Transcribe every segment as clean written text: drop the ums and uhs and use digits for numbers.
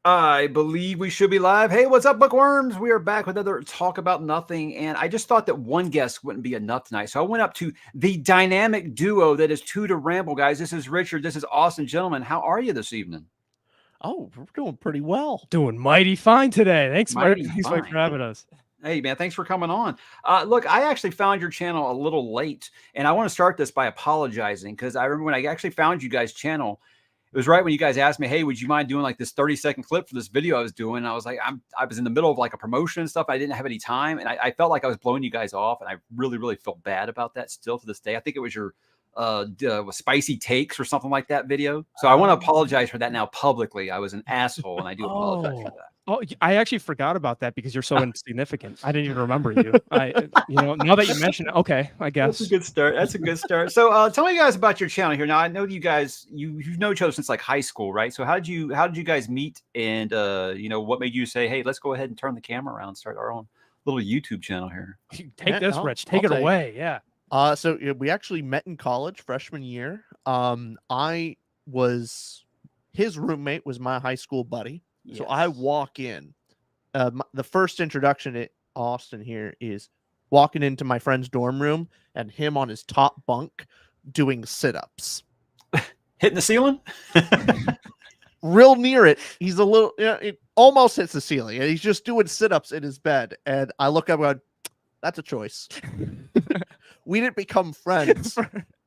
I believe we should be live. Hey, what's up, bookworms? We are back with another Talk About Nothing, and I just thought that one guest wouldn't be enough tonight, so I went up to the dynamic duo that is 2ToRamble, guys. This is Richard. This is Austin. Gentlemen, how are you this evening? Oh, we're doing pretty well. Doing mighty fine today. Thanks, Mighty thanks fine. for having us. Hey, man, thanks for coming on. Look, I actually found your channel a little late, and I want to start this by apologizing because I remember when I actually found you guys' channel, it was right when you guys asked me, hey, would you mind doing like this 30-second clip for this video I was doing? And I was like, I was in the middle of like a promotion and stuff. I didn't have any time. And I felt like I was blowing you guys off. And I really, really felt bad about that still to this day. I think it was your spicy takes or something like that video. So I want to apologize for that now publicly. I was an asshole and I do apologize for that. Oh, I actually forgot about that because you're so insignificant. I didn't even remember you. Now that you mention it, okay, I guess. That's a good start. That's a good start. So tell me guys about your channel here. Now I know you guys, you've known each other since like high school, right? So how did you guys meet? And what made you say, hey, let's go ahead and turn the camera around and start our own little YouTube channel here? Take this, Rich. Take it away. Yeah. So we actually met in college freshman year. I was his roommate, was my high school buddy. Yes. So I walk in. The first introduction to Austin here is walking into my friend's dorm room and him on his top bunk doing sit-ups. Hitting the ceiling? Real near it. He's a little, it almost hits the ceiling. And he's just doing sit-ups in his bed. And I look up and go, that's a choice. We didn't become friends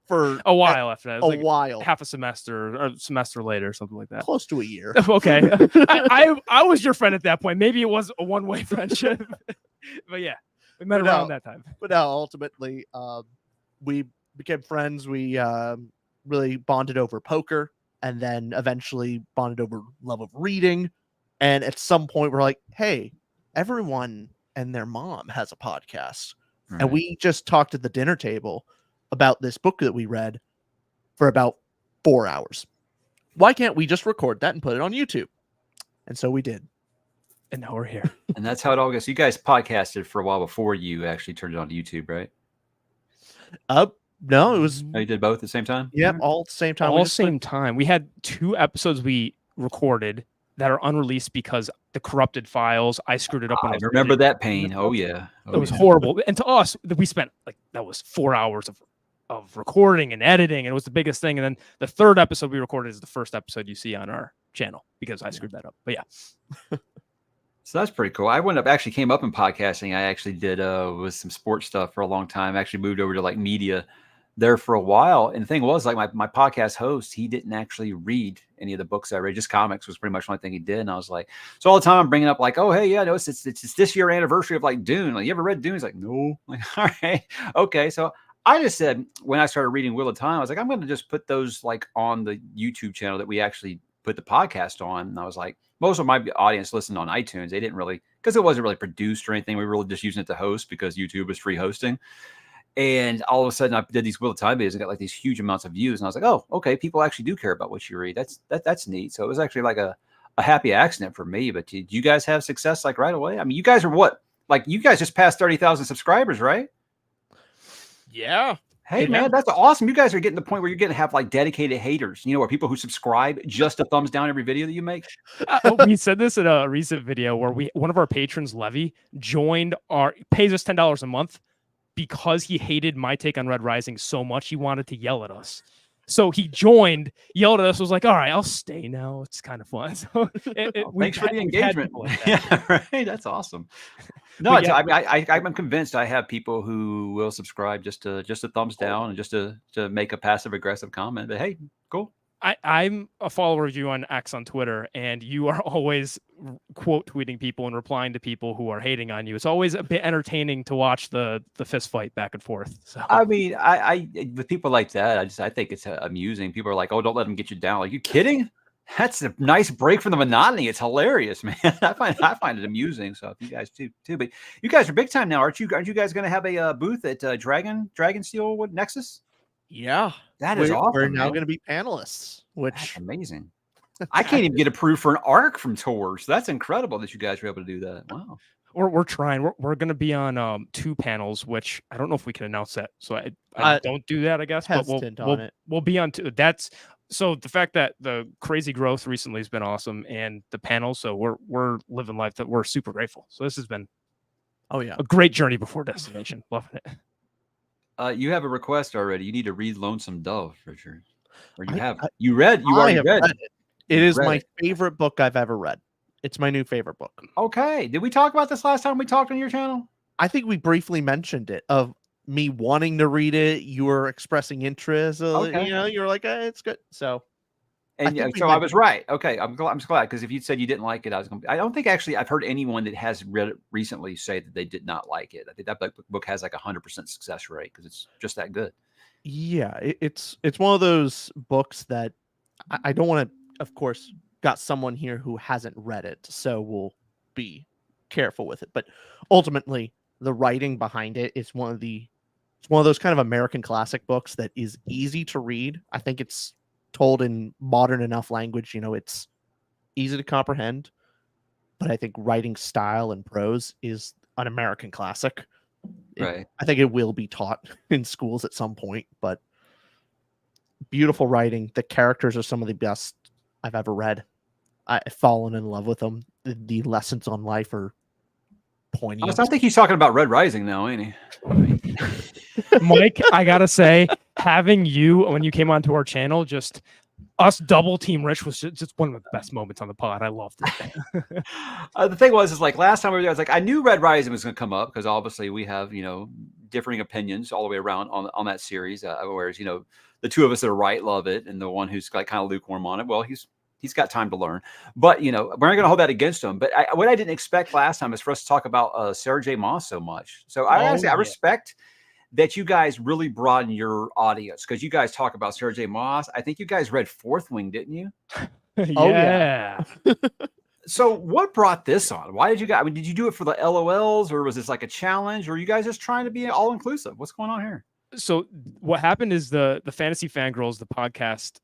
for a while after that. A while. Half a semester or a semester later, something like that. Close to a year. Okay. I was your friend at that point. Maybe it was a one-way friendship. But yeah, we met around that time. But now ultimately, we became friends. We really bonded over poker and then eventually bonded over love of reading. And at some point we're like, hey, everyone and their mom has a podcast. Mm-hmm. And we just talked at the dinner table about this book that we read for about 4 hours. Why can't we just record that and put it on YouTube? And so we did. And now we're here. And that's how it all goes. So you guys podcasted for a while before you actually turned it on to YouTube, right? No, it was. Oh, you did both at the same time? Yep, all at the same time. All the same time. We had 2 episodes we recorded that are unreleased because the corrupted files. I screwed it up. I remember that pain. Oh yeah, it was horrible. And to us, we spent that was 4 hours of recording and editing, and it was the biggest thing. And then the 3rd episode we recorded is the first episode you see on our channel because I screwed that up. But yeah. So that's pretty cool. I actually came up in podcasting. I actually did with some sports stuff for a long time. I actually moved over to like media there for a while. And the thing was, like my podcast host, he didn't actually read any of the books I read. Just comics was pretty much the only thing he did. And I was like, so all the time I'm bringing up like, oh, hey, yeah, no, it's this year anniversary of like Dune. Like, you ever read Dune? He's like, no. I'm like, all right. Okay. So I just said, when I started reading Wheel of Time, I was like, I'm going to just put those like on the YouTube channel that we actually put the podcast on. And I was like, most of my audience listened on iTunes. They didn't really, because it wasn't really produced or anything. We were really just using it to host because YouTube was free hosting. And all of a sudden, I did these Wheel of Time videos and got like these huge amounts of views. And I was like, oh, okay, people actually do care about what you read. That's neat. So it was actually like a happy accident for me. But did you guys have success like right away? I mean, you guys are what? Like you guys just passed 30,000 subscribers, right? Yeah. Hey, man, that's awesome. You guys are getting to the point where you're going to have like dedicated haters, where people who subscribe just a thumbs down every video that you make. We said this in a recent video where one of our patrons, Levy, pays us $10 a month because he hated my take on Red Rising so much he wanted to yell at us. So he joined, yelled at us, was like, all right, I'll stay now. It's kind of fun. So thanks for the engagement. Like yeah, right. That's awesome. No, yeah. I'm convinced I have people who will subscribe just a thumbs down and just to make a passive aggressive comment. But hey, cool. I'm a follower of you on X on Twitter, and you are always quote tweeting people and replying to people who are hating on you. It's always a bit entertaining to watch the fist fight back and forth. So I mean, I with people like that, I think it's amusing. People are like, "Oh, don't let them get you down." Like, you kidding? That's a nice break from the monotony. It's hilarious, man. I find it amusing. So if you guys too, but you guys are big time now, aren't you? Aren't you guys going to have a booth at Dragonsteel Nexus? Yeah, that is awesome. We're now going to be panelists, which that's amazing. I can't even get approved for an arc from Tor, so that's incredible that you guys were able to do that. Wow. We're trying. We're going to be on 2 panels, which I don't know if we can announce that. So I don't do that, I guess. But we'll be on 2. That's So the fact that the crazy growth recently has been awesome, and the panels, so we're living life that we're super grateful. So this has been a great journey before destination. Loving it. You have a request already. You need to read Lonesome Dove, Richard. Or you have. I You already read it. It You've is read my it. favorite book I've ever read. It's my new favorite book. Okay. Did we talk about this last time we talked on your channel? I think we briefly mentioned it, of me wanting to read it. You were expressing interest. Okay. You know, you're like, it's good. So, And so I was right. Okay, I'm just glad, because if you said you didn't like it, I don't think actually I've heard anyone that has read it recently say that they did not like it. I think that book has like 100% success rate because it's just that good. Yeah, it's one of those books that I don't want to. Of course, got someone here who hasn't read it, so we'll be careful with it. But ultimately, the writing behind it is one of those kind of American classic books that is easy to read. I think it's told in modern enough language, you know, it's easy to comprehend, but I think writing style and prose is an American classic. Right. I think it will be taught in schools at some point, but beautiful writing. The characters are some of the best I've ever read. I've fallen in love with them. The lessons on life are poignant. I think he's talking about Red Rising now, ain't he? Mike, I gotta say, having you when you came onto our channel, just us double team Rich was just one of the best moments on the pod. I loved it. The thing is like last time we were there, I was like, I knew Red Rising was going to come up because obviously we have, you know, differing opinions all the way around on that series. Whereas, you know, the two of us that are right love it, and the one who's like kind of lukewarm on it, well, he's got time to learn. But, you know, we're not going to hold that against him. But what I didn't expect last time is for us to talk about Sarah J. Maas so much. So I respect that you guys really broaden your audience, because you guys talk about Sarah J. Maas. I think you guys read Fourth Wing, didn't you? Yeah. So what brought this on? Why did you guys, I mean, did you do it for the LOLs, or was this like a challenge, or are you guys just trying to be all inclusive? What's going on here? So what happened is the Fantasy Fangirls, the podcast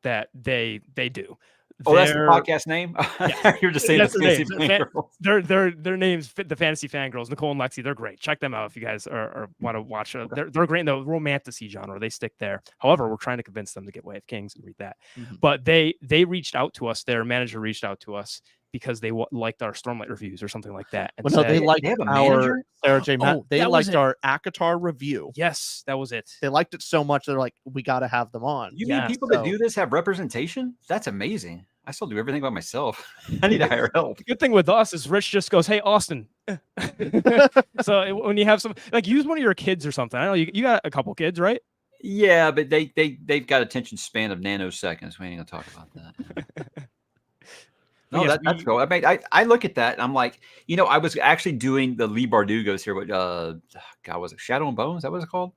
that they do. Oh, that's the podcast name? Yeah. You're just saying the Fantasy Fangirls. Their names fit the Fantasy Fangirls. Nicole and Lexi, they're great. Check them out if you guys are want to watch. They're great in the romantasy genre. They stick there. However, we're trying to convince them to get Way of Kings and read that. Mm-hmm. But they reached out to us. Their manager reached out to us because they liked our Stormlight reviews or something like that. And they liked our Sarah J. Maas. They liked our ACOTAR review. Yes, that was it. They liked it so much they're like, we got to have them on. You mean people that do this have representation? That's amazing. I still do everything by myself. I need to hire help. The good thing with us is Rich just goes, "Hey, Austin." So when you have some, like, use one of your kids or something. I know you got a couple kids, right? Yeah, but they've got attention span of nanoseconds. We ain't gonna talk about that. No, yes, that's cool. I mean, I look at that and I'm like, you know, I was actually doing the Leigh Bardugos here, but God, was it Shadow and Bone? Is that what it's called?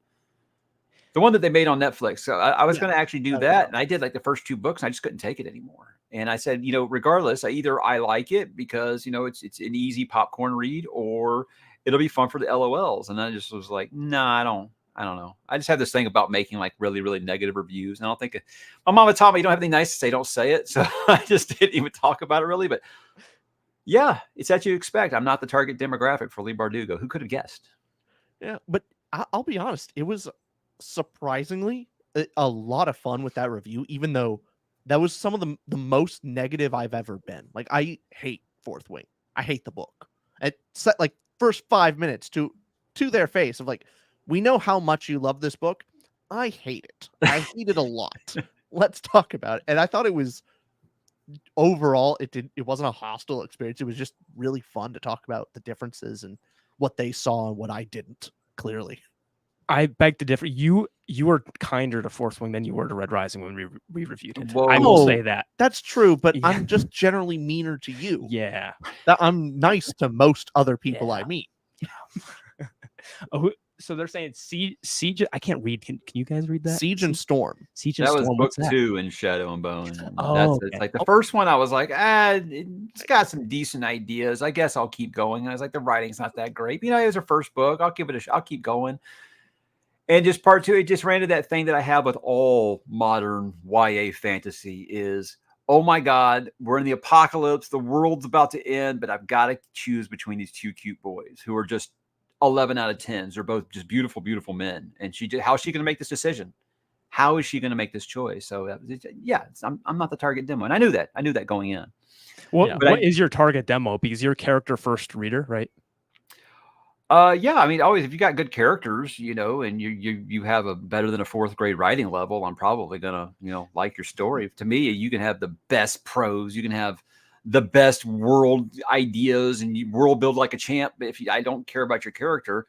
The one that they made on Netflix. So I was going to actually do that, and I did like the first 2 books, and I just couldn't take it anymore. And I said, you know, regardless, either I like it because, you know, it's an easy popcorn read, or it'll be fun for the LOLs. And I just was like, no, I don't know. I just have this thing about making like really, really negative reviews. And I don't think my mama taught me you don't have anything nice to say, don't say it. So I just didn't even talk about it really. But yeah, it's as you expect. I'm not the target demographic for Leigh Bardugo. Who could have guessed? Yeah, but I'll be honest. It was surprisingly a lot of fun with that review, even though that was some of the most negative I've ever been. Like, I hate Fourth Wing. I hate the book. It set like first 5 minutes to their face of like, we know how much you love this book. I hate it. I hate it a lot. Let's talk about it. And I thought it was overall, it wasn't a hostile experience. It was just really fun to talk about the differences and what they saw and what I didn't, clearly. I beg to differ. You were kinder to Fourth Wing than you were to Red Rising when we reviewed it. Whoa. I will say that. That's true, but I'm just generally meaner to you. Yeah. I'm nice to most other people I meet. Oh, so they're saying Siege. I can't read. Can you guys read that? Siege and Storm. Siege and that Storm. was book 2 in Shadow and Bone. It's like the Okay. first one I was like, it's got some decent ideas. I guess I'll keep going. And I was like, the writing's not that great. You know, it was her first book. I'll keep going. And just part 2, it just ran to that thing that I have with all modern YA fantasy is, oh my God, we're in the apocalypse. The world's about to end, but I've got to choose between these 2 cute boys who are just 11 out of 10s. They're both just beautiful, beautiful men. And how's she going to make this decision? how is she going to make this choice? So yeah, I'm not the target demo, and I knew that going in. What is your target demo? Because you're a character first reader, right? Yeah, I mean, always if you got good characters, you know, and you have a better than a 4th grade writing level, I'm probably gonna, you know, like your story. To me, you can have the best prose, you can have the best world ideas, and you world build like a champ. But I don't care about your character,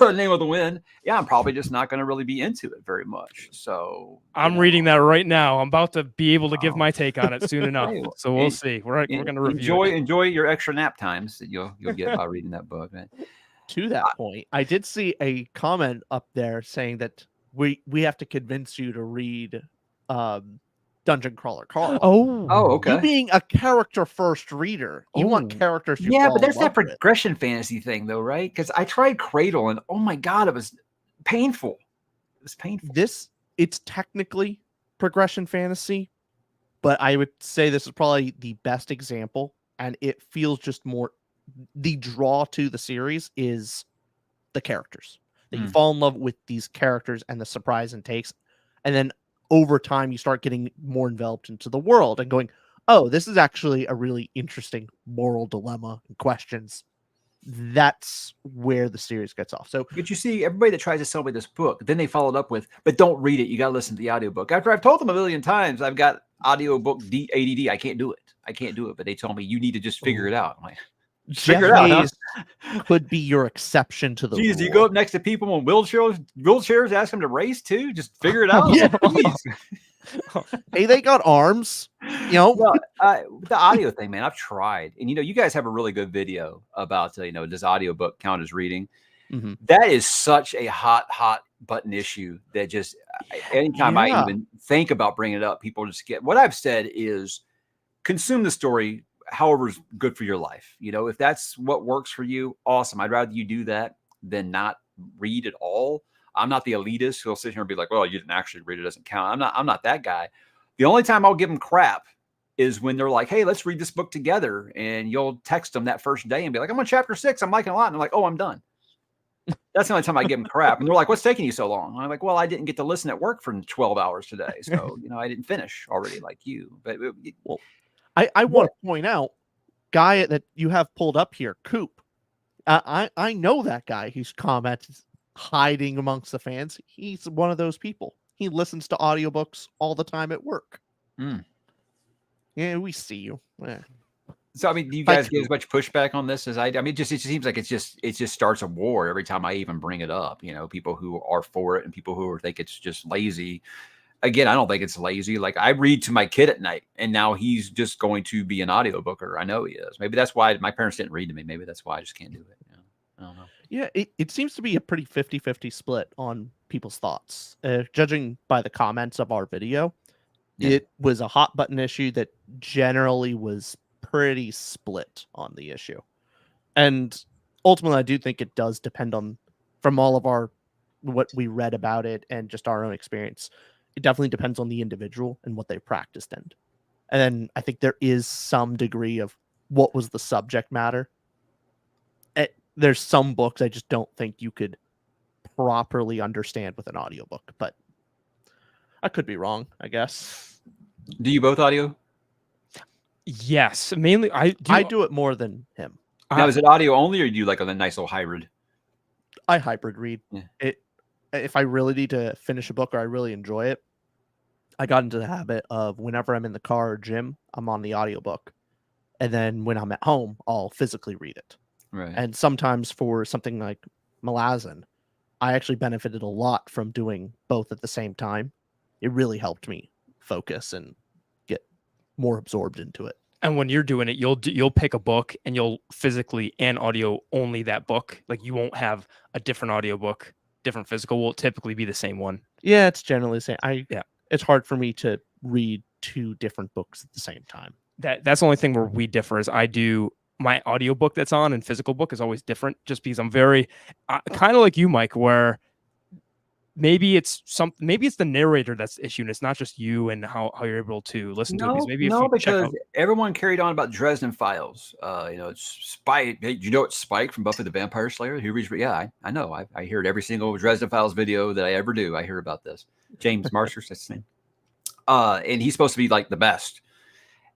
name of the wind, yeah, I'm probably just not going to really be into it very much. So I'm reading that right now. I'm about to be able to give my take on it soon enough. Hey, So we'll see. We're going to review it. Enjoy your extra nap times that you'll get by reading that book, man. To that point, I did see a comment up there saying that we have to convince you to read Dungeon Crawler Carl. Oh, okay. You being a character first reader, you want characters. Yeah, but there's that progression fantasy thing, though, right? Because I tried Cradle, and oh my god, it was painful. It was painful. It's technically progression fantasy, but I would say this is probably the best example, and it feels just more. The draw to the series is the characters. That you fall in love with these characters and the surprise and takes, and then over time you start getting more enveloped into the world and going, oh, this is actually a really interesting moral dilemma and questions. That's where the series gets off. So, but you see, everybody that tries to sell me this book, then they followed up with, but don't read it. You got to listen to the audiobook. After I've told them a million times, I've got audiobook ADD. I can't do it. But they told me you need to just figure it out. I'm like, figure it out. Huh? Could be your exception to the rule. Do you go up next to people in wheelchairs, ask them to race too? Just figure it out. Hey, they got arms. You know, the audio thing, man. I've tried, and you guys have a really good video about does audiobook count as reading? Mm-hmm. That is such a hot button issue that just anytime I even think about bringing it up, people just get. What I've said is consume the story however is good for your life. If that's what works for you, awesome. I'd rather you do that than not read at all. I'm not the elitist who'll sit here and be like, well, you didn't actually read, it doesn't count. I'm not that guy. The only time I'll give them crap is when they're like, hey, let's read this book together. And you'll text them that first day and be like, I'm on chapter 6. I'm liking it a lot. And they're like, oh, I'm done. That's the only time I give them crap. And they're like, what's taking you so long? And I'm like, well, I didn't get to listen at work for 12 hours today. So, I didn't finish already like you. But I want to point out, guy that you have pulled up here, Coop. I know that guy whose comments hiding amongst the fans. He's one of those people. He listens to audiobooks all the time at work. Yeah, we see you. Yeah. So I mean, do you guys get as much pushback on this as I do? I mean, it just seems like it just starts a war every time I even bring it up. People who are for it and people who think it's just lazy. Again, I don't think it's lazy. Like I read to my kid at night, and now he's just going to be an audiobooker. I know he is. Maybe that's why my parents didn't read to me. Maybe that's why I just can't do it. I don't know. Yeah, it seems to be a pretty 50-50 split on people's thoughts. Judging by the comments of our video, it was a hot button issue that generally was pretty split on the issue. And ultimately, I do think it does depend on, from all of what we read about it and just our own experience, it definitely depends on the individual and what they practiced in. And then I think there is some degree of what was the subject matter. There's some books I just don't think you could properly understand with an audiobook, but I could be wrong, I guess. Do you both audio? Yes, mainly I do it more than him. Now, is it audio only, or do you like a nice little hybrid? I hybrid read. Yeah. If I really need to finish a book or I really enjoy it, I got into the habit of whenever I'm in the car or gym, I'm on the audiobook. And then when I'm at home, I'll physically read it. Right. And sometimes for something like Malazan, I actually benefited a lot from doing both at the same time. It really helped me focus and get more absorbed into it. And when you're doing it, you'll pick a book and you'll physically and audio only that book. Like you won't have a different audiobook, different physical. Will typically be the same one. Yeah, it's generally the same. It's hard for me to read two different books at the same time. That's the only thing where we differ is I do my audiobook that's on and physical book is always different just because I'm very kind of like you, Mike, where maybe it's the narrator that's the issue and it's not just you and how you're able to listen to it. Because everyone carried on about Dresden Files. It's Spike. Hey, do you know it's Spike from Buffy the Vampire Slayer? Who reads? Yeah, I know. I hear it every single Dresden Files video that I ever do. I hear about this. James Marshall, that's his name. And he's supposed to be like the best.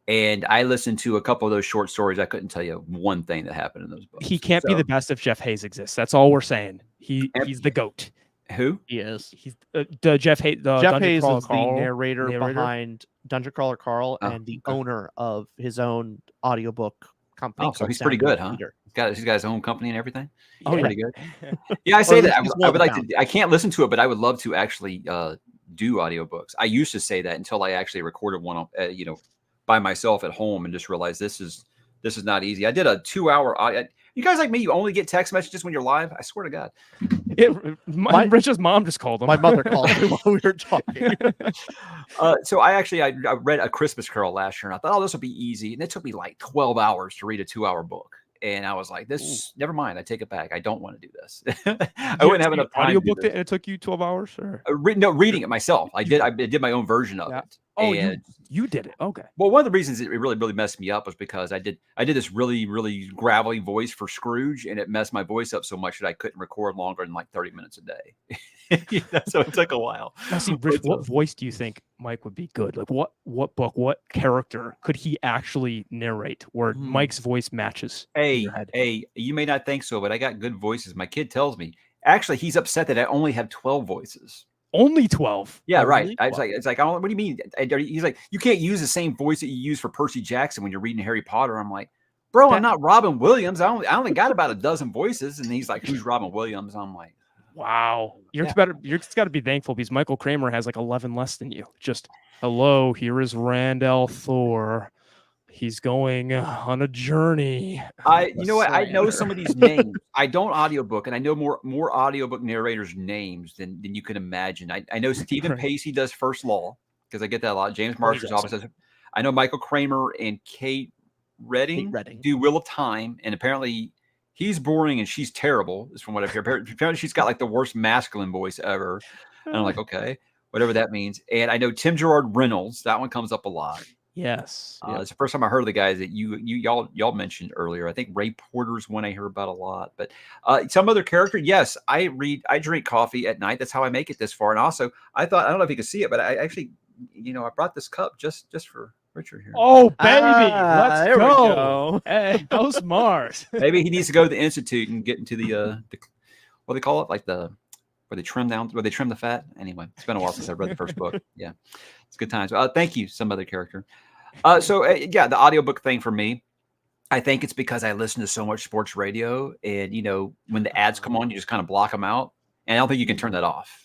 And I listened to a couple of those short stories. I couldn't tell you one thing that happened in those books. He can't be the best if Jeff Hayes exists. That's all we're saying. He's the GOAT. Who? He is. He's the Jeff Hayes. Jeff Hayes Crawler is Carl, the narrator behind Dungeon Crawler Carl and the okay. owner of his own audiobook company. Oh, so he's pretty good, huh? He's got his own company and everything. Oh, pretty good. Yeah, I say that. I would like to. I can't listen to it, but I would love to actually do audiobooks. I used to say that until I actually recorded one, by myself at home, and just realized this is not easy. I did a 2-hour. You guys like me? You only get text messages when you're live? I swear to God. Rich's mom just called him. My mother called me while we were talking. So I read A Christmas Carol last year, and I thought, this will be easy. And it took me like 12 hours to read a 2-hour book. And I was like, never mind. I take it back. I don't want to do this. I wouldn't have enough time. Audiobook and it took you 12 hours? Or? Reading it myself. I did my own version of it. Oh, you did it. Okay. Well, one of the reasons it really, really messed me up was because I did this really, really gravelly voice for Scrooge, and it messed my voice up so much that I couldn't record longer than like 30 minutes a day. So it took a while. Now, see, Rich, what voice do you think Mike would be good? Like, what book, what character could he actually narrate where Mike's voice matches? Hey, you may not think so, but I got good voices. My kid tells me. Actually, he's upset that I only have 12 voices. Only 12. Yeah, right. It's like, what do you mean? He's like, you can't use the same voice that you use for Percy Jackson when you're reading Harry Potter. I'm like, bro, I'm not Robin Williams. I only got about a dozen voices. And he's like, who's Robin Williams? I'm like, wow. You're just got to be thankful because Michael Kramer has like 11 less than you. Just, hello, here is Randall Thor. He's going on a journey. You know what? I know some of these names. I don't audiobook, and I know more audiobook narrators' names than you can imagine. I know Stephen Pacey does First Law because I get that a lot. James Marshall's office does. I know Michael Kramer and Kate Redding do Wheel of Time, and apparently he's boring and she's terrible. Is from what I've heard. Apparently she's got like the worst masculine voice ever. And I'm like, okay, whatever that means. And I know Tim Gerard Reynolds. That one comes up a lot. Yes. It's the first time I heard of the guys that y'all mentioned earlier. I think Ray Porter's one I hear about a lot, but some other character. Yes, I drink coffee at night. That's how I make it this far. And also, I don't know if you can see it, but I actually, I brought this cup just for Richard here. Oh, baby, let's go. Hey, how smart. Maybe he needs to go to the Institute and get into the what do they call it, like where they trim the fat. Anyway, it's been a while since I read the first book. Yeah, it's good times. Thank you, some other character. The audiobook thing for me, I think it's because I listen to so much sports radio, and when the ads come on, you just kind of block them out, and I don't think you can turn that off.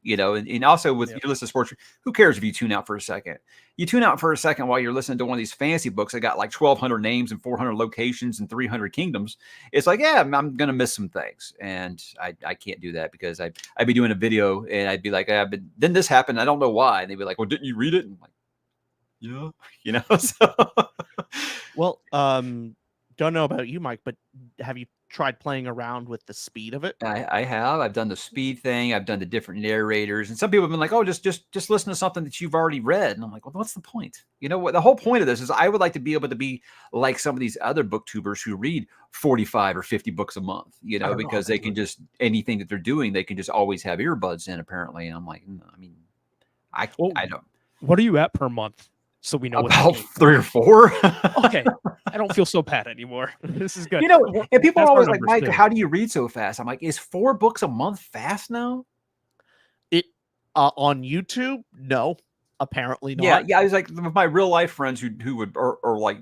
And also with you listen to sports, who cares if you tune out for a second? You tune out for a second while you're listening to one of these fancy books that got like 1,200 names and 400 locations and 300 kingdoms. It's like, yeah, I'm going to miss some things. And I can't do that because I'd be doing a video and I'd be like, but then this happened. I don't know why. And they'd be like, well, didn't you read it? And I'm like, yeah, so. Well, don't know about you, Mike, but have you tried playing around with the speed of it? I have. I've done the speed thing. I've done the different narrators, and some people have been like, "Oh, just listen to something that you've already read." And I'm like, "Well, what's the point?" What the whole point of this is? I would like to be able to be like some of these other booktubers who read 45 or 50 books a month, because they can just anything that they're doing, they can just always have earbuds in. Apparently, and I'm like, I don't. What are you at per month? So we know about 3 or 4. Okay, I don't feel so bad anymore. This is good. And people are always like, Mike, how do you read so fast? I'm like, is 4 books a month fast now? It on YouTube? No, apparently not. Yeah. I was like, my real life friends who would are like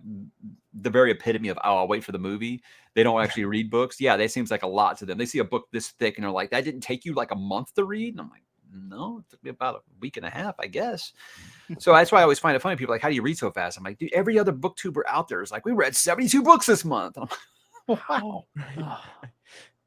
the very epitome of I'll wait for the movie. They don't actually read books. Yeah, that seems like a lot to them. They see a book this thick and they're like, that didn't take you like a month to read? And I'm like, no, it took me about a week and a half, I guess. So that's why I always find it funny. People are like, how do you read so fast? I'm like, dude, every other booktuber out there is like, we read 72 books this month. I'm like, wow.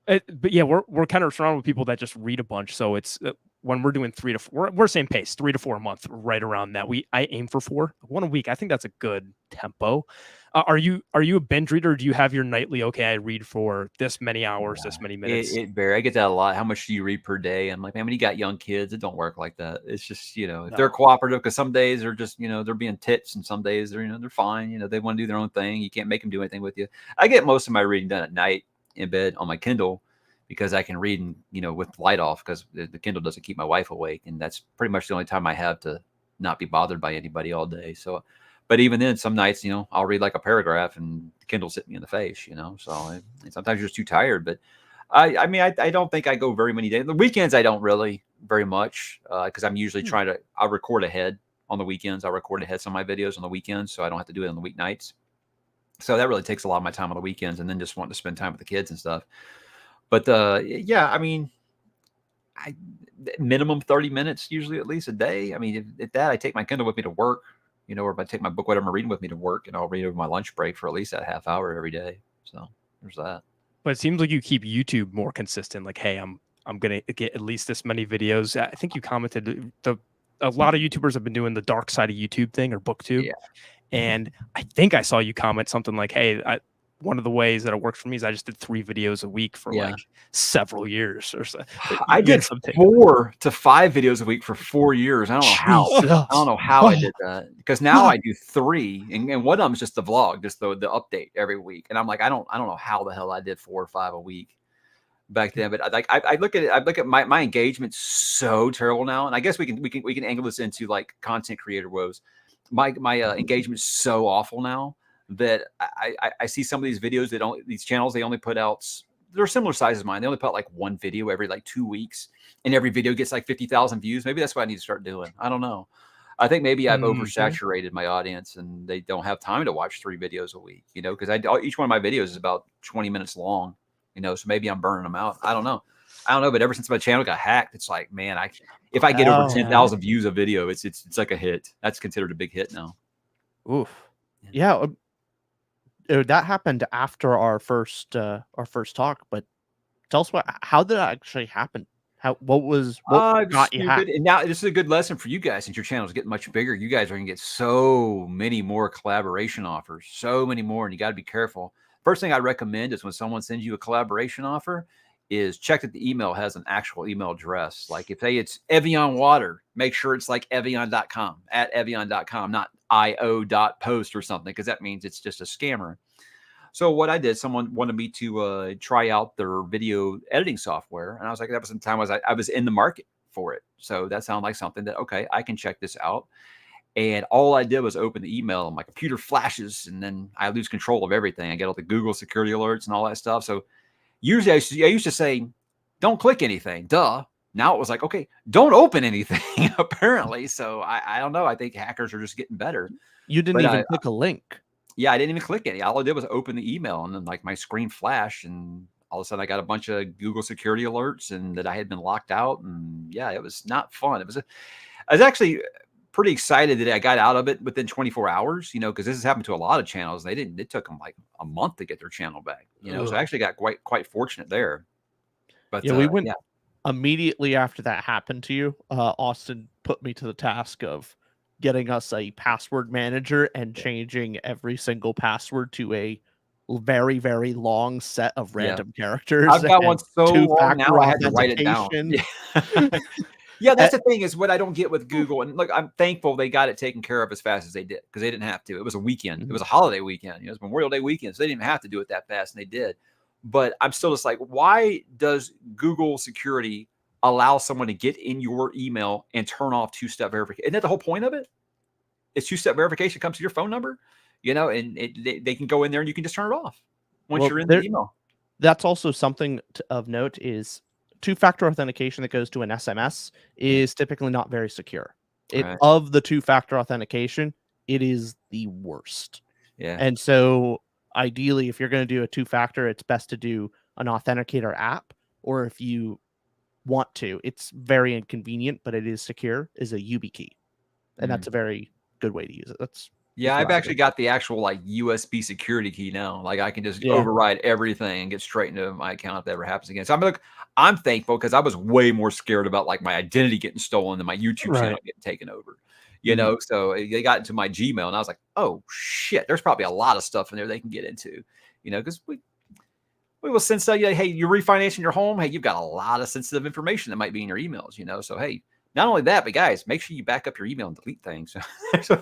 But yeah, we're kind of surrounded with people that just read a bunch. So it's when we're doing 3 to 4, we're same pace, 3 to 4 a month, right around that. I aim for 4, 1 a week. I think that's a good tempo. Are you a binge reader? Or do you have your nightly? Okay, I read for this many hours, this many minutes. It varies. I get that a lot. How much do you read per day? I'm like, man, when you got young kids, it don't work like that. It's just if they're cooperative, because some days they're just they're being tits, and some days they're they're fine. They want to do their own thing. You can't make them do anything with you. I get most of my reading done at night in bed on my Kindle, because I can read, and, with the light off, because the Kindle doesn't keep my wife awake. And that's pretty much the only time I have to not be bothered by anybody all day. So, but even then, some nights, I'll read like a paragraph and the Kindle's hitting me in the face, so and sometimes you're just too tired. But I mean, I don't think I go very many days. The weekends, I don't really very much, because I'm usually I'll record ahead on the weekends. I'll record ahead some of my videos on the weekends, so I don't have to do it on the weeknights. So that really takes a lot of my time on the weekends, and then just wanting to spend time with the kids and stuff. But yeah, I mean, minimum 30 minutes usually, at least a day. I mean, at that, I take my Kindle with me to work, or if I take my book, whatever I'm reading, with me to work, and I'll read over my lunch break for at least that half hour every day. So there's that. But it seems like you keep YouTube more consistent. Like, hey, I'm gonna get at least this many videos. I think you commented a lot of YouTubers have been doing the dark side of YouTube thing, or BookTube. Yeah. And I think I saw you comment something like, hey, one of the ways that it works for me is I just did 3 videos a week for like several years or so. I did 4 to 5 videos a week for 4 years. I don't know how. I don't know how I did that, because now I do 3, and one of them is just the vlog, just the update every week. And I'm like, I don't know how the hell I did 4 or 5 a week back then. But I look at it. I look at my engagement's so terrible now, and I guess we can angle this into like content creator woes. My engagement's so awful now that I see some of these videos these channels, they only put out, they're similar size as mine. They only put out like 1 video every like 2 weeks, and every video gets like 50,000 views. Maybe that's what I need to start doing. I don't know. I think maybe I've oversaturated my audience, and they don't have time to watch 3 videos a week, because each one of my videos is about 20 minutes long, so maybe I'm burning them out. I don't know. But ever since my channel got hacked, it's like, man, if I get over 10,000 views a video, it's like a hit. That's considered a big hit now. Oof. Yeah. That happened after our first talk, but tell us how did that actually happen? What got you hacked? And now this is a good lesson for you guys, since your channel is getting much bigger. You guys are gonna get so many more collaboration offers, so many more, and you got to be careful. First thing I recommend is when someone sends you a collaboration offer, is check that the email has an actual email address. Like if it's Evian water, make sure it's like Evian.com, at Evian.com, not io.post or something, because that means it's just a scammer. So what I did, someone wanted me to try out their video editing software, and I was like, that was some time I was in the market for it. So that sounded like something that, okay, I can check this out. And all I did was open the email, and my computer flashes, and then I lose control of everything. I get all the Google security alerts and all that stuff. So usually I used to say, don't click anything, duh. Now it was like, okay, don't open anything, apparently. So I don't know. I think hackers are just getting better. You didn't even click a link. Yeah, I didn't even click any. All I did was open the email, and then like my screen flashed, and all of a sudden I got a bunch of Google security alerts, and that I had been locked out. And yeah, it was not fun. I was actually pretty excited that I got out of it within 24 hours, because this has happened to a lot of channels. It took them like a month to get their channel back, so I actually got quite fortunate there. But yeah, we went immediately after that happened to you. Austin put me to the task of getting us a password manager and changing every single password to a very, very long set of random characters. I've got one so long now, I had to write it down. Yeah, that's the thing, is what I don't get with Google. And look, I'm thankful they got it taken care of as fast as they did, because they didn't have to. It was a weekend. It was a holiday weekend. It was Memorial Day weekend. So they didn't have to do it that fast, and they did. But I'm still just like, why does Google security allow someone to get in your email and turn off 2-step verification? Isn't that the whole point of it? It's 2-step verification comes to your phone number, and they can go in there and you can just turn it off once you're in the email. That's also something of note, is 2-factor authentication that goes to an SMS is typically not very secure. Of the 2-factor authentication, it is the worst. Yeah. And so ideally, if you're going to do a 2-factor, it's best to do an authenticator app, or if you want to, it's very inconvenient, but it is secure, is a YubiKey. And that's a very good way to use it. I've actually got the actual like USB security key now. Like I can just override everything and get straight into my account if that ever happens again. So I'm thankful, because I was way more scared about like my identity getting stolen than my YouTube channel getting taken over. So they got into my Gmail, and I was like, oh shit, there's probably a lot of stuff in there they can get into, because we will send stuff. Hey, you're refinancing your home. Hey, you've got a lot of sensitive information that might be in your emails, so hey, not only that, but guys, make sure you back up your email and delete things. So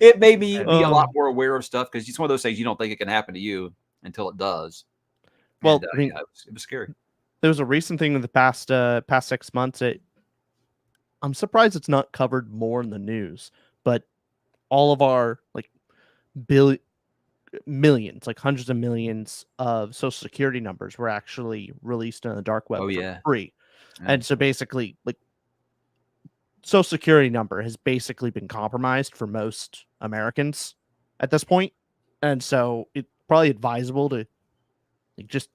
it made me be a lot more aware of stuff, because it's one of those things you don't think it can happen to you until it does. Well, and, it was scary. There was a recent thing in the past 6 months. I'm surprised it's not covered more in the news, but all of our like millions, like hundreds of millions of social security numbers were actually released on the dark web for free. Yeah. And so basically, like, social security number has basically been compromised for most Americans at this point. And so it's probably advisable to like, just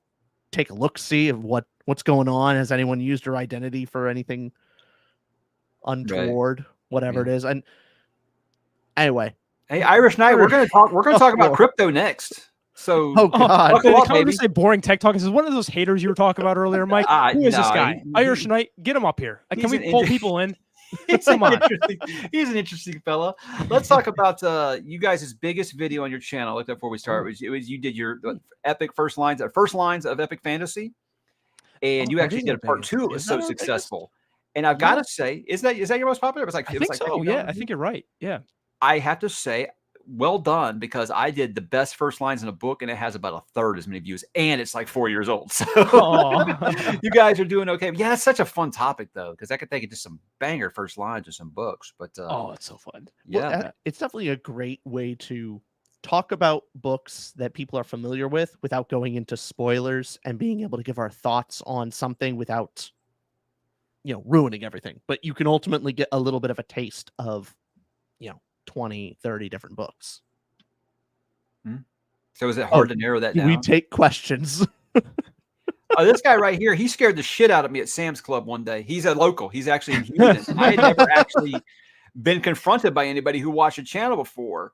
take a look, see of what's going on. Has anyone used her identity for anything untoward, whatever it is? And anyway, hey, Irish Knight, we're gonna talk about crypto next. So, oh god, they come to say boring tech talk. This is one of those haters you were talking about earlier, Mike. Who is this guy? Irish Knight, get him up here. Can we pull people in? He's an interesting fella. Let's talk about you guys' biggest video on your channel. Look before we start. It was you did your epic first lines of epic fantasy, and you actually did a part 2. It was so successful. And I've got to say, is that your most popular? It was like I think so. Yeah, I think you're right. Yeah, I have to say, well done, because I did the best first lines in a book, and it has about a third as many views, and it's like 4 years old. So you guys are doing okay. Yeah, it's such a fun topic though, because I could think of just some banger first lines of some books. But it's so fun. Yeah, well, it's definitely a great way to talk about books that people are familiar with without going into spoilers and being able to give our thoughts on something without, ruining everything. But you can ultimately get a little bit of a taste of, 20, 30 different books. So is it hard to narrow that down? We take questions. This guy right here, he scared the shit out of me at Sam's Club one day. He's a local. He's actually in Houston. I had never actually been confronted by anybody who watched a channel before.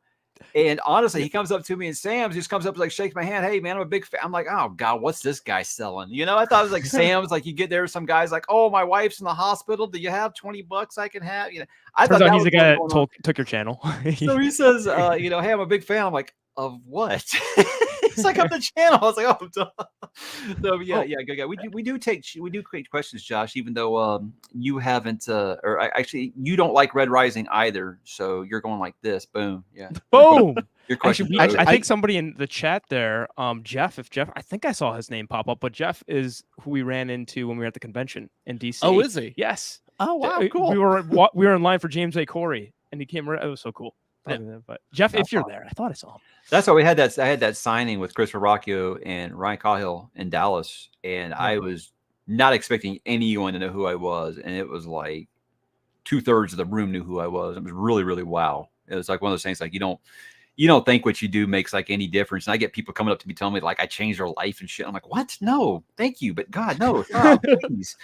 And honestly, he comes up to me, and Sam's just comes up, like, shakes my hand. Hey, man, I'm a big fan. I'm like, oh God, what's this guy selling? I thought it was like Sam's. Like, you get there, some guys like, oh, my wife's in the hospital. Do you have $20 I can have? I Turns out he's the guy that took your channel. So he says, hey, I'm a big fan. I'm like, of what? He's like, up the channel. I was like, oh, duh. So yeah, good guy. We do create questions, Josh, even though you haven't, or actually you don't like Red Rising either. So you're going like this, boom, yeah, boom. Your question. Actually, I think somebody in the chat there, Jeff. If Jeff, I think I saw his name pop up, but Jeff is who we ran into when we were at the convention in DC. Oh, is he? Yes. Oh wow, cool. We were in line for James A. Corey, and he came. It was so cool. Yeah. But Jeff, if you're there, I thought I saw him. That's why we had that. I had that signing with Chris Verrocchio and Ryan Cahill in Dallas, and I was not expecting anyone to know who I was, and it was like 2/3 of the room knew who I was. It was really, really wow. It was like one of those things like you don't think what you do makes like any difference. And I get people coming up to me telling me like I changed their life and shit. I'm like, what? No, thank you, but God, no, stop, please.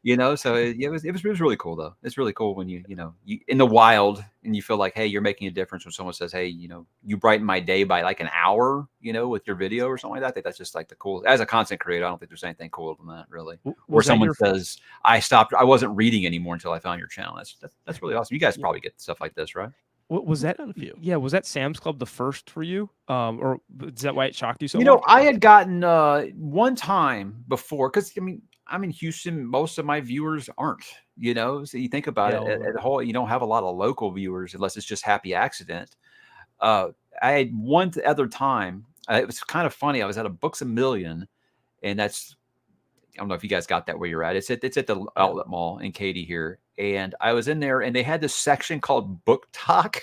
So it was really cool though. It's really cool when you in the wild and you feel like, hey, you're making a difference when someone says, hey, you brighten my day by like an hour, with your video or something like that. I think that's just like the cool. As a content creator, I don't think there's anything cooler than that, really. Or someone says, I wasn't reading anymore until I found your channel. That's really awesome. You guys probably get stuff like this, right? Was that was that Sam's Club the first for you? Or is that why it shocked you so much? I had gotten one time before, because I'm in Houston. Most of my viewers aren't, so you think about it at whole, you don't have a lot of local viewers unless it's just happy accident. I had one other time. It was kind of funny. I was at a Books A Million, and that's, I don't know if you guys got that where you're at. It's at the outlet mall in Katy here. And I was in there, and they had this section called Book Talk,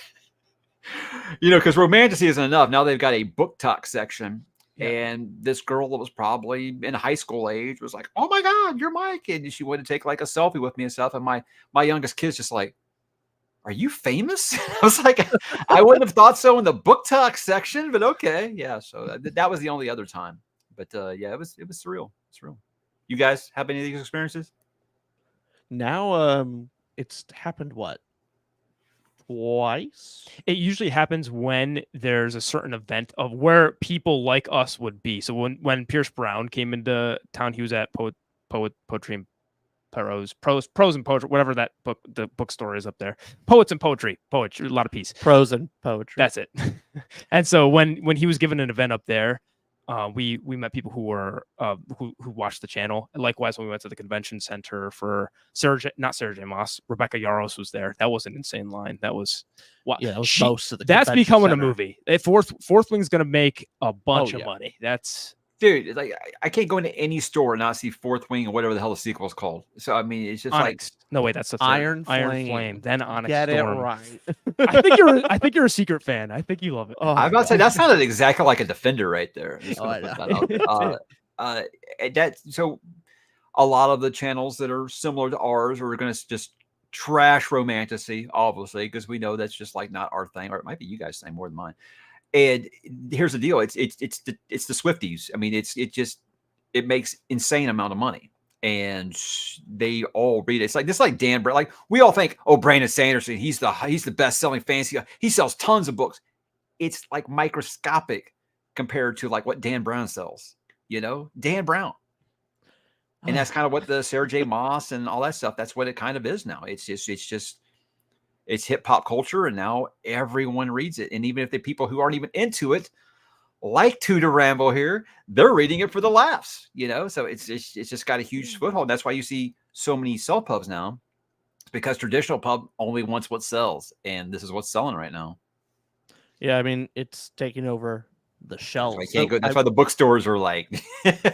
because romantasy isn't enough. Now they've got a Book Talk section. Yeah. And this girl that was probably in high school age was like, oh my God, you're Mike. And she wanted to take like a selfie with me and stuff. And my youngest kid's just like, are you famous? I was like, I wouldn't have thought so in the Book Talk section, but okay. Yeah. So that was the only other time. But yeah, it was surreal. It's real. You guys have any of these experiences? Now, it's happened twice. It usually happens when there's a certain event of where people like us would be. So when Pierce Brown came into town, he was at Poetry and Prose and Poetry, whatever that book, the bookstore is up there. Poets and Poetry, a lot of peace. Prose and Poetry. That's it. And so when he was given an event up there, we met people who were who watched the channel. And likewise, when we went to the convention center for not Sarah J. Maas, Rebecca Yarros was there. That was an insane line. That was that was most of the. That's becoming a movie. Fourth Wing's going to make a bunch of money. That's dude, like I can't go into any store and not see Fourth Wing or whatever the hell the sequel is called. So I mean, it's just Onyx. No, wait, that's the third. Iron Iron Flame. Flame, then Onyx Get Storm. it right. I think you're a secret fan. I think you love it. Oh, I'm about to say that sounded exactly like a Defender right there. I'm just Oh, gonna I put know. that out. So a lot of the channels that are similar to ours are going to just trash romantasy, obviously, because we know that's just like not our thing, or it might be you guys' thing more than mine. And here's the deal: it's the Swifties. I mean, it makes insane amount of money, and they all read it. It's like this, like Dan Brown. Like we all think, oh, Brandon Sanderson, he's the best selling fantasy guy. He sells tons of books. It's like microscopic compared to like what Dan Brown sells. You know, Dan Brown. And that's kind of what the Sarah J. Maas and all that stuff. That's what it kind of is now. It's hip hop culture, and now everyone reads it. And even if the people who aren't even into it, like To Ramble here, they're reading it for the laughs. You know, so it's just got a huge foothold. And that's why you see so many self pubs now. It's because traditional pub only wants what sells, and this is what's selling right now. Yeah, I mean, it's taking over the shelves. That's why the bookstores are like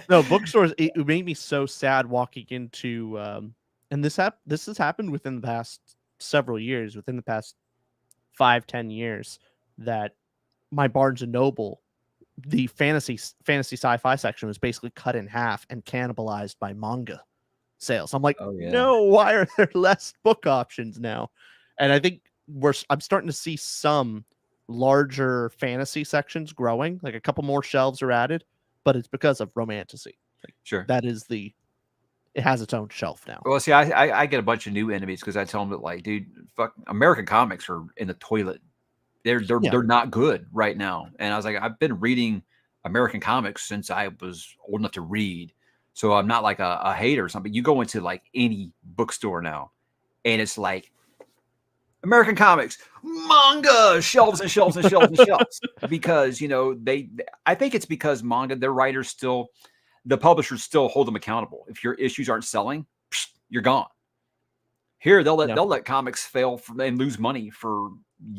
no, bookstores. It made me so sad walking into and this has happened within the past several years, within the past 5-10 years, that my Barnes and Noble, the fantasy sci-fi section, was basically cut in half and cannibalized by manga sales. I'm like, no, why are there less book options now? And I think I'm starting to see some larger fantasy sections growing, like a couple more shelves are added, but it's because of romantasy. Like, sure, that is it has its own shelf now. Well, see, I get a bunch of new enemies because I tell them that, like, dude, fuck, American comics are in the toilet. They're not good right now. And I was like, I've been reading American comics since I was old enough to read, so I'm not like a hater or something. You go into like any bookstore now, and it's like American comics, manga, shelves and shelves and shelves and shelves. Because, you know, I think it's because manga, their writers the publishers still hold them accountable. If your issues aren't selling, you're gone. Here, they'll let comics fail and lose money for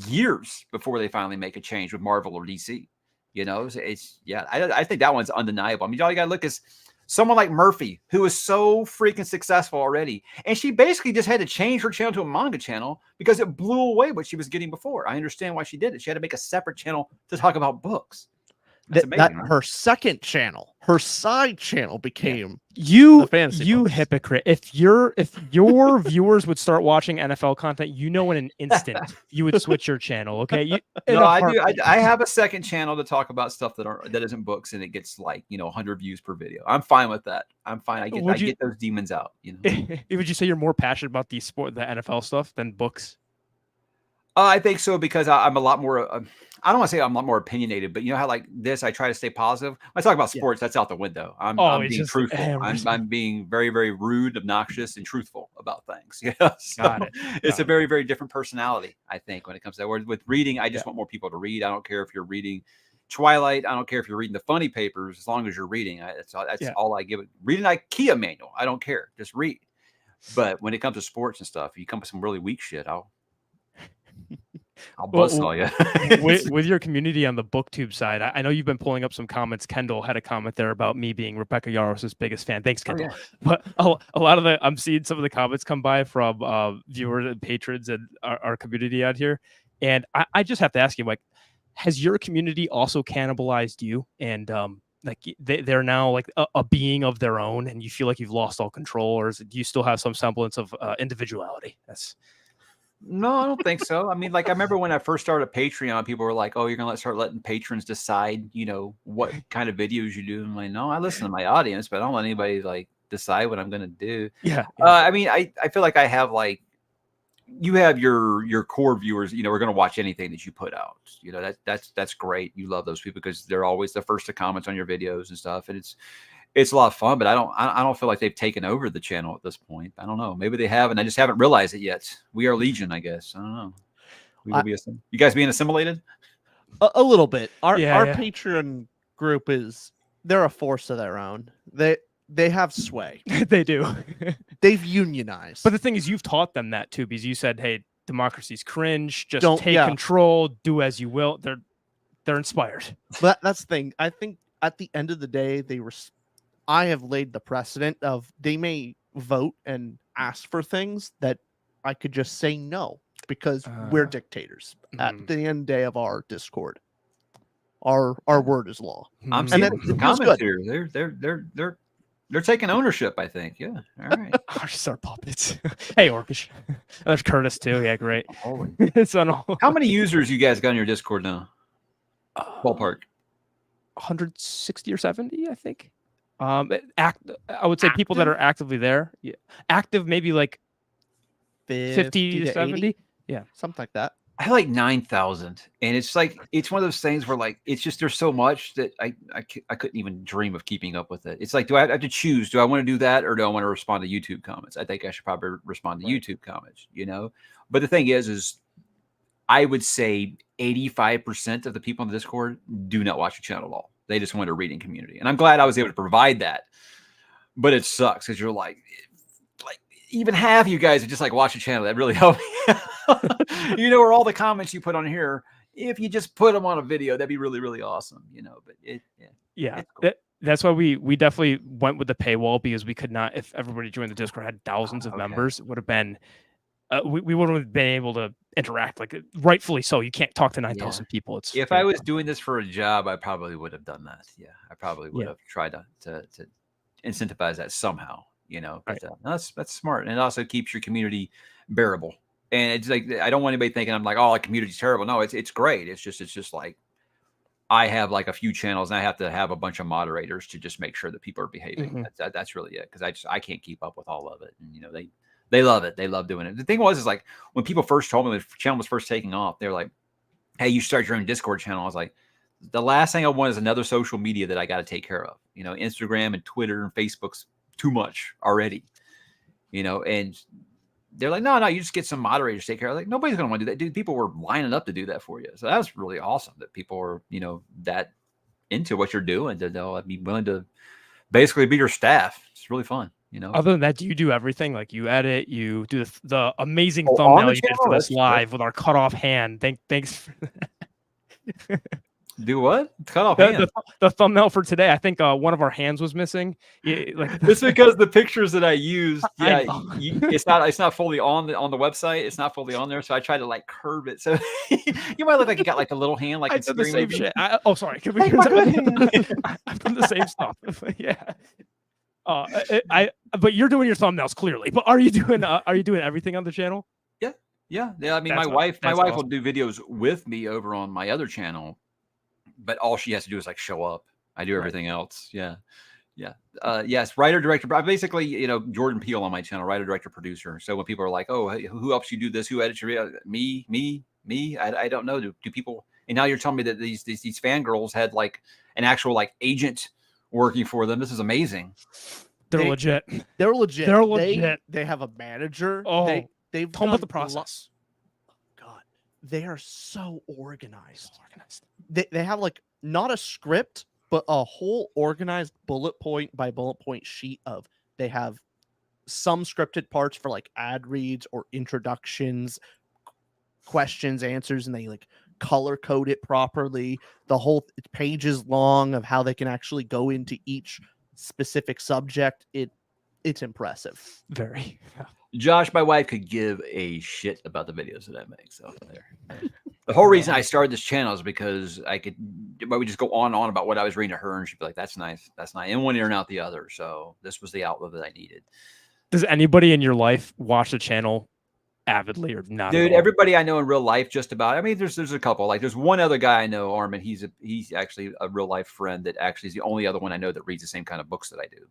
years before they finally make a change with Marvel or DC. You know, I think that one's undeniable. I mean, all you got to look is someone like Murphy, who is so freaking successful already. And she basically just had to change her channel to a manga channel because it blew away what she was getting before. I understand why she did it. She had to make a separate channel to talk about books. That's amazing, right? Her second channel, her side channel became you books. Hypocrite. If your viewers would start watching NFL content, you know, in an instant you would switch your channel. Okay, I do. I have a second channel to talk about stuff that isn't books, and it gets like 100 views per video. I'm fine with that. I'm fine. I get those demons out. You know. Would you say you're more passionate about the NFL stuff than books? I think so, because I'm a lot more. I don't want to say I'm a lot more opinionated, but you know how like this, I try to stay positive. When I talk about sports, that's out the window. I'm being truthful. I'm being very, very rude, obnoxious, and truthful about things. Yeah, so it's a very, very different personality, I think, when it comes to that. Whereas with reading, I just want more people to read. I don't care if you're reading Twilight. I don't care if you're reading the funny papers, as long as you're reading. That's all I give it. Read an IKEA manual. I don't care. Just read. But when it comes to sports and stuff, you come with some really weak shit, I'll buzzsaw you. with your community on the BookTube side, I know you've been pulling up some comments. Kendall had a comment there about me being Rebecca Yaros's biggest fan. Thanks, Kendall. But a lot of I'm seeing some of the comments come by from viewers and patrons and our community out here. And I just have to ask you, like, has your community also cannibalized you? And like they're now like a being of their own, and you feel like you've lost all control, or do you still have some semblance of individuality? No, I don't think so. I mean, like, I remember when I first started Patreon, people were like, oh, you're going to start letting patrons decide, what kind of videos you do. I'm like, no, I listen to my audience, but I don't let anybody like decide what I'm going to do. Yeah. I mean, I feel like I have like, you have your core viewers, we're going to watch anything that you put out. That's great. You love those people because they're always the first to comment on your videos and stuff. And it's a lot of fun, but I don't feel like they've taken over the channel at this point. I don't know. Maybe they have, and I just haven't realized it yet. We are Legion, I guess. I don't know. We will be you guys being assimilated? A little bit. Our Patreon group they're a force of their own. They have sway. They do. They've unionized. But the thing is, you've taught them that too, because you said, hey, democracy's cringe. Just take control. Do as you will. They're inspired. But that's the thing. I think at the end of the day, I have laid the precedent of they may vote and ask for things that I could just say no because we're dictators. At the end of the day of our Discord, our word is law. I'm seeing the comments here. They're taking ownership, I think. Yeah. All right. Our just our puppets. Hey, Orcish. There's Curtis too. Yeah, great. It's on all. How many users you guys got on your Discord now? Ballpark. 160 or 70, I think. I would say people that are actively there. Yeah. Active, maybe like 50 to 70. 80? Yeah, something like that. I have like 9,000, and it's like it's one of those things where like it's just there's so much that I couldn't even dream of keeping up with it. It's like, do I have to choose? Do I want to do that, or do I want to respond to YouTube comments? I think I should probably respond to YouTube comments, you know. But the thing is I would say 85% of the people in the Discord do not watch the channel at all. They just want a reading community, and I'm glad I was able to provide that. But it sucks because you're like even half of you guys would just like watch the channel. That really helped me. You know, or all the comments you put on here, if you just put them on a video, that'd be really, really awesome, you know. But cool. That's why we definitely went with the paywall, because we could not, if everybody joined the Discord had thousands of members, it would have been we wouldn't have been able to interact, like rightfully so. You can't talk to 9,000 people. It's if I was doing this for a job, I probably would have done that. Yeah, I probably would have tried to incentivize that somehow, you know. But that's smart, and it also keeps your community bearable. And it's like, I don't want anybody thinking I'm like, oh, the community's terrible. No, it's great. It's just like I have like a few channels, and I have to have a bunch of moderators to just make sure that people are behaving. That's really it, because I can't keep up with all of it. And you know, they love it. They love doing it. The thing is like when people first told me the channel was first taking off, they're like, hey, you start your own Discord channel. I was like, the last thing I want is another social media that I got to take care of. You know, Instagram and Twitter and Facebook's too much already. You know, and they're like, no, you just get some moderators to take care of it. Like, nobody's going to want to do that. Dude, people were lining up to do that for you. So that was really awesome that people are, you know, that into what you're doing, that they'll be willing to basically be your staff. It's really fun, you know. Other than that, do you do everything? Like you edit, you do the amazing thumbnail you did for this live with our cut off hand. Thanks for that. Do what? Cut off hand. The thumbnail for today. I think one of our hands was missing. Like it's because the pictures that I used, it's not fully on the website. It's not fully on there, so I tried to like curve it. So you might look like you got like a little hand, like I did the same shit. Sorry. Can we I'm from the same stuff. Yeah. But you're doing your thumbnails clearly. But are you doing everything on the channel? Yeah. I mean, my wife will do videos with me over on my other channel. But all she has to do is like show up. I do everything else. Yeah. Yes, writer, director. Basically, you know, Jordan Peele on my channel, writer, director, producer. So when people are like, "Oh, hey, who helps you do this? Who edits your video?" Me. I don't know. Do people? And now you're telling me that these fangirls had like an actual like agent working for them. This is amazing. They're legit. They're legit. They're legit. They have a manager. Oh, they've told about the process. God, they are so organized. They have like not a script, but a whole organized bullet point by bullet point sheet of, they have some scripted parts for like ad reads or introductions, questions, answers, and they like color code it properly. The whole page is long of how they can actually go into each specific subject. It's impressive. Very. Josh, my wife could give a shit about the videos that I make. So there. The whole reason I started this channel is because I would just go on and on about what I was reading to her, and she'd be like, "That's nice, that's nice," in one ear and out the other. So this was the outlet that I needed. Does anybody in your life watch the channel avidly or not? Dude, everybody I know in real life, just about. I mean, there's a couple. Like, there's one other guy I know, Armin. He's actually a real life friend that actually is the only other one I know that reads the same kind of books that I do.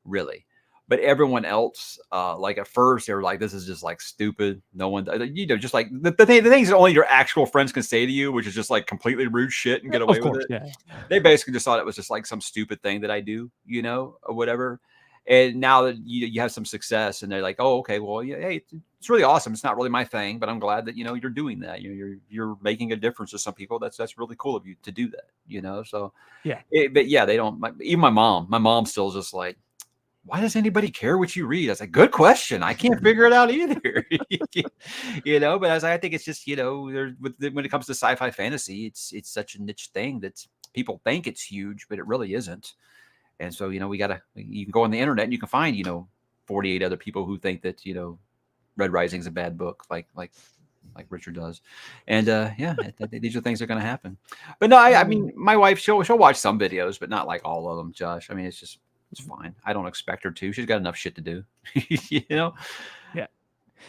Really. But everyone else, like at first, they were like, "This is just like stupid." No one, you know, just like the things that only your actual friends can say to you, which is just like completely rude shit and get away with it. Yeah. They basically just thought it was just like some stupid thing that I do, you know, or whatever. And now that you have some success, and they're like, "Oh, okay, well, yeah, hey, it's really awesome. It's not really my thing, but I'm glad that, you know, you're doing that. You're making a difference to some people. That's really cool of you to do that, you know." So yeah, but yeah, they don't. Even my mom still just like, "Why does anybody care what you read?" I was like, "Good question. I can't figure it out either." You know, but I think it's just, you know, when it comes to sci-fi fantasy, it's such a niche thing that people think it's huge, but it really isn't. And so, you can go on the internet and you can find, 48 other people who think that, Red Rising is a bad book, like Richard does. And these are things that are going to happen. But no, I mean, my wife, she'll watch some videos, but not like all of them, Josh. I mean, it's fine. I don't expect her to. She's got enough shit to do, Yeah.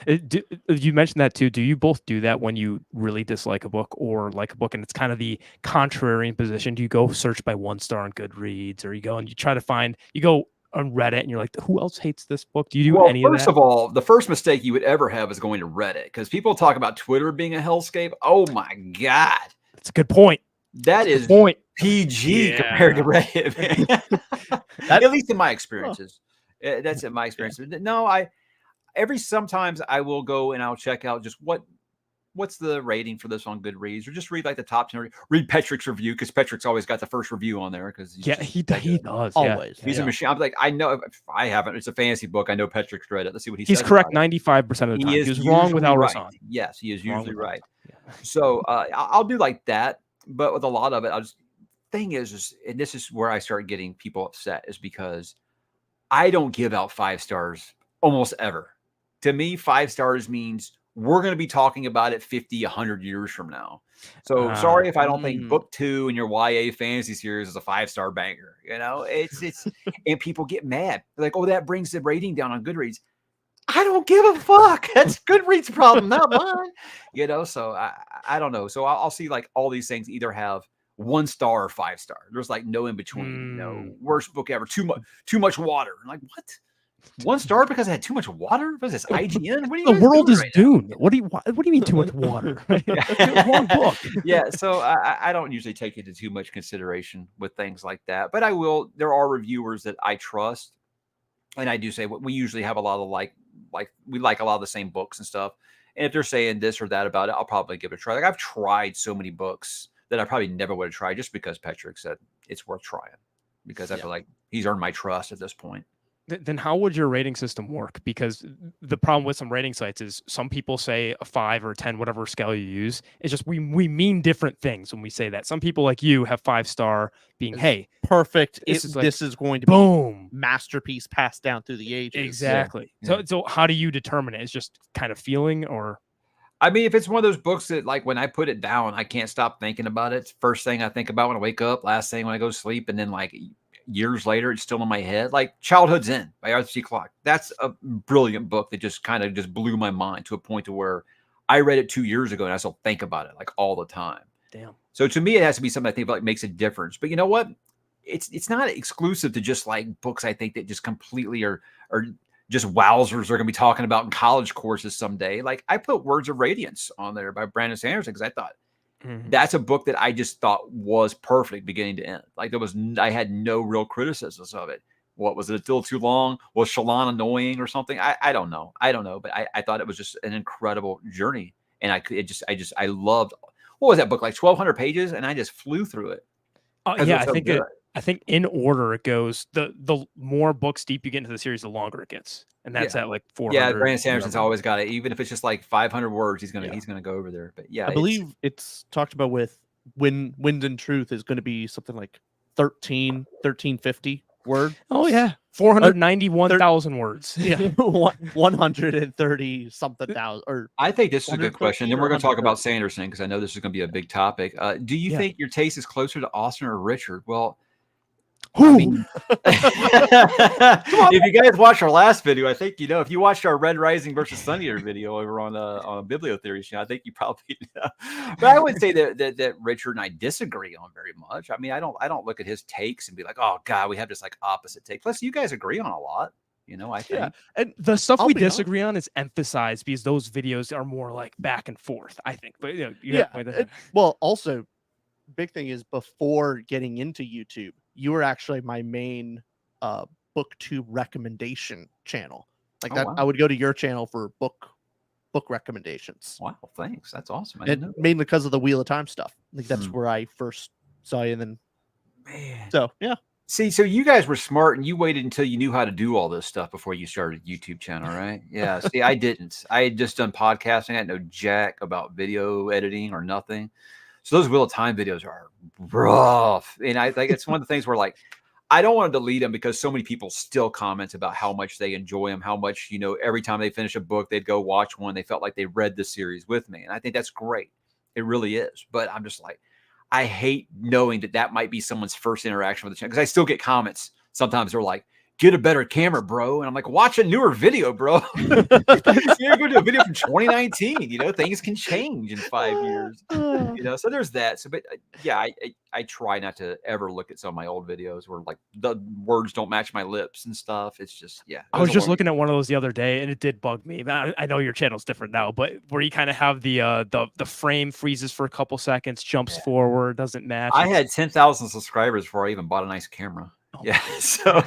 You mentioned that too. Do you both do that when you really dislike a book or like a book and it's kind of the contrarian position? Do you go search by 1 star on Goodreads, or you go and you try to find, you go on Reddit and you're like, who else hates this book? Do you do any of that? First of all, the first mistake you would ever have is going to Reddit, because people talk about Twitter being a hellscape. Oh my God. That's a good point. That is point. PG compared to Reddit, man. At least in my experiences. That's in my experience. No, sometimes I will go and I'll check out just what's the rating for this on Goodreads, or just read like the top 10. Read Petrick's review, because Petrick's always got the first review on there. Because he does always. He's a machine. I'm like, I know if I haven't. It's a fantasy book. I know Petrick's read it. Let's see what he says. He's correct 95% of the time. He was wrong without Rasan. Yes, he is usually right. Yeah. So I'll do like that, but with a lot of it, thing is, and this is where I start getting people upset, is because I don't give out 5 stars almost ever. To me, 5 stars means we're going to be talking about it 50, 100 years from now. So sorry if I don't think book 2 in your YA fantasy series is a 5-star banger. It's and people get mad. They're like, oh, that brings the rating down on Goodreads. I don't give a fuck. That's Goodreads' problem, not mine. So I don't know. So I'll see like all these things either have 1 star or 5 star. There's like no in between. Worst book ever. Too much water. I'm like, what? 1 star because I had too much water? What is this, IGN? What are you the world is right doomed. What do you mean too much water? Wrong book. Yeah, so I don't usually take into too much consideration with things like that. But I will. There are reviewers that I trust, and I do say we usually have a lot of we like a lot of the same books and stuff. And if they're saying this or that about it, I'll probably give it a try. Like I've tried so many books that I probably never would have tried, just because Petrick said it's worth trying, because I feel like he's earned my trust at this point. Then how would your rating system work? Because the problem with some rating sites is some people say a 5 or 10, whatever scale you use. It's just we mean different things when we say that. Some people like you have 5-star being, hey, perfect. This is going to be boom, masterpiece passed down through the ages. Exactly. Yeah. So how do you determine it? It's just kind of feeling, or? I mean, if it's one of those books that, like, when I put it down, I can't stop thinking about it. First thing I think about when I wake up, last thing when I go to sleep, and then like years later, it's still in my head. Like Childhood's End by Arthur C. Clarke. That's a brilliant book that just kind of just blew my mind to a point to where I read it 2 years ago and I still think about it like all the time. Damn. So to me, it has to be something I think like makes a difference. But you know what? It's not exclusive to just like books. I think that just completely are just wowzers are going to be talking about in college courses someday. Like I put Words of Radiance on there by Brandon Sanderson because I thought that's a book that I just thought was perfect beginning to end. Like I had no real criticisms of it. What was it? Still too long? Was Shalon annoying or something? I don't know. But I thought it was just an incredible journey. And I loved, what was that book? Like 1,200 pages. And I just flew through it. Yeah, I think in order it goes, the more books deep you get into the series, the longer it gets. And that's at like 400. Yeah, Brandon Sanderson's always got it. Even if it's just like 500 words, he's gonna go over there. But yeah, I believe it's talked about with Wind and Truth is going to be something like 1350 word. Oh yeah, 491,000 words. Yeah, 130 something thousand. Or I think this is a good question. Then we're going to talk about Sanderson because I know this is going to be a big topic. Do you think your taste is closer to Austin or Richard? Well, I mean, if you guys watched our last video, I think if you watched our Red Rising versus Sunnier video over on a Bibliotheory channel, I think you probably know. But I would say that Richard and I disagree on very much. I mean, I don't look at his takes and be like, oh God, we have this like opposite take. Plus, you guys agree on a lot. I think. Yeah. And the stuff we disagree on is emphasized because those videos are more like back and forth, I think. But well, also, big thing is before getting into YouTube, you were actually my main BookTube recommendation channel. Like that, wow. I would go to your channel for book recommendations. Wow, thanks. That's awesome. Mainly because of the Wheel of Time stuff. I think that's where I first saw you. And then, man. So yeah. See, so you guys were smart and you waited until you knew how to do all this stuff before you started a YouTube channel, right? Yeah. See, I didn't. I had just done podcasting. I had no jack about video editing or nothing. So those Wheel of Time videos are rough. And I think it's one of the things where like, I don't want to delete them because so many people still comment about how much they enjoy them, how much, every time they finish a book, they'd go watch one. They felt like they read the series with me. And I think that's great. It really is. But I'm just like, I hate knowing that might be someone's first interaction with the channel, because I still get comments. Sometimes they're like, get a better camera, bro. And I'm like, watch a newer video, bro. You're going to a video from 2019. Things can change in 5 years. So there's that. So, but yeah, I try not to ever look at some of my old videos where like the words don't match my lips and stuff. It's just, yeah. I was just looking at one of those the other day, and it did bug me. I know your channel's different now, but where you kind of have the frame freezes for a couple seconds, jumps forward, doesn't match. I had 10,000 subscribers before I even bought a nice camera. Yeah, so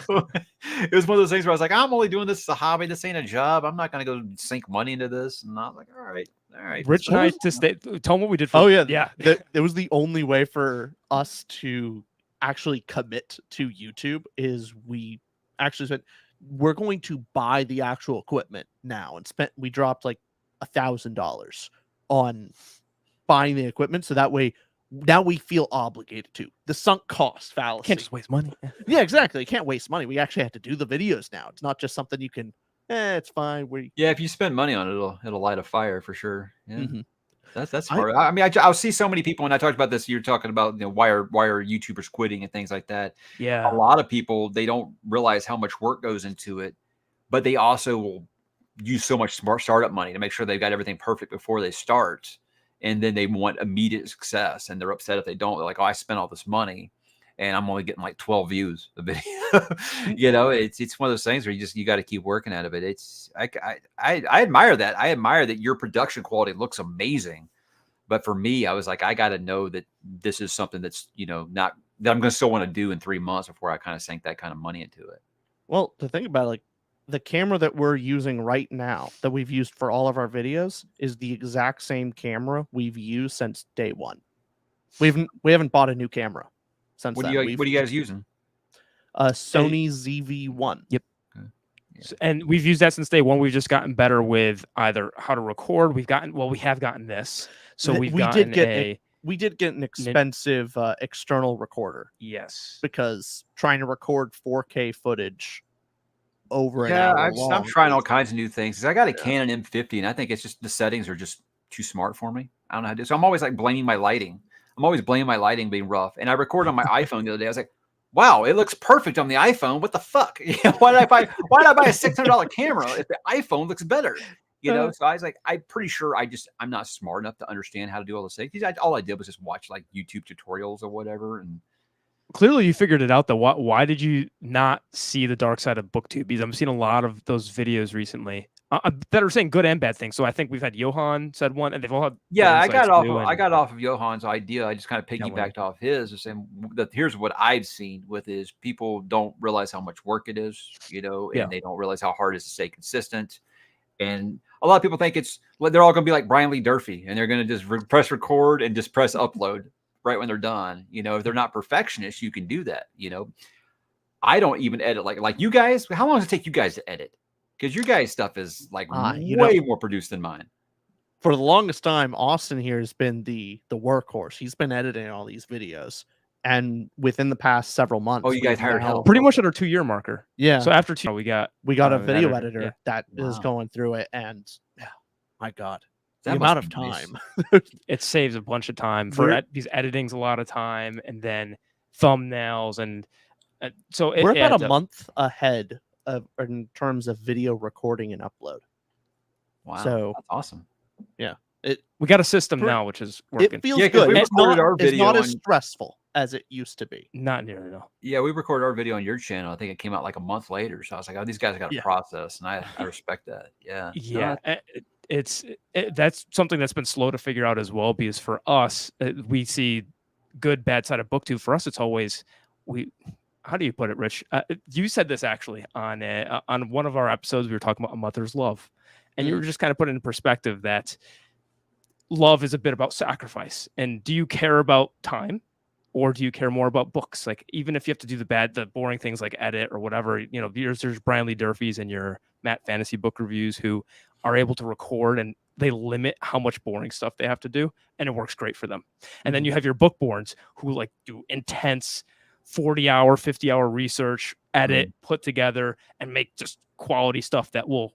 it was one of those things where I was like, I'm only doing this as a hobby. This ain't a job. I'm not going to go sink money into this. And I'm like, all right. Rich and I tell them what we did. Yeah. It was the only way for us to actually commit to YouTube is we actually said, we're going to buy the actual equipment now, and we dropped like $1,000 on buying the equipment. So that way, now we feel obligated to. The sunk cost fallacy. Can't just waste money. Yeah, exactly. You can't waste money. We actually have to do the videos now. It's not just something you can, it's fine. Yeah, if you spend money on it, it'll light a fire for sure. Yeah. That's hard. I'll see so many people when I talked about this. You're talking about why are YouTubers quitting and things like that. Yeah, a lot of people, they don't realize how much work goes into it, but they also will use so much smart startup money to make sure they've got everything perfect before they start. And then they want immediate success, and they're upset if they don't. They're like, oh, I spent all this money and I'm only getting like 12 views a video. It's one of those things where you got to keep working out of it. I admire that. I admire that your production quality looks amazing. But for me, I was like, I got to know that this is something that's, not that I'm going to still want to do in 3 months before I kind of sink that kind of money into it. Well, to think about it, like, the camera that we're using right now, that we've used for all of our videos, is the exact same camera we've used since day one. We haven't bought a new camera since then. What are you guys using? Sony ZV-1. Yep. Okay. Yeah. And we've used that since day one. We've just gotten better with either how to record. We have gotten this. So we did get an expensive external recorder. Yes. Because trying to record 4K footage over an hour I'm trying all kinds of new things. I got a Canon M50, and I think it's just the settings are just too smart for me. I don't know how to do it. So I'm always like blaming my lighting. I'm always blaming my lighting being rough. And I recorded on my iPhone the other day. I was like, wow, it looks perfect on the iPhone. What the fuck? Why did I buy a $600 camera if the iPhone looks better? So I was like, I'm pretty sure I'm not smart enough to understand how to do all those things. All I did was just watch like YouTube tutorials or whatever. And clearly you figured it out though. Why did you not see the dark side of BookTube? Because I've seen a lot of those videos recently that are saying good and bad things. So I think we've had Johan said one, and they've all had I got off of Johan's idea. I just kind of piggybacked off his, saying that here's what I've seen with is people don't realize how much work it is, and they don't realize how hard it is to stay consistent. And a lot of people think they're all going to be like Brian Lee Durfee, and they're going to just press record and just press upload right when they're done. If they're not perfectionists, you can do that. I don't even edit like you guys. How long does it take you guys to edit? Because your guys' stuff is like way more produced than mine. For the longest time, Austin here has been the workhorse. He's been editing all these videos, and within the past several months, you guys hired help. Pretty much at our 2-year marker. Yeah. So after 2, we got a video editor that is going through it, and my God, the amount of time it saves a bunch of time for these editing's a lot of time, and then thumbnails, and so we're about a month ahead in terms of video recording and upload. Wow, so that's awesome. Yeah, we got a system now, which is working. It feels good. It's not as stressful as it used to be. Not nearly, no. Yeah, we recorded our video on your channel. I think it came out like a month later. So I was like, oh, these guys got a process, and I respect that. Yeah. Yeah. That's something that's been slow to figure out as well, because for us, we see good, bad side of BookTube. For us, it's always how do you put it, Rich? You said this actually on one of our episodes. We were talking about a mother's love, and you were just kind of putting in perspective that love is a bit about sacrifice. And do you care about time? or do you care more about books? Like, even if you have to do the boring things like edit or whatever, you know, there's Brian Lee Durfees and your Matt Fantasy Book Reviews who are able to record, and they limit how much boring stuff they have to do, and it works great for them. And then you have your bookborns who like do intense 40-hour, 50-hour research, edit, put together, and make just quality stuff that will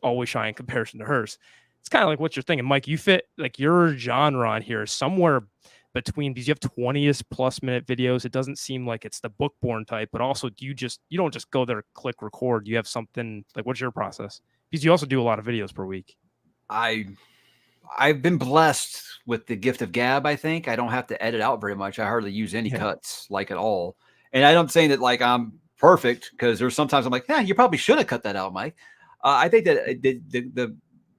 always shine in comparison to hers. It's kind of like what you're thinking, Mike. You fit like your genre on here somewhere between, because you have 20+ minute videos. It doesn't seem like it's the bookborn type, but also you don't just go there, click record. You have something like, what's your process? Because you also do a lot of videos per week. I've been blessed with the gift of gab. I think I don't have to edit out very much. I hardly use any cuts, like, at all. And I don't say that like I'm perfect, because there's sometimes I'm like, yeah, you probably should have cut that out, Mike. I think that the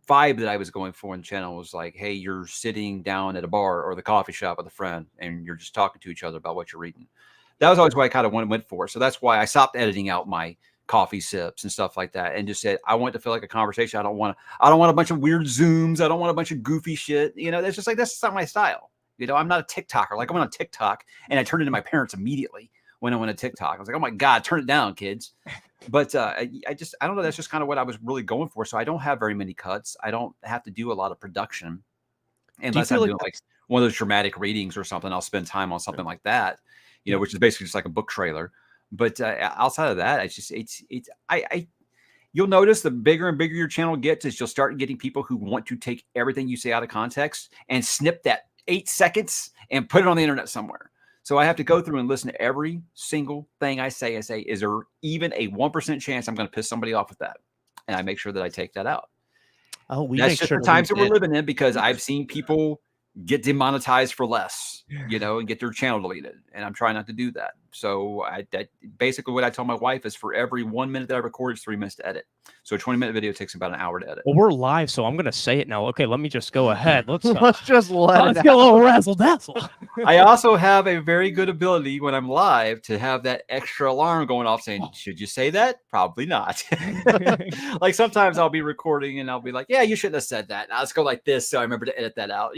vibe that I was going for in the channel was like, hey, you're sitting down at a bar or the coffee shop with a friend, and you're just talking to each other about what you're reading. That was always what I kind of went for. So that's why I stopped editing out my coffee sips and stuff like that, and just said I want it to feel like a conversation. I don't want a bunch of weird zooms. I don't want a bunch of goofy shit. You know, that's just like, that's not my style. You know, I'm not a TikToker. Like, I went on TikTok and I turned into my parents immediately when I went to TikTok. I was like, oh my God, turn it down, kids. But I don't know. That's just kind of what I was really going for. So I don't have very many cuts. I don't have to do a lot of production unless I'm doing like one of those dramatic readings or something. I'll spend time on something like that, you know, which is basically just like a book trailer. But outside of that, you'll notice the bigger and bigger your channel gets, is you'll start getting people who want to take everything you say out of context and snip that 8 seconds and put it on the internet somewhere. So I have to go through and listen to every single thing I say. Is there even a 1% chance I'm going to piss somebody off with that? And I make sure that I take that out. Oh, that's just the times that we're living in, because I've seen people get demonetized for less, you know, and get their channel deleted. And I'm trying not to do that. So basically what I tell my wife is, for every 1 minute that I record, it's 3 minutes to edit. So a 20-minute video takes about an hour to edit. Well, we're live, so I'm going to say it now. Okay, let me just go ahead. Let's just let's get a little razzle dazzle. I also have a very good ability when I'm live to have that extra alarm going off saying, should you say that? Probably not. Like, sometimes I'll be recording and I'll be like, yeah, you shouldn't have said that. Now let's go like this, so I remember to edit that out.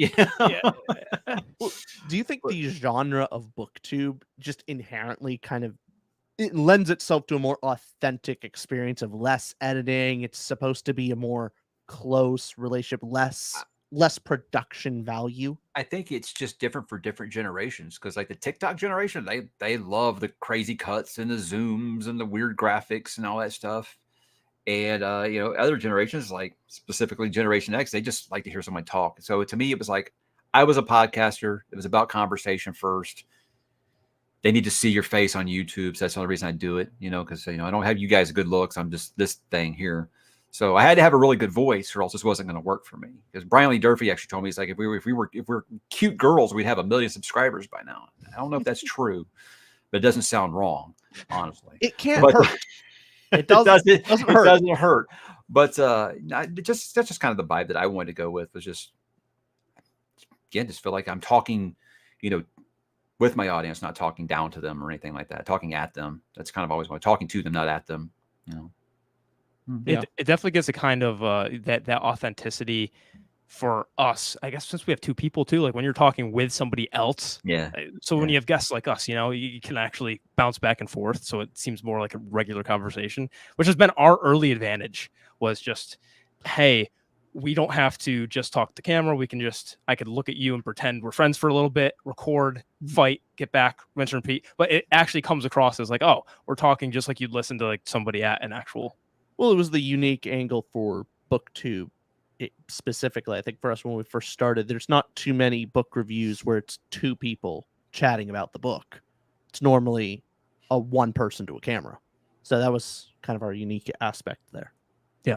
Well, do you think the genre of BookTube just inherently kind of, it lends itself to a more authentic experience of less editing? It's supposed to be a more close relationship, less production value. I think it's just different for different generations, because like the TikTok generation, they love the crazy cuts and the zooms and the weird graphics and all that stuff. And you know, other generations, like specifically Generation X, they just like to hear someone talk. So to me, it was like, I was a podcaster. It was about conversation first. They need to see your face on YouTube. So that's the only reason I do it, you know, because, you know, I don't have you guys good looks. I'm just this thing here. So I had to have a really good voice, or else this wasn't going to work for me. Because Brian Lee Durfee actually told me, he's like, if we're cute girls, we'd have 1 million subscribers by now. I don't know if that's true, but it doesn't sound wrong, honestly. It can't hurt. It doesn't hurt. But that's just kind of the vibe that I wanted to go with, was just, again, just feel like I'm talking, you know, with my audience, not talking down to them or anything like that. Talking at them. That's kind of always what, talking to them, not at them. You know. It definitely gets a kind of that authenticity for us, I guess, since we have two people too. Like when you're talking with somebody else. Yeah. So when you have guests like us, you know, you can actually bounce back and forth. So it seems more like a regular conversation, which has been our early advantage. Was just, hey, we don't have to just talk to the camera. We can just, I could look at you and pretend we're friends for a little bit, record, fight, get back, rinse and repeat. But it actually comes across as like, oh, we're talking just like you'd listen to like somebody at an actual. Well, it was the unique angle for BookTube specifically. I think for us, when we first started, there's not too many book reviews where it's two people chatting about the book. It's normally a one person to a camera. So that was kind of our unique aspect there. Yeah.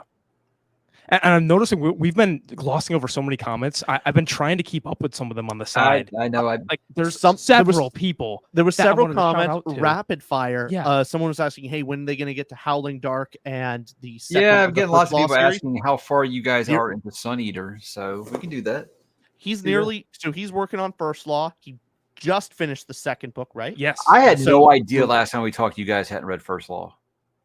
And I'm noticing we've been glossing over so many comments. I've been trying to keep up with some of them on the side. I know. Like there's several people. There was several comments, rapid fire. Yeah. Someone was asking, hey, when are they going to get to Howling Dark and the second? Yeah, I'm getting lots of people series? asking how far you guys are into Sun Eater. So we can do that. He's he's working on First Law. He just finished the second book, right? Yes. I had no idea last time we talked you guys hadn't read First Law.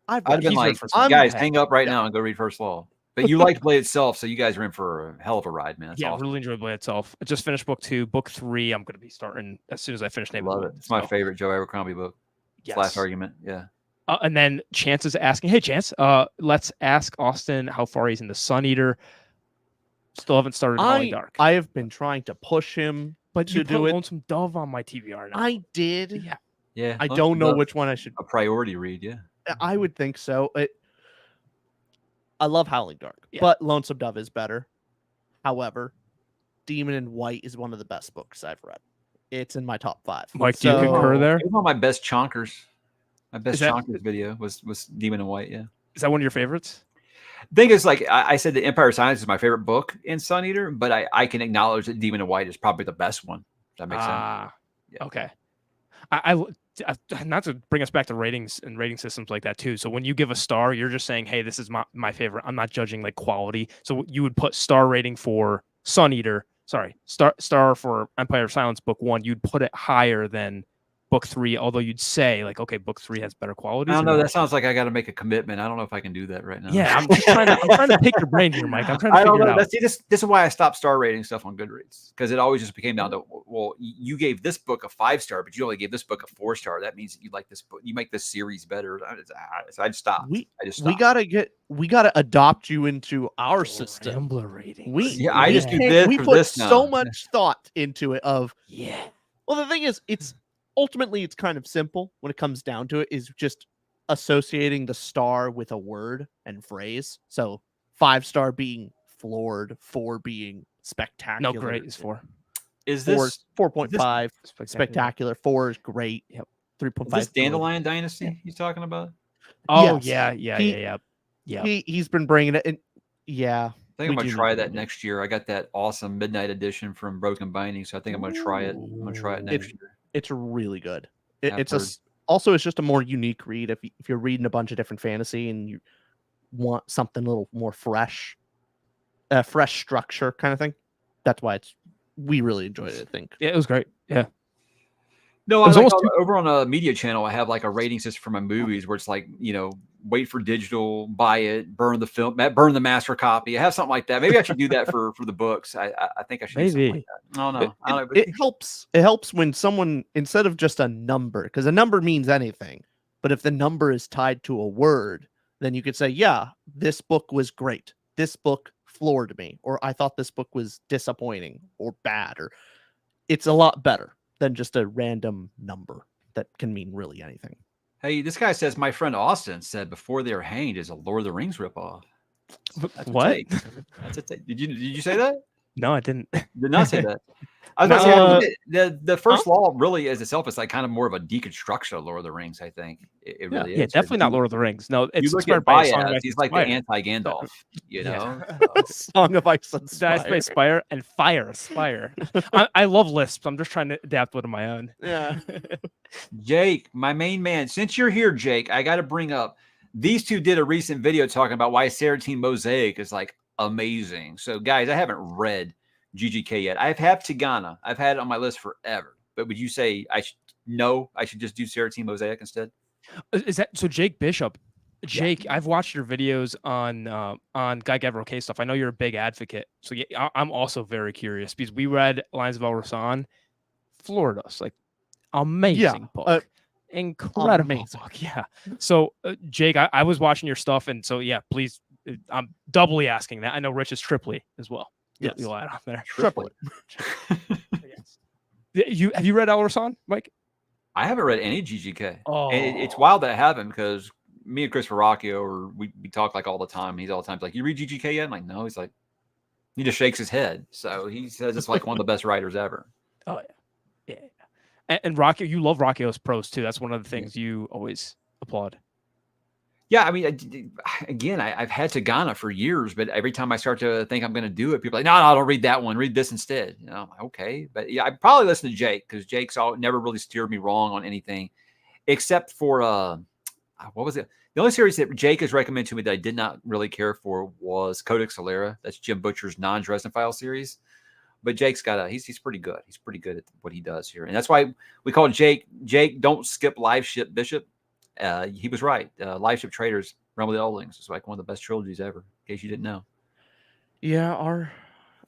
I'd have been like, guys, hang up right now and go read First Law. But you liked Blade itself, so you guys are in for a hell of a ride, man. That's yeah, awesome. really enjoyed Blade itself. I just finished book 2. Book 3, I'm going to be starting as soon as I finish Love it. It's my favorite Joe Abercrombie book. Last argument. Yeah. And then Chance is asking, hey, Chance, let's ask Austin how far he's in the Sun Eater. Still haven't started Falling Dark. I have been trying to push him But you to do put it. Lonesome Dove on my TBR now. I did. Yeah. Yeah. I don't know which one I should. A priority read, yeah. I would think so. I love Howling Dark, but Lonesome Dove is better. However, Demon in White is one of the best books I've read. It's in my top 5. Mike, do you concur there? It was one of my best chonkers. My best chonkers video was Demon in White, yeah. Is that one of your favorites? The thing is, like I said, the Empire of Silence is my favorite book in Sun Eater, but I can acknowledge that Demon in White is probably the best one. Does that make sense? Yeah. Okay. I not to bring us back to ratings and rating systems like that too. So when you give a star, you're just saying, hey, this is my favorite. I'm not judging like quality. So you would put star rating for Sun Eater. Sorry, star for Empire of Silence book 1. You'd put it higher than book 3, although you'd say like, okay, book 3 has better quality. I don't know. That sounds like I got to make a commitment. I don't know if I can do that right now. Yeah, I'm trying to pick your brain here, Mike. I'm trying to figure it out. This is why I stopped star rating stuff on Goodreads, because it always just became down to, well, you gave this book a 5-star, but you only gave this book a 4-star. That means that you like this book. You make this series better. So I just stopped. We gotta adopt you into our system. Rambler ratings. I just do this. We put so much thought into it. Well, the thing is, ultimately, it's kind of simple when it comes down to it, is just associating the star with a word and phrase. So 5-star being floored, 4 being spectacular. No, great is 4. Is this 4.5 spectacular? 4 is great. Yep. 3.5. Is this Dandelion Dynasty he's talking about? Oh, yes. Yeah. He's been bringing it in. Yeah. I think I'm going to try that next year. I got that awesome Midnight Edition from Broken Binding, so I think I'm going to try it. I'm going to try it next year. It's really good. It's just a more unique read. If you're reading a bunch of different fantasy and you want something a little more fresh structure kind of thing, that's why we really enjoyed it. I think. Yeah, it was great. Yeah. No, I like over on a media channel, I have like a rating system for my movies where it's like, wait for digital, buy it, burn the film, burn the master copy. I have something like that. Maybe I should do that for the books. I think I should do something like that. I don't know. It helps. It helps when someone, instead of just a number, because a number means anything, but if the number is tied to a word, then you could say, yeah, this book was great. This book floored me, or I thought this book was disappointing or bad, or it's a lot better than just a random number that can mean really anything. Hey, this guy says, my friend Austin said Before They Are Hanged is a Lord of the Rings ripoff. What? That's a take. Did you say that? No, I didn't. Did not say that. I was going to say, the First Law really as itself is like kind of more of a deconstruction of Lord of the Rings, I think. It really is. Yeah, definitely not Lord of the Rings. No, it's inspired by Baez. He's like the anti-Gandalf, Song of Ice and Fire. And Fire, Aspire. I love lisps. I'm just trying to adapt one of my own. Yeah. Jake, my main man, since you're here, Jake, I got to bring up, these two did a recent video talking about why Serotine Mosaic is like amazing. So guys, I haven't read GGK yet. I've had Tigana. I've had it on my list forever. But would you say I should just do Serotine Mosaic instead? Is that so? Jake Bishop, Jake, I've watched your videos on Gavriel Kay stuff. I know you're a big advocate. So yeah, I'm also very curious because we read Lines of El Rasan, floored us, like amazing book. Incredible book. Yeah. So Jake, I was watching your stuff, and so yeah, please, I'm doubly asking that. I know Rich is triply as well. Yes. You'll add on there. Triplet. Yes. Have you read El Rasan, Mike? I haven't read any GGK. Oh, and it's wild that I haven't, because me and Chris Verrocchio, or we talk like all the time. He's all the time like, you read GGK yet? I'm like, no. He's like, he just shakes his head. So he says it's like one of the best writers ever. Oh yeah. And Rocchio, you love Rocchio's prose too. That's one of the things you always applaud. Yeah, I mean, again, I've had Tigana for years, but every time I start to think I'm going to do it, people are like, no, don't read that one. Read this instead. I'm like, okay. But yeah, I probably listen to Jake, because Jake's never really steered me wrong on anything, except for, what was it? The only series that Jake has recommended to me that I did not really care for was Codex Alera. That's Jim Butcher's non-Dresden File series. But Jake's got he's pretty good. He's pretty good at what he does here. And that's why we call Jake, don't skip Live Ship Bishop. He was right. Live Ship Traders, 𝕤𝕚𝕝𝕝 is like one of the best trilogies ever, in case you didn't know. Yeah,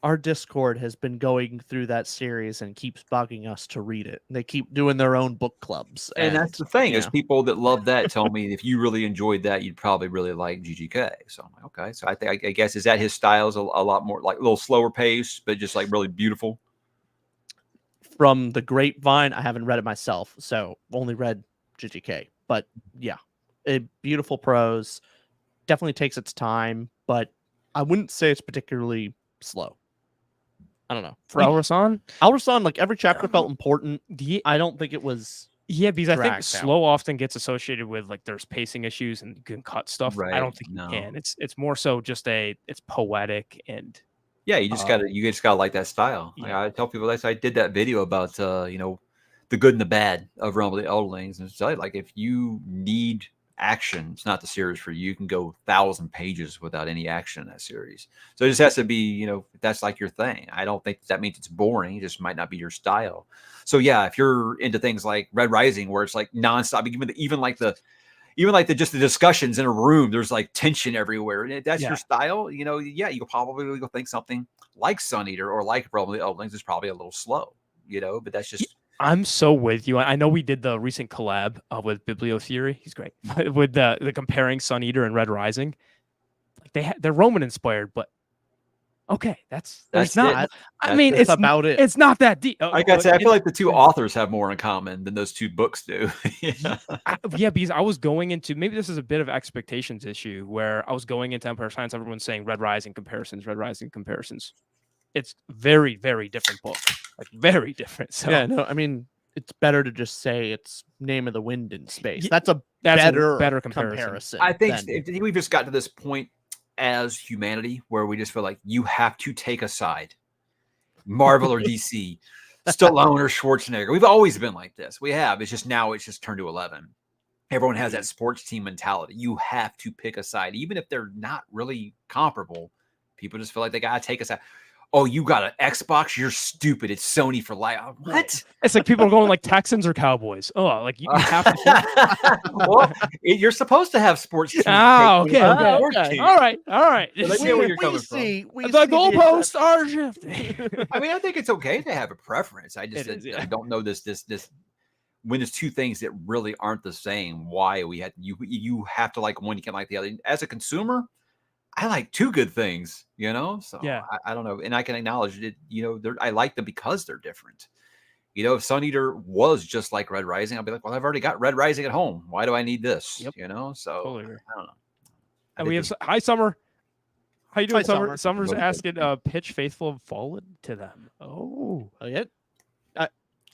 our Discord has been going through that series and keeps bugging us to read it. They keep doing their own book clubs, And that's the thing is yeah. people that love that tell me if you really enjoyed that, you'd probably really like GGK. So I'm like, okay. So I guess is that his style is a lot more like a little slower pace, but just like really beautiful. From the grapevine, I haven't read it myself, so only read GGK. But yeah, a beautiful prose. Definitely takes its time, but I wouldn't say it's particularly slow. I don't know. For Elrasan, like every chapter felt important. I don't think it was. Yeah, because I think dragged out. slow often gets associated with like there's pacing issues and you can cut stuff. I Right, don't think no. you can. It's more so just it's poetic and Yeah, you just gotta like that style. Like, yeah. I tell people that I did that video about you know, the good and the bad of Rumble the Elderlings, and it's like if you need action, it's not the series for you. You can go 1,000 pages without any action in that series. So it just has to be, you know, if that's like your thing. I don't think that means it's boring. It just might not be your style. So yeah, if you're into things like Red Rising, where it's like nonstop, even like the just the discussions in a room, there's like tension everywhere. And if that's your style, you know, yeah, you'll probably go think something like Sun Eater or like Rumble the Elderlings is probably a little slow, you know, but that's just. I'm so with you. I know we did the recent collab with Bibliotheory. He's great with the comparing Sun Eater and Red Rising. Like they're Roman inspired, but okay, that's not. I mean, it's about it. It's not that deep. Like I said, I feel like the two authors have more in common than those two books do. Yeah, because I was going into maybe this is a bit of expectations issue where I was going into Empire Science. Everyone's saying Red Rising comparisons, Red Rising comparisons. It's very, very different book. Like very different. So yeah, no, I mean it's better to just say it's Name of the Wind in Space. That's a better comparison. I think we've just got to this point as humanity where we just feel like you have to take a side. Marvel or DC, Stallone or Schwarzenegger. We've always been like this. We have. It's just now it's just turned to 11. Everyone has that sports team mentality. You have to pick a side, even if they're not really comparable. People just feel like they gotta take a side. Oh, you got an Xbox? You're stupid. It's Sony for life. What? It's like people are going like Texans or Cowboys. Oh, like you have to. Well, you're supposed to have sports teams. Oh, okay. All right. Let's see where you're coming from. The goalposts are shifting. I mean, I think it's okay to have a preference. I just I don't know this when there's two things that really aren't the same. Why you have to like one, you can't like the other. As a consumer, I like two good things, you know? So yeah, I don't know. And I can acknowledge it, you know, I like them because they're different. You know, if Sun Eater was just like Red Rising, I'll be like, well, I've already got Red Rising at home. Why do I need this? Yep. You know? So totally. I don't know. And we have Hi Summer. How you doing, Summer? Summer's asking pitch Faithful have fallen to them. Oh yeah.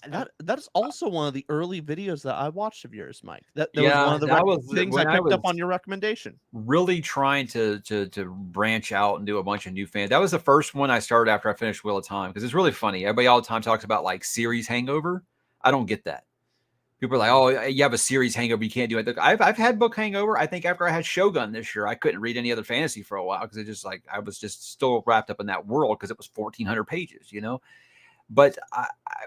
That is also one of the early videos that I watched of yours, Mike. That was one of the things I picked up on your recommendation. Really trying to branch out and do a bunch of new fans. That was the first one I started after I finished Wheel of Time because it's really funny. Everybody all the time talks about like series hangover. I don't get that. People are like, oh, you have a series hangover, you can't do it. I've had book hangover. I think after I had Shogun this year, I couldn't read any other fantasy for a while because it just like I was just still wrapped up in that world because it was 1,400 pages, you know. But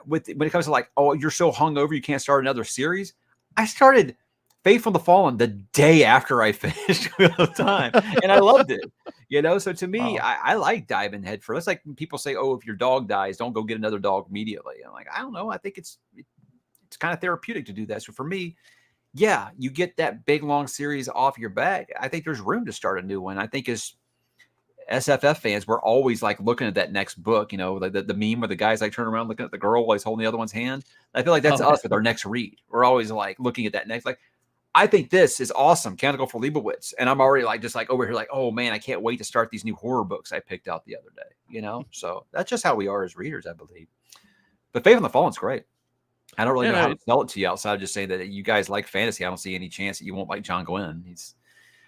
when it comes to like, oh, you're so hungover, you can't start another series. I started Faithful and the Fallen the day after I finished Wheel of Time, and I loved it. You know, so to me, I like diving head first. That's like when people say, oh, if your dog dies, don't go get another dog immediately. I'm like, I don't know. I think it's kind of therapeutic to do that. So for me, yeah, you get that big long series off your back. I think there's room to start a new one. I think as SFF fans, we're always like looking at that next book, you know, like the meme where the guys like turn around looking at the girl while he's holding the other one's hand. I feel like that's us with our next read. We're always like looking at that next, like, I think this is awesome. Canticle for Leibowitz. And I'm already like, just like over here, like, oh man, I can't wait to start these new horror books I picked out the other day, you know? So that's just how we are as readers, I believe. But Faith in the Fallen's great. I don't really know how to sell it to you outside of just saying that you guys like fantasy. I don't see any chance that you won't like John Gwynn. He's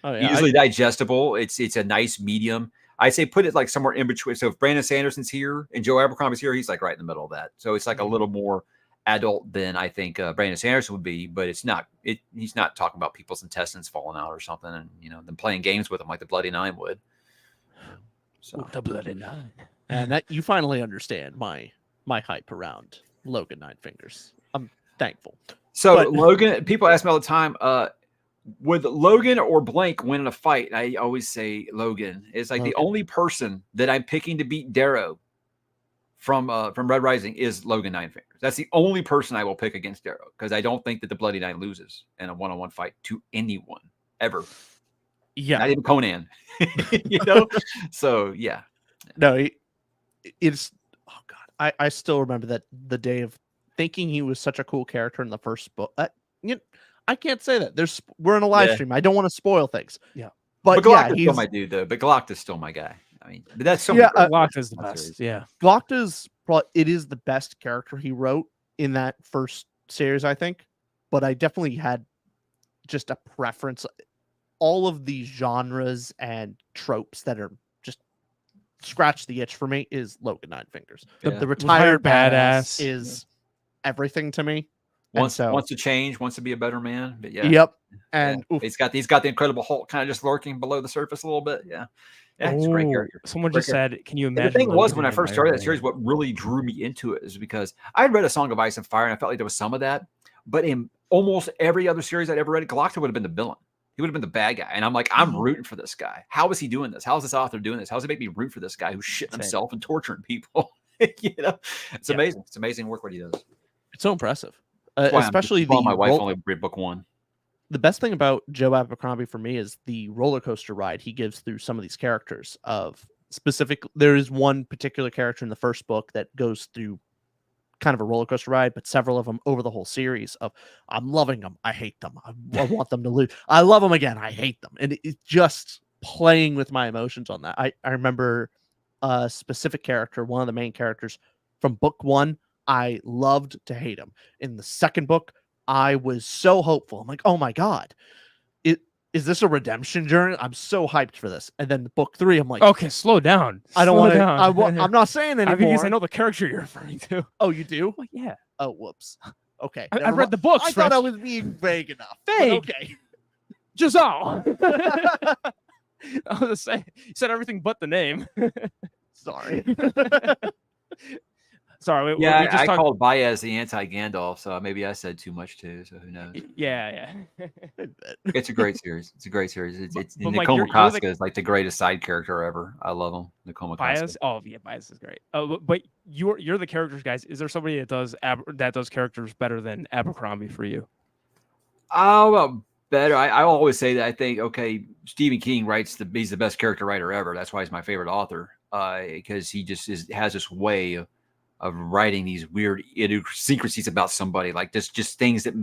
easily digestible. It's a nice medium. I say put it like somewhere in between. So if Brandon Sanderson's here and Joe Abercrombie's here, he's like right in the middle of that. So it's like a little more adult than I think Brandon Sanderson would be, but it's not. He's not talking about people's intestines falling out or something, and you know them playing games with them like the Bloody Nine would. So the Bloody Nine, and that you finally understand my hype around Logan Nine Fingers. I'm thankful. So Logan, people ask me all the time, Would Logan or blank win in a fight? I always say Logan. It's like the only person that I'm picking to beat 𝕤𝕠𝕟𝕣 from Red Rising is Logan Ninefingers. That's the only person I will pick against 𝕤𝕠𝕟 because I don't think that the Bloody Knight loses in a one-on-one fight to anyone ever. Yeah, not even Conan. You know, so yeah. No, it's oh god. I still remember that the day of thinking he was such a cool character in the first book. I can't say that. We're in a live stream. I don't want to spoil things. Yeah. But Galacta's he's still my dude though. But Galacta's still my guy. I mean, but that's so Galacta's the best. Yeah. Galacta's it is the best character he wrote in that first series, I think. But I definitely had just a preference. All of these genres and tropes that are just scratch the itch for me is Logan Ninefingers. The retired badass is everything to me. Wants to change, wants to be a better man. But yeah. Yep. And he's got the Incredible Hulk kind of just lurking below the surface a little bit. Yeah. Yeah, he's a great character. Someone just said, can you imagine? And the thing was, when I first started that series, what really drew me into it is because I had read A Song of Ice and Fire, and I felt like there was some of that. But in almost every other series I'd ever read, Galacta would have been the villain. He would have been the bad guy. And I'm like, I'm rooting for this guy. How is he doing this? How is this author doing this? How does it make me root for this guy who's shitting himself and torturing people? You know, it's amazing. It's amazing work what he does. It's so impressive. Especially my wife only read book one. The best thing about Joe Abercrombie for me is the roller coaster ride he gives through some of these characters. There is one particular character in the first book that goes through kind of a roller coaster ride, but several of them over the whole series of I'm loving them, I hate them, I want them to lose, I love them again, I hate them, and it's just playing with my emotions on that. I remember a specific character, one of the main characters from book one. I loved to hate him. In the second book, I was so hopeful. I'm like, oh my god, is this a redemption journey? I'm so hyped for this. And then book three, I'm like, okay, slow down. I don't want to. I'm not saying anymore. Because I know the character you're referring to. Oh, you do? Well, yeah. Oh, whoops. Okay. I've read the books. I thought I was being vague enough. Vague. Okay. 𝕤𝕒𝕟𝕣. I was gonna say, you said everything but the name. Sorry. Sorry. I called Baez the anti-Gandalf, so maybe I said too much too. So who knows? Yeah. It's a great series. It's Nicole Casca is like the greatest side character ever. I love him. Nicole Baez. Oh yeah, Baez is great. But you're the characters guys. Is there somebody that does characters better than Abercrombie for you? Oh, well, better. I always say that I think Stephen King he's the best character writer ever. That's why he's my favorite author. Because he just has this way of writing these weird idiosyncrasies about somebody, like just things that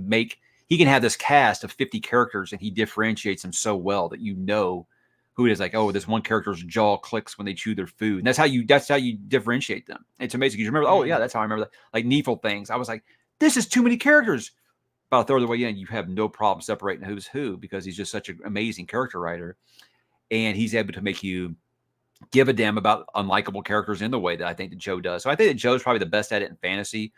he can have this cast of 50 characters and he differentiates them so well that you know who it is. Like, oh, this one character's jaw clicks when they chew their food. And that's how you differentiate them. It's amazing. You remember, oh yeah, that's how I remember that. Like Needful Things. I was like, this is too many characters. About a third of the way in, you have no problem separating who's who because he's just such an amazing character writer. And he's able to make you give a damn about unlikable characters in the way that I think that Joe does. So I think that Joe's probably the best at it in fantasy,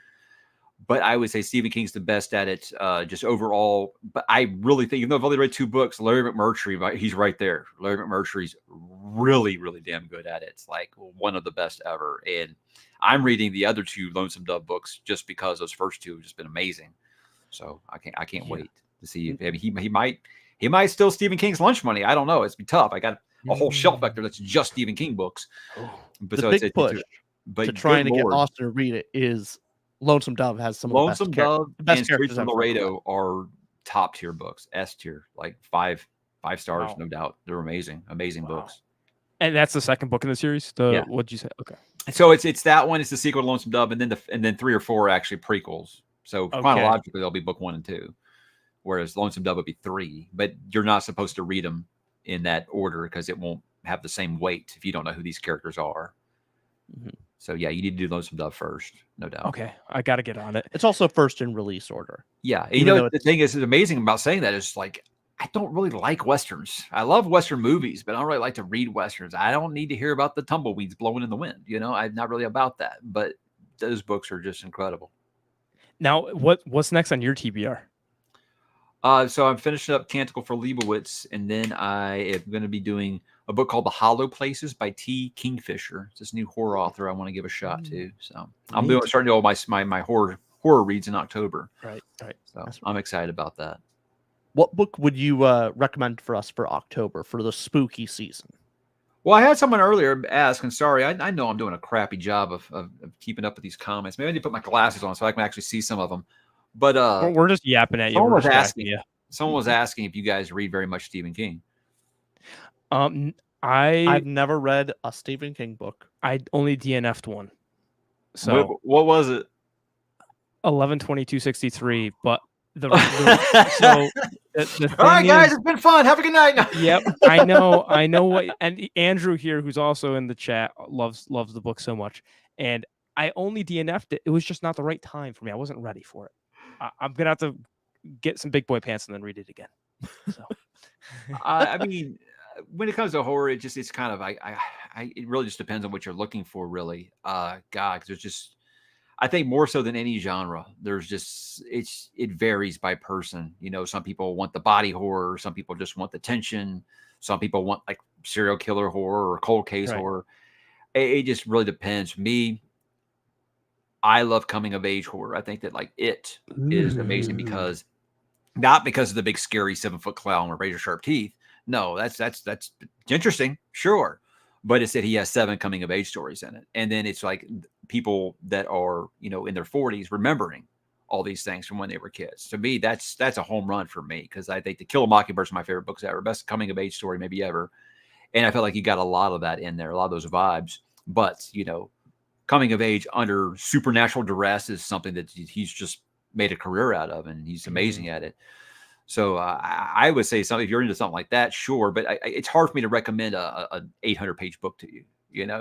but I would say Stephen King's the best at it just overall. But I really think, even though I've only read 2 books, Larry McMurtry, he's right there. Larry McMurtry's really, really damn good at it. It's like one of the best ever. And I'm reading the other 2 Lonesome Dove books just because those first 2 have just been amazing. So I can't wait to see. I mean, he might steal Stephen King's lunch money. I don't know. It's be tough. I got a whole shelf back there that's just Stephen King books. But the big push to trying to get Austin to read it is Lonesome Dove has some of the best characters. And Laredo are top tier books, S tier, like five stars, no doubt. They're amazing books. And that's the second book in the series. What'd you say? Okay. So it's that one. It's the sequel to Lonesome Dove, and then 3 or 4 are actually prequels. So chronologically, they'll be book 1 and 2, whereas Lonesome Dove would be 3. But you're not supposed to read them in that order because it won't have the same weight if you don't know who these characters are. So yeah, you need to do Lonesome Dove first, no doubt. Okay, I got to get on it. It's also first in release order. Yeah, the thing is amazing about saying that is like I don't really like westerns. I love western movies, but I don't really like to read westerns. I don't need to hear about the tumbleweeds blowing in the wind. I'm not really about that. But those books are just incredible. Now, what's next on your TBR? So I'm finishing up Canticle for Leibowitz, and then I am going to be doing a book called The Hollow Places by T. Kingfisher. It's this new horror author I want to give a shot to. So I'm starting to do all my horror reads in October. Right. So I'm excited about that. What book would you recommend for us for October for the spooky season? Well, I had someone earlier ask, and sorry, I know I'm doing a crappy job of keeping up with these comments. Maybe I need to put my glasses on so I can actually see some of them. But We're just yapping at you. someone We're was distracting asking. you. Someone was asking if you guys read very much Stephen King. I've never read a Stephen King book. I only DNF'd one. So what was it? 11/22/63. But the all right, guys, it's been fun. Have a good night. Yep, I know what. And Andrew here, who's also in the chat, loves the book so much. And I only DNF'd it. It was just not the right time for me. I wasn't ready for it. I'm gonna have to get some big boy pants and then read it again. So, I mean, when it comes to horror, it's kind of it really just depends on what you're looking for, really. God, because there's just, I think more so than any genre, there's just it varies by person. You know, some people want the body horror, some people just want the tension, some people want like serial killer horror or cold case horror. It just really depends. Me, I love coming of age horror. I think that like it is amazing because not because of the big scary 7-foot clown with razor sharp teeth. No, that's interesting, sure, but it's that he has 7 coming of age stories in it, and then it's like people that are in their 40s remembering all these things from when they were kids. To me, that's a home run for me because I think To Kill a Mockingbird is my favorite books ever, best coming of age story maybe ever, and I felt like you got a lot of that in there, a lot of those vibes. But coming of age under supernatural duress is something that he's just made a career out of, and he's amazing at it. So I would say something, if you're into something like that, sure. But it's hard for me to recommend a 800-page book to you.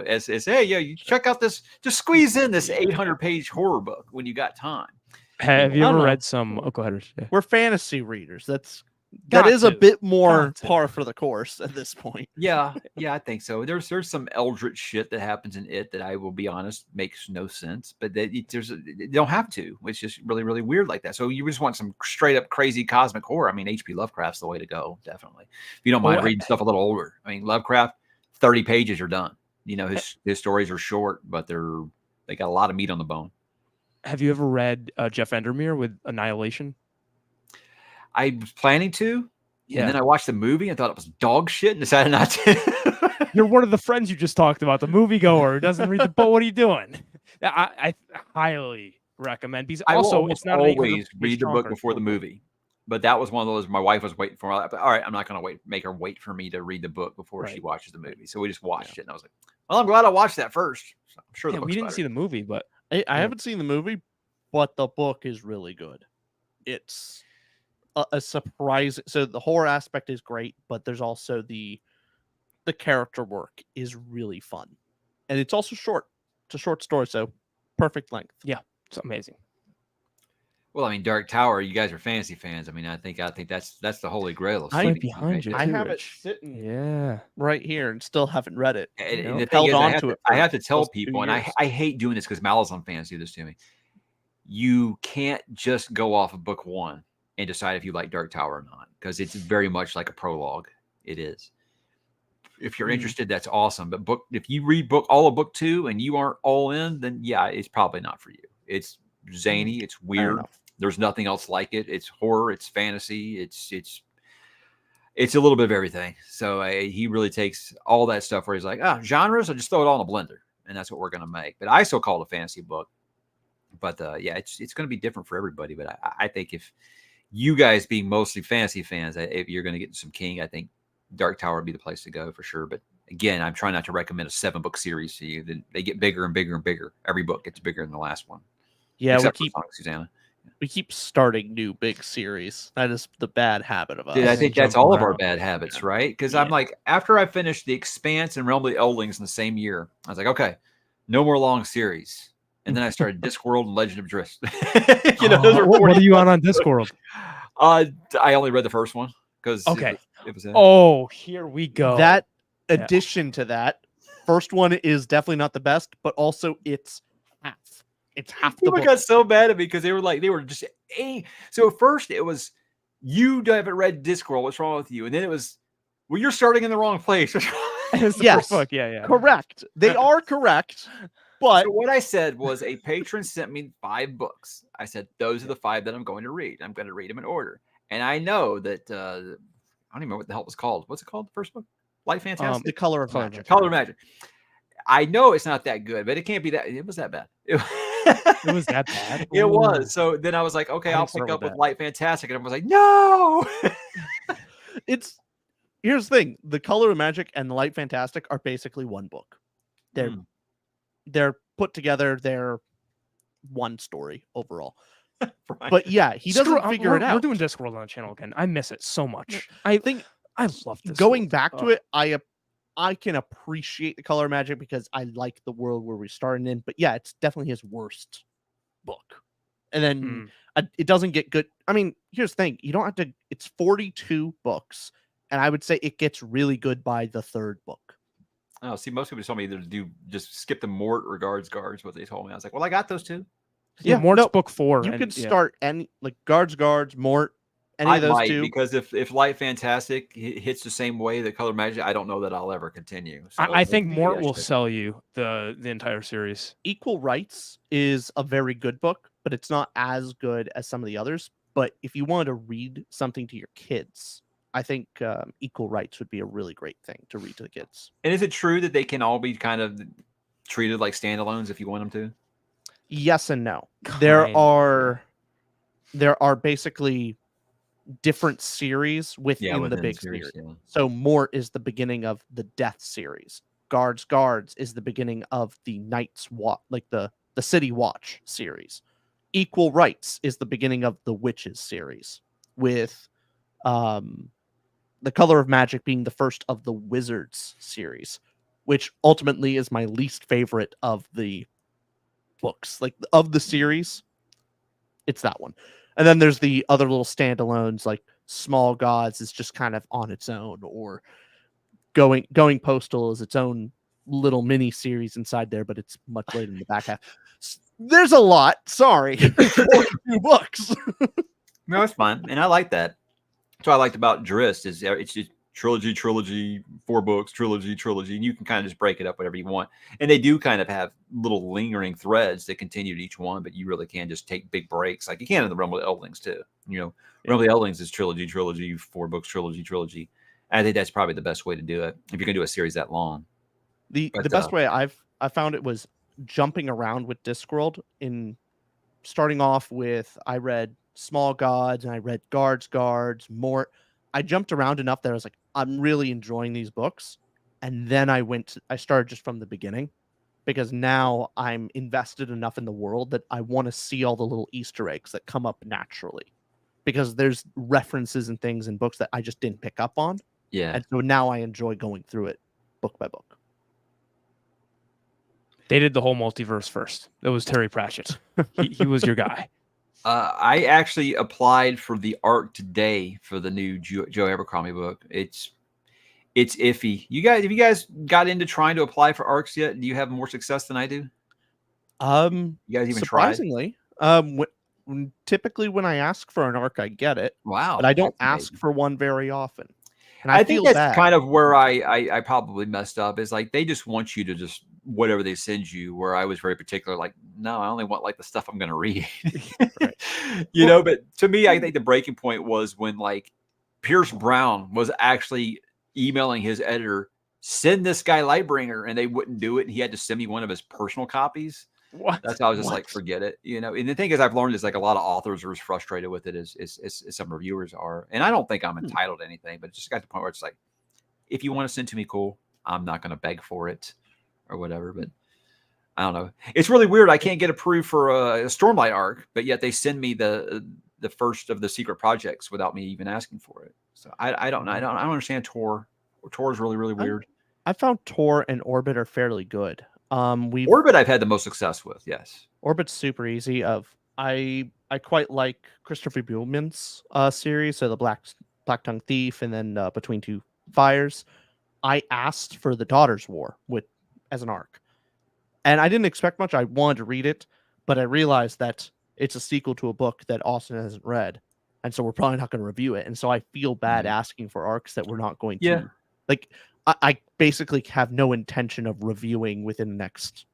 As hey, yeah, you check out this, just squeeze in this 800-page horror book when you got time. Have you ever read some? Oh, go ahead. We're fantasy readers. That is a bit more par for the course at this point. Yeah, I think so. There's some eldritch shit that happens in it that I will be honest makes no sense, but they don't have to. It's just really, really weird like that. So you just want some straight up crazy cosmic horror. I mean, H.P. Lovecraft's the way to go, definitely. If you don't mind reading stuff a little older. I mean, Lovecraft, 30 pages are done. His stories are short, but they got a lot of meat on the bone. Have you ever read Jeff Vandermeer with Annihilation? I was planning to, and then I watched the movie and thought it was dog shit and decided not to. You're one of the friends you just talked about, the moviegoer who doesn't read the book. What are you doing? I highly recommend, because also it's not always read the book before the movie. But that was one of those my wife was waiting for. All right, I'm not going to make her wait for me to read the book before she watches the movie. So we just watched it, and I was like, well, I'm glad I watched that first. So I'm sure we didn't see the movie, but I haven't seen the movie, but the book is really good. It's a surprise. So the horror aspect is great, but there's also the character work is really fun, and it's also short. It's a short story, so perfect length. Yeah, it's amazing. Well, I mean, Dark Tower. You guys are fantasy fans. I mean, I think that's the holy grail of right behind you. I have it sitting right here and still haven't read it. And the thing is, I have to tell people, and I hate doing this because Malazan fans do this to me. You can't just go off of book 1 and decide if you like Dark Tower or not, because it's very much like a prologue. It is. If you're interested, that's awesome. But if you read all of book 2 and you aren't all in, then yeah, it's probably not for you. It's zany. It's weird. There's nothing else like it. It's horror. It's fantasy. It's a little bit of everything. So he really takes all that stuff where he's like, genres, I'll just throw it all in a blender, and that's what we're going to make. But I still call it a fantasy book. But yeah, it's going to be different for everybody. But I think if you guys being mostly fantasy fans, if you're going to get some King, I think Dark Tower would be the place to go for sure. But again, I'm trying not to recommend a 7-book series to you. Then they get bigger and bigger and bigger. Every book gets bigger than the last one. Yeah, Susanna. We keep starting new big series. That is the bad habit of us. Dude, I think that's all of our bad habits, right? Because I'm like, after I finished The Expanse and Realm of the Eldlings in the same year, I was like, okay, no more long series. And then I started Discworld and Legend of Drizzt. Those are what are you on Discworld? I only read the first one because it was here we go. That addition to that, first one is definitely not the best, but also it's half. It's half the book. People got so mad at me because they were just so at first it was, you haven't read Discworld, what's wrong with you? And then it was, well, you're starting in the wrong place. Yes, book. Yeah. Correct. They are correct. But so what I said was, a patron sent me 5 books. I said, those are the 5 that I'm going to read. I'm going to read them in order. and I know that I don't even remember what the hell it was called. What's it called? The first book, Light Fantastic, The Color of Color Magic. Color of Magic. I know it's not that good, but it can't be that. It was that bad. It was that bad. It Ooh. was. So then I was like, okay, I I'll didn't start pick up with with that. Light Fantastic, and I was like, no. Here's the thing: The Color of Magic and the Light Fantastic are basically one book. They're put together. They're one story overall. Right. But yeah, he doesn't figure it out. We're doing Discworld on the channel again. I miss it so much. I think I love this. going back to it, I can appreciate the Color of Magic because I like the world where we're starting in. But yeah, it's definitely his worst book. And then it doesn't get good. I mean, here's the thing: you don't have to. It's 42 books, and I would say it gets really good by the third book. Oh, see, most people told me either do just skip the Mort or Guards. What they told me, I was like, well, I got those two. Yeah, Mort's book 4. You could start any like Guards, Mort, any of those two. Because if Light Fantastic hits the same way that Color Magic, I don't know that I'll ever continue. So I think Mort will sell you the entire series. Equal Rights is a very good book, but it's not as good as some of the others. But if you wanted to read something to your kids, I think Equal Rights would be a really great thing to read to the kids. And is it true that they can all be kind of treated like standalones if you want them to? Yes and no. There are basically different series within the big series. Yeah. So Mort is the beginning of the Death series. Guards is the beginning of the Night's Watch, like the City Watch series. Equal Rights is the beginning of the Witches series, with the Color of Magic being the first of the Wizards series, which ultimately is my least favorite of the books, like of the series. It's that one. And then there's the other little standalones, like Small Gods is just kind of on its own, or Going Postal is its own little mini series inside there, but it's much later in the back half. There's a lot. Sorry. 42 books. No, it's fine. And I like that. That's what I liked about Drist is it's just trilogy, 4 books, trilogy, and you can kind of just break it up whatever you want. And they do kind of have little lingering threads that continue to each one, but you really can just take big breaks like you can in the Rumble of the Eldlings too. You know, Rumble of the Eldlings is trilogy, 4 books, trilogy. I think that's probably the best way to do it if you're gonna do a series that long. The best way I found it was jumping around with Discworld, in starting off with, I read Small Gods and I read Guards, Mort. I jumped around enough that I was like, I'm really enjoying these books. And then I started just from the beginning, because now I'm invested enough in the world that I want to see all the little Easter eggs that come up naturally, because there's references and things in books that I just didn't pick up on. Yeah. And so now I enjoy going through it book by book. They did the whole multiverse first. It was Terry Pratchett. He was your guy. I actually applied for the ARC today for the new Joe Abercrombie book. It's iffy. Have you guys got into trying to apply for ARCs yet? Do you have more success than I do? You guys even surprisingly, typically when I ask for an ARC, I get it. Wow. But I don't ask for one very often. And I think that's kind of where I probably messed up, is like they just want you to just whatever they send you, where I was very particular, like, no, I only want like the stuff I'm going to read. Right. You know, but to me, I think the breaking point was when like Pierce Brown was actually emailing his editor, send this guy Lightbringer, and they wouldn't do it. And he had to send me one of his personal copies. What? That's how I was just like, forget it, you know. And the thing is, I've learned is like a lot of authors are as frustrated with it as some reviewers are. And I don't think I'm entitled to anything, but it just got to the point where it's like, if you want to send to me, cool. I'm not going to beg for it or whatever. But I don't know. It's really weird. I can't get approved for a Stormlight arc, but yet they send me the first of the secret projects without me even asking for it. So I don't know. I don't understand Tor. Tor is really, really weird. I found Tor and Orbit are fairly good. Orbit I've had the most success with. Yes, Orbit's super easy. I quite like Christopher Buhlman's series, so the Black Tongue Thief, and then Between Two Fires. I asked for the Daughters War as an arc, and I didn't expect much. I wanted to read it, but I realized that it's a sequel to a book that Austin hasn't read, and so we're probably not going to review it. And so I feel bad asking for arcs that we're not going to. Like, I basically have no intention of reviewing within the next,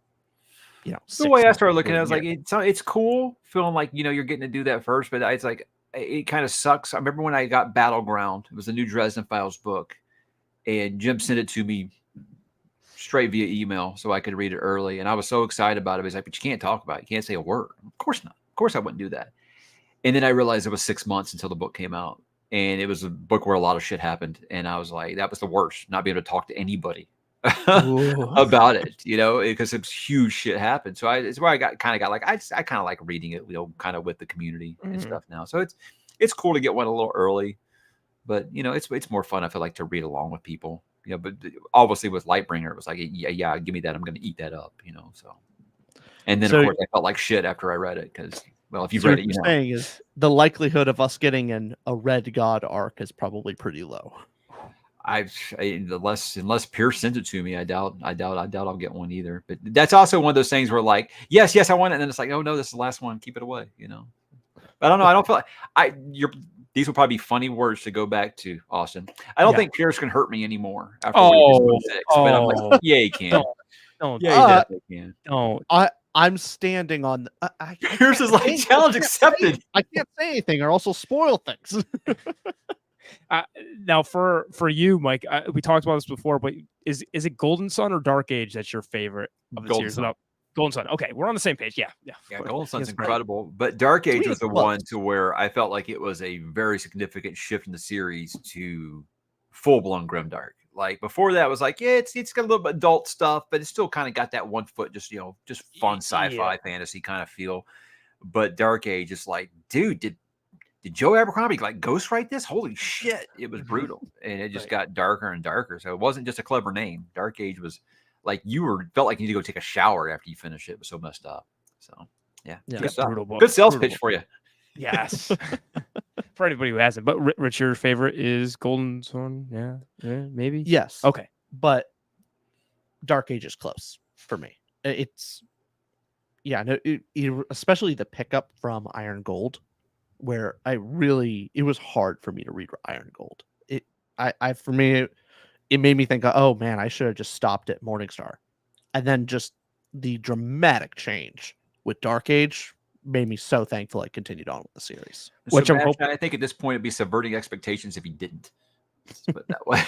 the way I started looking at it, I was like, it's cool feeling like, you're getting to do that first, but it's like, it kind of sucks. I remember when I got Battleground. It was the new Dresden Files book, and Jim sent it to me straight via email so I could read it early. And I was so excited about it. He's like, but you can't talk about it. You can't say a word. Of course not. Of course I wouldn't do that. And then I realized it was 6 months until the book came out. And it was a book where a lot of shit happened. And I was like, that was the worst, not being able to talk to anybody about it, because it's huge shit happened. So it's where I kind of like, I kind of like reading it, kind of with the community and stuff now. So it's cool to get one a little early, but it's more fun. I feel like to read along with people, but obviously with Lightbringer, it was like, yeah, give me that. I'm going to eat that up, so. And then of course I felt like shit after I read it. Cause if you've read it, what you're saying is the likelihood of us getting a Red God arc is probably pretty low. Unless Pierce sends it to me, I doubt I'll get one either. But that's also one of those things where like, yes, I want it, and then it's like, oh no, this is the last one, keep it away, But I don't know. I don't feel like these will probably be funny words to go back to, Austin. I don't think Pierce can hurt me anymore after reading this 6. But I'm like, yeah, he can. Don't. Yeah, he definitely can. Don't. I'm standing on. Pierce is like challenge accepted. I can't say anything or also spoil things. Now for you, Mike, we talked about this before, but is it Golden Sun or Dark Age that's your favorite of the series? Golden Sun. Okay, we're on the same page. Yeah. Golden Sun's incredible, but Dark Age was the one to where I felt like it was a very significant shift in the series to full blown Grimdark. Like before that was like, yeah, it's got a little bit adult stuff, but it's still kind of got that 1 foot, just fun sci-fi fantasy kind of feel. But Dark Age is like, dude, did Joe Abercrombie like ghostwrite this? Holy shit. It was brutal. And it just got darker and darker. So it wasn't just a clever name. Dark Age was like felt like you need to go take a shower after you finish it. It was so messed up. So yeah. Good stuff. Good sales pitch for you. Yes. For anybody who hasn't. But Rich, your favorite is Golden Sun? Yeah, maybe? Yes. Okay. But Dark Age is close for me. It's especially the pickup from Iron Gold, where it was hard for me to read Iron Gold. For me, it made me think, oh man, I should have just stopped at Morningstar. And then just the dramatic change with Dark Age made me so thankful I continued on with the series. Which I'm hoping. I think at this point it'd be subverting expectations if he didn't. Let's put it that way.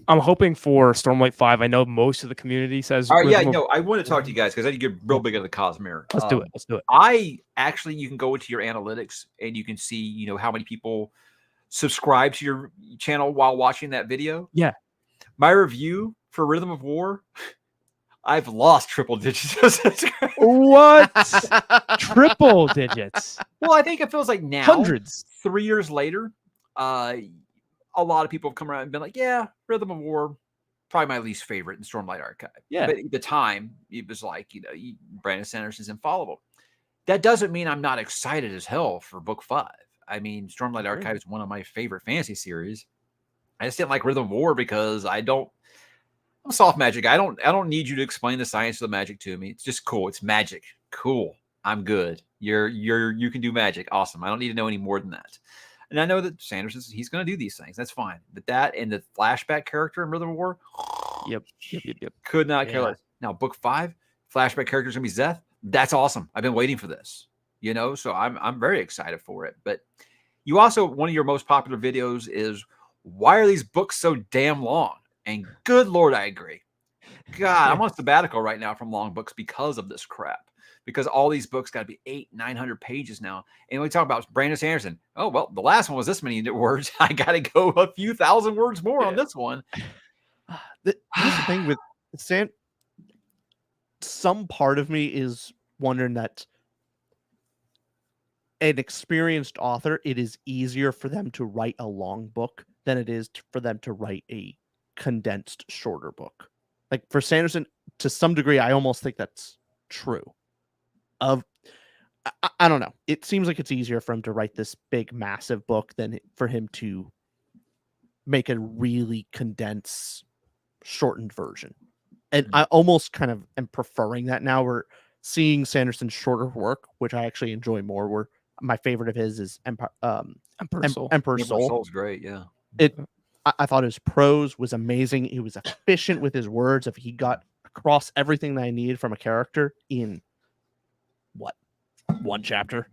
I'm hoping for Stormlight 5. I know most of the community says. All right, I want to talk to you guys because I think you're real big into the Cosmere. Let's do it. You can go into your analytics and you can see, how many people subscribe to your channel while watching that video. Yeah. My review for Rhythm of War, I've lost triple digits. What? Triple digits? Well, I think it feels like now, hundreds. 3 years later, a lot of people have come around and been like, yeah, Rhythm of War, probably my least favorite in Stormlight Archive. Yeah. But at the time, it was like, Brandon Sanderson's infallible. That doesn't mean I'm not excited as hell for book 5. I mean, Stormlight Archive is one of my favorite fantasy series. I just didn't like Rhythm of War because I'm a soft magic guy. I don't need you to explain the science of the magic to me. It's just cool. It's magic. Cool. I'm good. You can do magic. Awesome. I don't need to know any more than that. And I know that Sanderson, he's going to do these things. That's fine. But that and the flashback character in Rhythm of War, yep. Could not care less. Now, book 5, flashback character is going to be Szeth. That's awesome. I've been waiting for this. So I'm very excited for it. But you also, one of your most popular videos is, why are these books so damn long? And good Lord, I agree. God, I'm on sabbatical right now from long books because of this crap. Because all these books got to be 800-900 pages now. And we talk about Brandon Sanderson. Oh, well, the last one was this many words. I got to go a few thousand words more on this one. Here's the thing with some part of me is wondering that an experienced author, it is easier for them to write a long book than it is for them to write a condensed shorter book. Like for Sanderson, to some degree, I almost think that's true. I don't know. It seems like it's easier for him to write this big, massive book than for him to make a really condensed, shortened version. And I almost kind of am preferring that now. We're seeing Sanderson's shorter work, which I actually enjoy more. Where my favorite of his is Emperor's Soul. Emperor's Soul's great, yeah. I thought his prose was amazing. He was efficient with his words. He got across everything that I needed from a character in one chapter.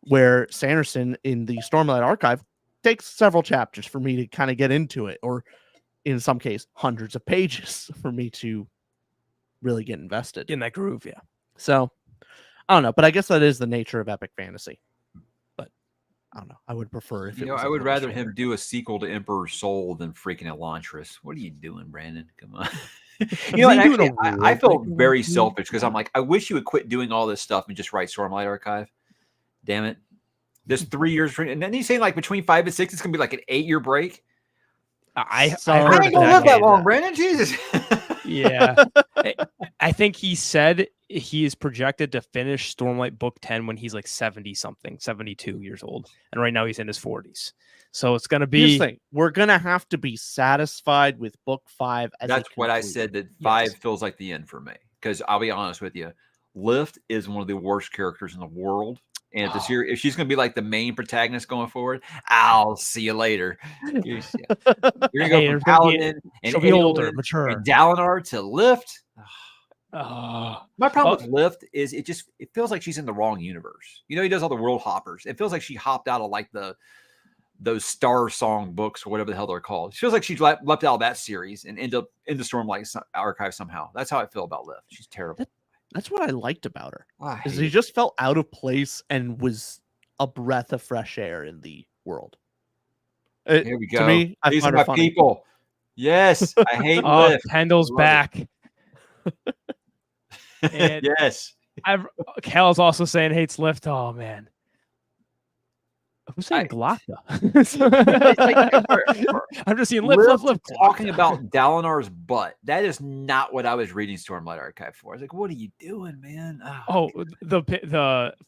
where Sanderson in the Stormlight archive takes several chapters for me to kind of get into it, or in some case, hundreds of pages for me to really get invested in that groove. Yeah. So I don't know, but I guess that is the nature of epic fantasy. But I don't know. I would prefer if I would rather him do a sequel to Emperor's Soul than freaking Elantris. What are you doing, Brandon? Come on. Actually, I felt very selfish because I'm like, I wish you would quit doing all this stuff and just write Stormlight Archive. Damn it. This 3 years, and then he's saying like between 5 and 6, it's gonna be like an 8-year break. I ain't gonna live that long, Brandon. Jesus. Yeah. I think he said he is projected to finish Stormlight book 10 when he's like 70 something, 72 years old. And right now he's in his 40s. So it's going to be. We're going to have to be satisfied with book 5. That's what I said, that 5 feels like the end for me. Because I'll be honest with you, Lift is one of the worst characters in the world. And if she's going to be like the main protagonist going forward, I'll see you later. You're going to go from Paladin and be older, mature, and Dalinar to Lift. My problem with Lift is it feels like she's in the wrong universe. He does all the world hoppers. It feels like she hopped out of like those Star Song books or whatever the hell they're called. It feels like she's left out of that series and end up in the Stormlight archive somehow. That's how I feel about Lift. She's terrible. That's what I liked about her. Is he just felt out of place and was a breath of fresh air in the world. Here we go. To me, These are my people. Yes, I hate Lift. Kendall's back. Yes. Cal's also saying hates Lift. Oh man. Who's saying Galacta? I'm just seeing Lift. Talking about Dalinar's butt. That is not what I was reading Stormlight Archive for. I was like, what are you doing, man? The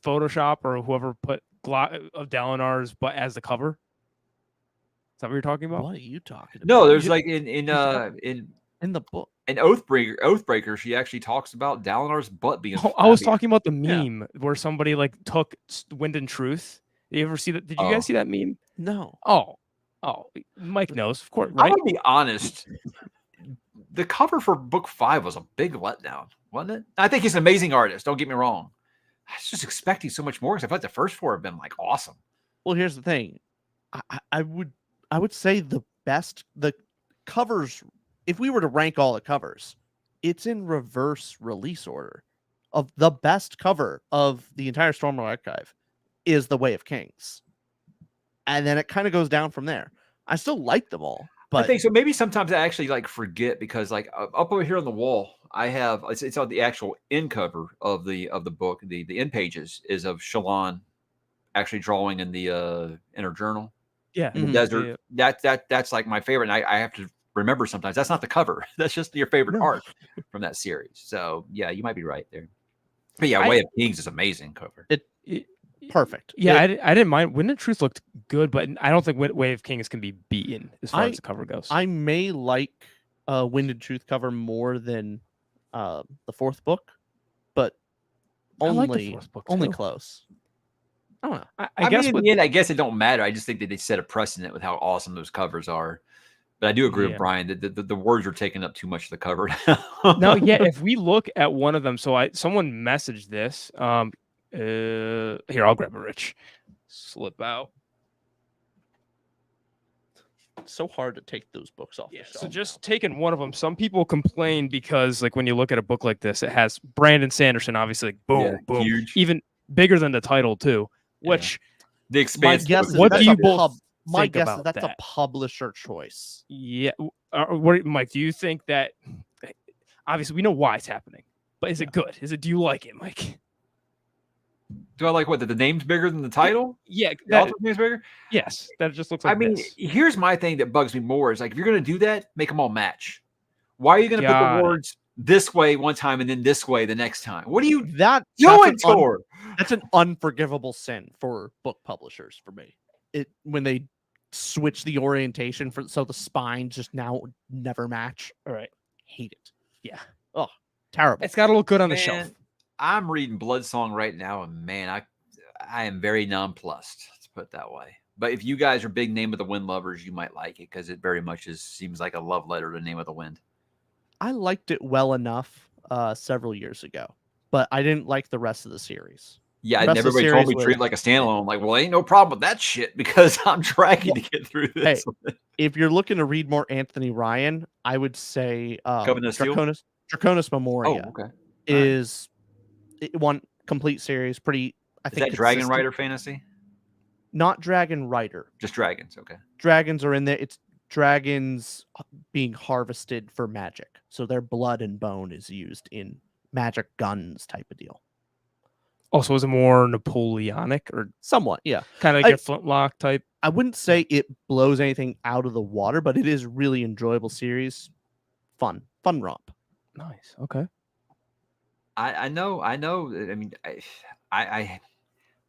Photoshop or whoever put of Dalinar's butt as the cover. Is that what you're talking about? What are you talking about? No, there's like in the book. In Oathbreaker, she actually talks about Dalinar's butt being. I was talking about the meme where somebody like took Wind and Truth. Did you ever see that? Did you guys see that meme? No. Oh, Mike knows, of course, right? I'm gonna be honest. The cover for book 5 was a big letdown, wasn't it? I think he's an amazing artist. Don't get me wrong. I was just expecting so much more because I felt like the first 4 have been like awesome. Well, here's the thing. I would say the covers. If we were to rank all the covers, it's in reverse release order. Of the best cover of the entire Stormlight archive is The Way of Kings. And then it kind of goes down from there. I still like them all. But I think so. Maybe sometimes I actually like forget because like up over here on the wall, I have it's on the actual end cover of the book. The end pages is of Shallan actually drawing in the inner journal. Yeah. In the desert. Yeah. That's like my favorite. And I have to remember sometimes that's not the cover. That's just your favorite art from that series. So yeah, you might be right there. But yeah, Way of Kings is amazing cover. Perfect. Yeah, I didn't mind. Wind and Truth looked good, but I don't think Way of Kings can be beaten as far as the cover goes. I may like Wind and Truth cover more than the 4th book, but only close. I don't know. I guess in the end, I guess it don't matter. I just think that they set a precedent with how awesome those covers are. But I do agree with Brian that the words are taking up too much of the cover. No, yeah. If we look at one of them, someone messaged this. Here, I'll grab a Rich. Slip out. It's so hard to take those books off. Yeah, so just taking one of them. Some people complain because, like, when you look at a book like this, it has Brandon Sanderson, obviously, like, boom, boom, huge, even bigger than the title too. Which the expanse. What do you both? My guess is that's a publisher choice. Yeah, Mike? Do you think that? Obviously, we know why it's happening, but is it good? Do you like it, Mike? Do I like what? That the name's bigger than the title? Yeah, the author's name's bigger. Yes, that just looks like. Here's my thing that bugs me more is like if you're going to do that, make them all match. Why are you going to put the words this way one time and then this way the next time? What are you doing, Tor? That's an unforgivable sin for book publishers for me. When they switch the orientation so the spines just now never match. All right, hate it. Yeah. Oh, terrible. It's got to look good on the shelf. I'm reading Bloodsong right now, and man, I am very nonplussed. Let's put it that way. But if you guys are big Name of the Wind lovers, you might like it because it very much seems like a love letter to Name of the Wind. I liked it well enough several years ago, but I didn't like the rest of the series. Yeah, The and rest of the everybody told series me treat it was- like a standalone. Like, well, ain't no problem with that shit because I'm dragging to get through this. If you're looking to read more Anthony Ryan, I would say Covenant of Steel? Draconis Memoria Oh, okay. is one complete series. Pretty, I Is think, that Dragon consistent. Rider fantasy? Not Dragon Rider. Just dragons. Okay. Dragons are in there. It's dragons being harvested for magic. So their blood and bone is used in magic guns type of deal. Also, is it more Napoleonic or Somewhat, yeah. kind of like a flintlock type? I wouldn't say it blows anything out of the water, but it is really enjoyable series. Fun romp. Nice. Okay. I know. I mean, I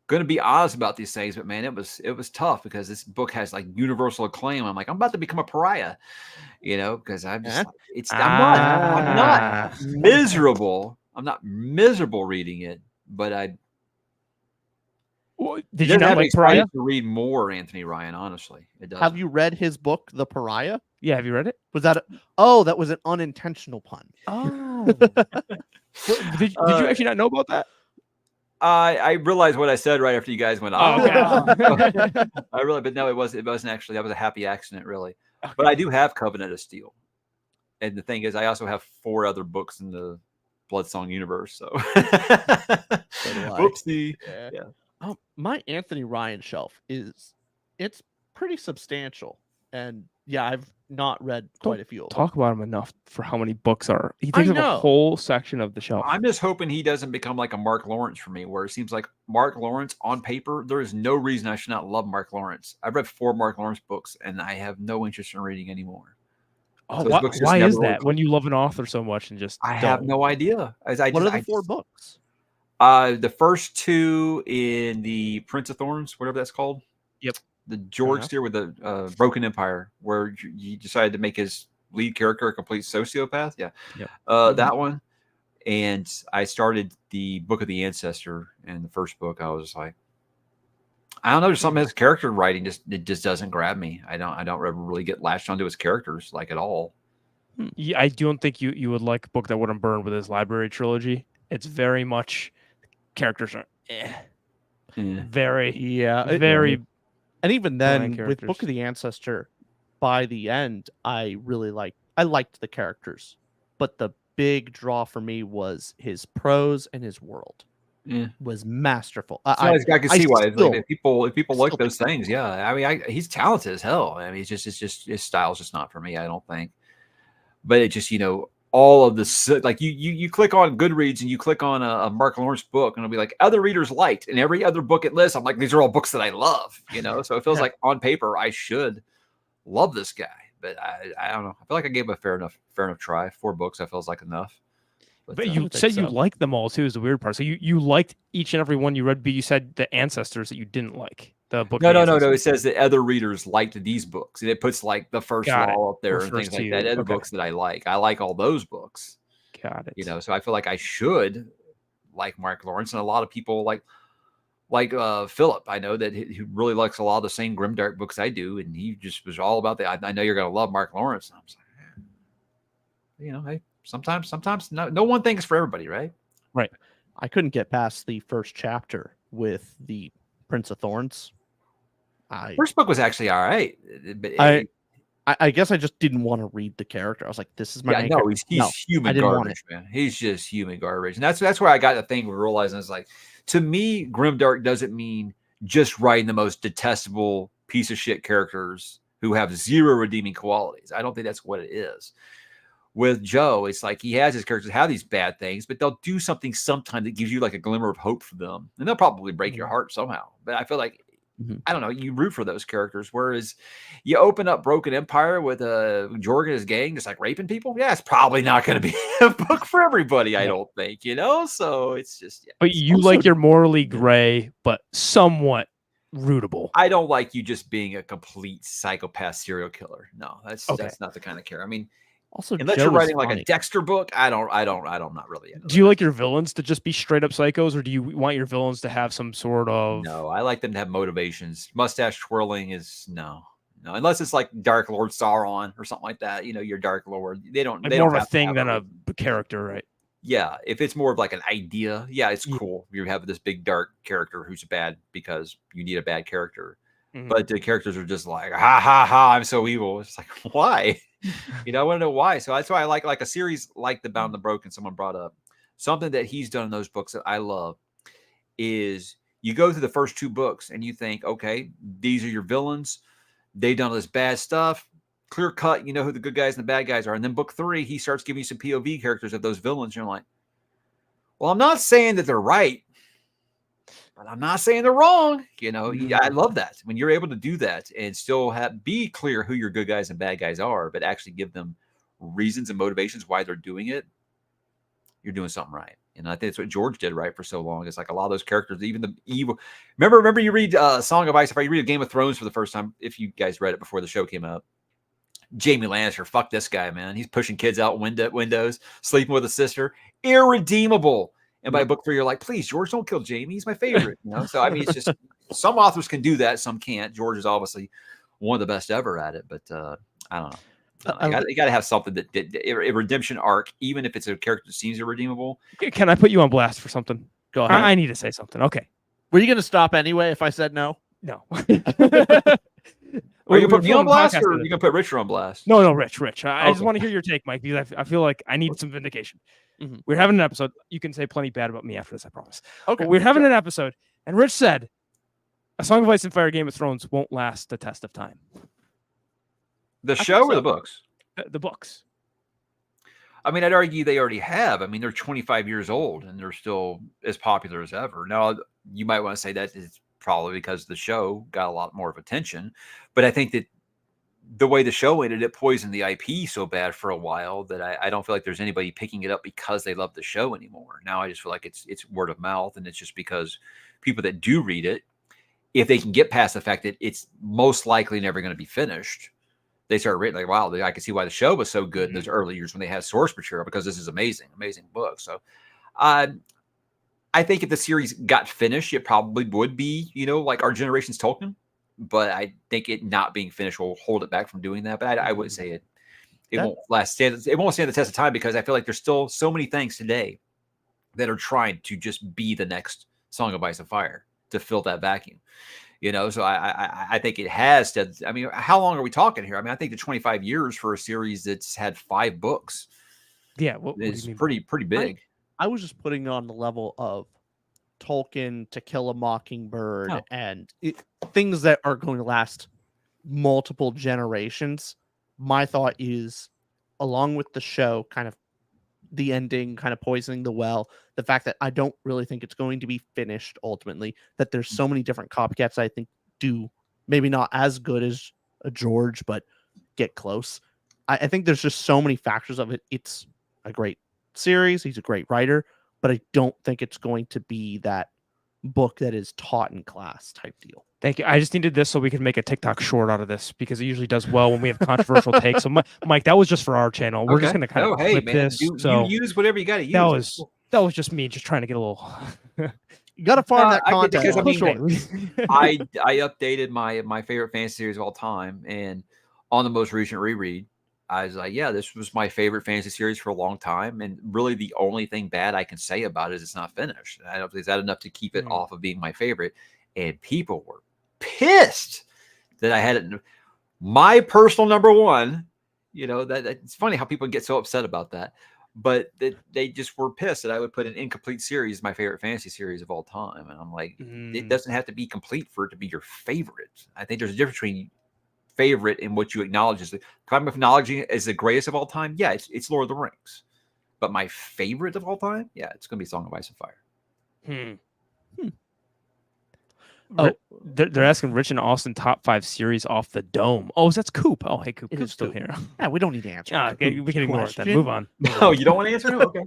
going to be honest about these things, but man, it was tough because this book has like universal acclaim. I'm like, I'm about to become a pariah, because I'm just like, I'm not miserable. I'm not miserable reading it, but did you not like Pariah? To read more Anthony Ryan, honestly. It does. Have you read his book, The Pariah? Yeah, have you read it? Was that that was an unintentional pun. Oh. did you actually not know about that? I realized what I said right after you guys went off. Okay. But no, it wasn't actually. That was a happy accident, really. Okay. But I do have Covenant of Steel, and the thing is, I also have 4 other books in the Bloodsong universe. So, whoopsie. Yeah. My Anthony Ryan shelf it's pretty substantial, and I've not read quite a few of them. Talk about him enough for how many books are. He takes up a whole section of the shelf. I'm just hoping he doesn't become like a Mark Lawrence for me, where it seems like Mark Lawrence on paper, there is no reason I should not love Mark Lawrence. I've read 4 Mark Lawrence books, and I have no interest in reading anymore. Oh, so why is that? When you love an author so much and just have no idea. What are the 4 books? The first 2 in the Prince of Thorns, whatever that's called. Yep. The George Steer with the Broken Empire, where he decided to make his lead character a complete sociopath. Yeah. Yep. That one. And I started the Book of the Ancestor, and the first book, I was like, I don't know, there's something his character writing it just doesn't grab me. I don't ever really get latched onto his characters like at all. Yeah, I don't think you would like a book that wouldn't burn with his library trilogy. It's very much characters are very very, and even then with Book of the Ancestor, by the end, I liked the characters, but the big draw for me was his prose and his world. Was masterful. I can see why. If people like those things, I mean, he's talented as hell. I mean, it's just his style's just not for me, I don't think. But it just all of the like you click on Goodreads and you click on a Mark Lawrence book and it'll be like other readers liked, and every other book it lists, I'm like, these are all books that I love. So it feels like on paper I should love this guy, but I don't know. I feel like I gave him a fair enough try. 4 books, I feels like enough. But you said you liked them all too, is the weird part. So you liked each and every one you read, but you said the Ancestors that you didn't like. The book. No. It says that other readers liked these books, and it puts like the First Law up there and things like that. Other books that I like all those books. Got it. So I feel like I should like Mark Lawrence, and a lot of people like Philip. I know that he really likes a lot of the same Grimdark books I do, and he just was all about that. I know you're gonna love Mark Lawrence. And I was like, hey. Sometimes no one thing is for everybody, right? Right. I couldn't get past the first chapter with the Prince of Thorns. First book was actually all right. But I guess I just didn't want to read the character. I was like, this is my main character. He's human garbage, man. He's just human garbage. And that's where I got the thing with realizing it's like, to me, Grimdark doesn't mean just writing the most detestable piece of shit characters who have 0 redeeming qualities. I don't think that's what it is. With Joe, it's like he has his characters have these bad things, but they'll do something sometime that gives you like a glimmer of hope for them. And they'll probably break your heart somehow. But I feel like, I don't know, you root for those characters. Whereas you open up Broken Empire with Jorg and his gang just like raping people. Yeah, it's probably not going to be a book for everybody, I don't think, So it's just, But you like your morally gray, but somewhat rootable. I don't like you just being a complete psychopath serial killer. No, that's not the kind of character. I mean, also, unless you're writing like a Dexter book, I'm not really into Do you like your villains to just be straight up psychos, or do you want your villains to have some sort of? No, I like them to have motivations. Mustache twirling is no, unless it's like Dark Lord Sauron or something like that. Your Dark Lord. They don't. Like they more don't of a thing than a character, right? yeah, if it's more of like an idea, yeah, it's Yeah. cool. You have this big dark character who's bad because you need a bad character. Mhm. But the characters are just like, ha ha ha, I'm so evil. It's like, why? I want to know why. So that's why I like a series like The Bound and the Broken, someone brought up. Something that he's done in those books that I love is you go through the first 2 books and you think, okay, these are your villains. They've done all this bad stuff. Clear cut, you know who the good guys and the bad guys are. And then book 3, he starts giving you some POV characters of those villains. And you're like, well, I'm not saying that they're right, but I'm not saying they're wrong. I love that when you're able to do that and still be clear who your good guys and bad guys are, but actually give them reasons and motivations why they're doing it. You're doing something right. And I think that's what George did right for so long. It's like a lot of those characters, even the evil. Remember you read Song of Ice. If you read Game of Thrones for the first time, if you guys read it before the show came out, Jaime Lannister, fuck this guy, man. He's pushing kids out windows, sleeping with a sister, irredeemable. And by book 3, you're like, please, George, don't kill Jaime. He's my favorite. So I mean, it's just some authors can do that, some can't. George is obviously one of the best ever at it, but I don't know. You got to have something that a redemption arc, even if it's a character that seems irredeemable. Can I put you on blast for something? Go ahead. I need to say something. Okay. Were you going to stop anyway if I said no? No. Are you going to put me on blast, or are together. you going to put Richard on blast? No, Rich. I just want to hear your take, Mike, because I feel like I need some vindication. Mm-hmm. We're having an episode. You can say plenty bad about me after this, I promise. Okay. But we're having an episode, and Rich said, A Song of Ice and Fire, Game of Thrones won't last the test of time. The show or the books? The books. I mean, I'd argue they already have. I mean, they're 25 years old, and they're still as popular as ever. Now, you might want to say that it's probably because the show got a lot more of attention, but I think that the way the show ended, it poisoned the IP so bad for a while that I don't feel like there's anybody picking it up because they love the show anymore. Now I just feel like it's word of mouth, and it's just because people that do read it, if they can get past the fact that it's most likely never going to be finished, they start reading like, wow, I can see why the show was so good in those early years when they had source material, because this is amazing book. So I think if the series got finished, it probably would be, like our generation's Tolkien. But I think it not being finished will hold it back from doing that. But I wouldn't say it won't stand the test of time, because I feel like there's still so many things today that are trying to just be the next Song of Ice and Fire to fill that vacuum. So I think it has. I mean, how long are we talking here? I mean, I think the 25 years for a series that's had 5 books, yeah, what is pretty big. I was just putting it on the level of Tolkien, To Kill a Mockingbird, and things that are going to last multiple generations. My thought is, along with the show, kind of the ending, kind of poisoning the well, the fact that I don't really think it's going to be finished ultimately, that there's so many different copycats I think do maybe not as good as a George, but get close. I think there's just so many factors of it. It's a great series. He's a great writer, but I don't think it's going to be that book that is taught in class type deal. Thank you. I just needed this so we could make a TikTok short out of this, because it usually does well when we have controversial takes. So, Mike, that was just for our channel. We're just going to kind of clip this. You use whatever you got to use. That was just me just trying to get a little. You got to farm that content. Because I updated my favorite fantasy series of all time, and on the most recent reread, I was like, yeah, this was my favorite fantasy series for a long time, and really the only thing bad I can say about it is it's not finished. I don't think is that enough to keep it off of being my favorite. And people were pissed that I had it my personal number one. That it's funny how people get so upset about that, but they just were pissed that I would put an incomplete series my favorite fantasy series of all time. And I'm like, it doesn't have to be complete for it to be your favorite. I think there's a difference between favorite and what you acknowledge as if I'm acknowledging it as the greatest of all time. Yeah, it's Lord of the Rings, but my favorite of all time, yeah, it's gonna be Song of Ice and Fire. Oh, they're asking Rich and Austin top 5 series off the dome. Oh, that's Coop. Oh, hey, Coop. Coop's still here. Yeah, we don't need to answer. Okay, we can ignore it then. Move on. Oh, you don't want to answer? No? Okay.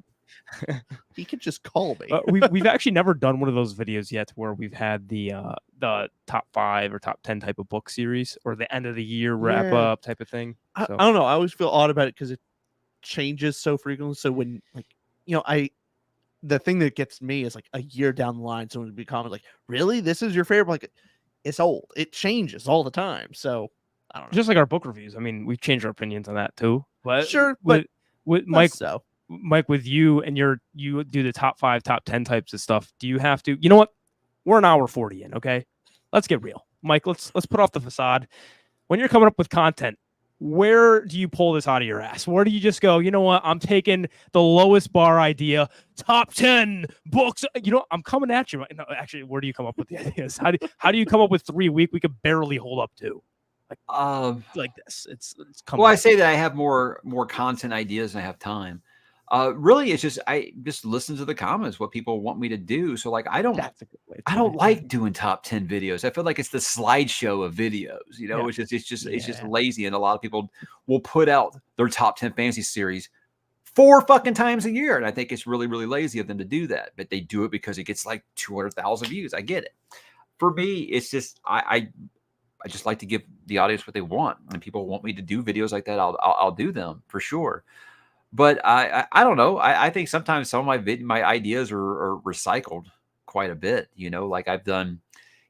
He could just call me. We've actually never done one of those videos yet where we've had the top 5 or top 10 type of book series, or the end of the year wrap up type of thing. I don't know. I always feel odd about it because it changes so frequently. So when the thing that gets me is like a year down the line, someone would be commenting like, really, this is your favorite? Like, it's old. It changes all the time. So I don't know. Just like our book reviews. I mean, we've changed our opinions on that too. But sure, but with Mike, so Mike, with you and you do the top 5, top 10 types of stuff, do you have to, you know what? We're an hour 40 in, okay? Let's get real. Mike, let's put off the facade. When you're coming up with content, where do you pull this out of your ass? Where do you just go, you know what? I'm taking the lowest bar idea, top 10 books. You know, I'm coming at you. No, actually, where do you come up with the ideas? How do you come up with 3 a week we could barely hold up to? Like this. It's well, I say that I have more content ideas than I have time. Really, it's just I just listen to the comments, what people want me to do. So like I don't like doing top 10 videos. I feel like it's the slideshow of videos. You know, it's just lazy, and a lot of people will put out their top 10 fantasy series 4 fucking times a year, and I think it's really lazy of them to do that. But they do it because it gets like 200,000 views. I get it. For me, it's just I just like to give the audience what they want, and people want me to do videos like that. I'll do them for sure. But I don't know. I think sometimes some of my ideas are recycled quite a bit. You know, like I've done,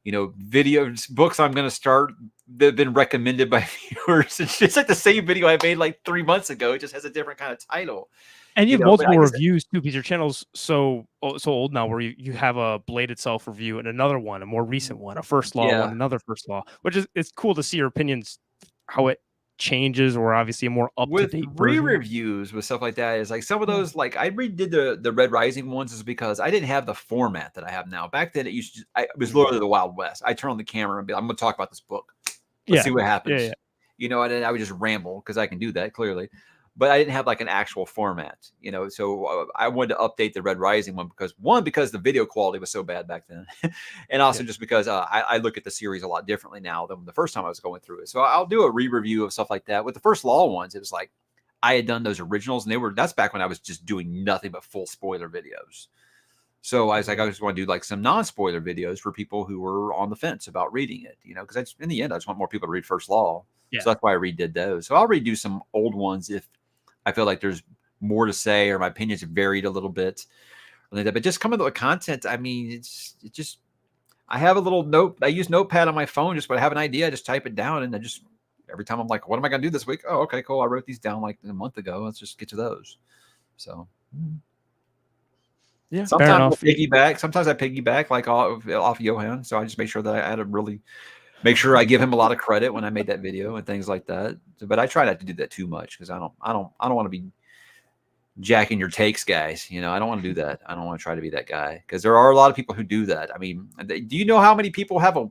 you know, videos, books I'm going to start that have been recommended by viewers. It's like the same video I made like 3 months ago. It just has a different kind of title. And you have multiple reviews too, because your channel's so old now, where you have a Blade Itself review and another one, a more recent one, a First Law one, another First Law, which is it's cool to see your opinions, how it changes, or obviously a more up-to-date re-reviews with stuff like that. Is like some of those, like I redid the Red Rising ones is because I didn't have the format that I have now. Back then it used to it was literally the Wild West. I turn on the camera and be like, I'm gonna talk about this book. Let's see what happens. You know, and then I would just ramble because I can do that clearly. But I didn't have like an actual format, you know. So I wanted to update the Red Rising one because the video quality was so bad back then, and also just because I look at the series a lot differently now than the first time I was going through it. So I'll do a re-review of stuff like that. With the First Law ones, it was like I had done those originals, and that's back when I was just doing nothing but full spoiler videos. So I was like, I just want to do like some non-spoiler videos for people who were on the fence about reading it, you know, because in the end, I just want more people to read First Law. So that's why I redid those. So I'll redo some old ones if I feel like there's more to say or my opinions have varied a little bit. But just coming to the content, I mean, it's just, I have a little note. I use Notepad on my phone just when I have an idea. I just type it down, and I just, every time I'm like, what am I going to do this week? Oh, okay, cool. I wrote these down like a month ago. Let's just get to those. So, yeah. Sometimes I piggyback like off Johan. So I just make sure that I had to really make sure I give him a lot of credit when I made that video and things like that. But I try not to do that too much because I don't want to be jacking your takes, guys. You know, I don't want to do that. I don't want to try to be that guy because there are a lot of people who do that. I mean, do you know how many people have a?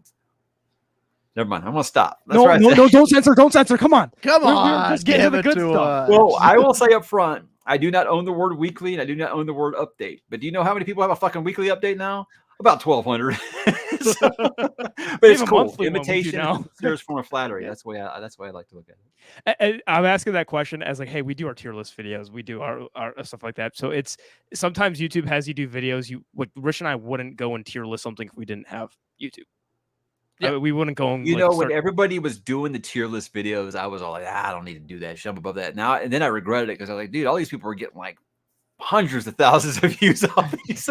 Never mind. I'm gonna stop. That's no, don't censor. Come on. Just get into the good stuff. Well, I will say up front, I do not own the word weekly and I do not own the word update. But do you know how many people have a fucking weekly update now? About 1,200. But it's cool. Imitation is a form of flattery. That's the way I like to look at it. I'm asking that question as like, hey, we do our tier list videos, we do our stuff like that. So it's sometimes YouTube has you do videos. Rich and I wouldn't go and tier list something if we didn't have YouTube. Yeah, we wouldn't go and when everybody was doing the tier list videos, I was all like, I don't need to do that. Shut up above that now. And then I regretted it because I was like, dude, all these people were getting like hundreds of thousands of views off these.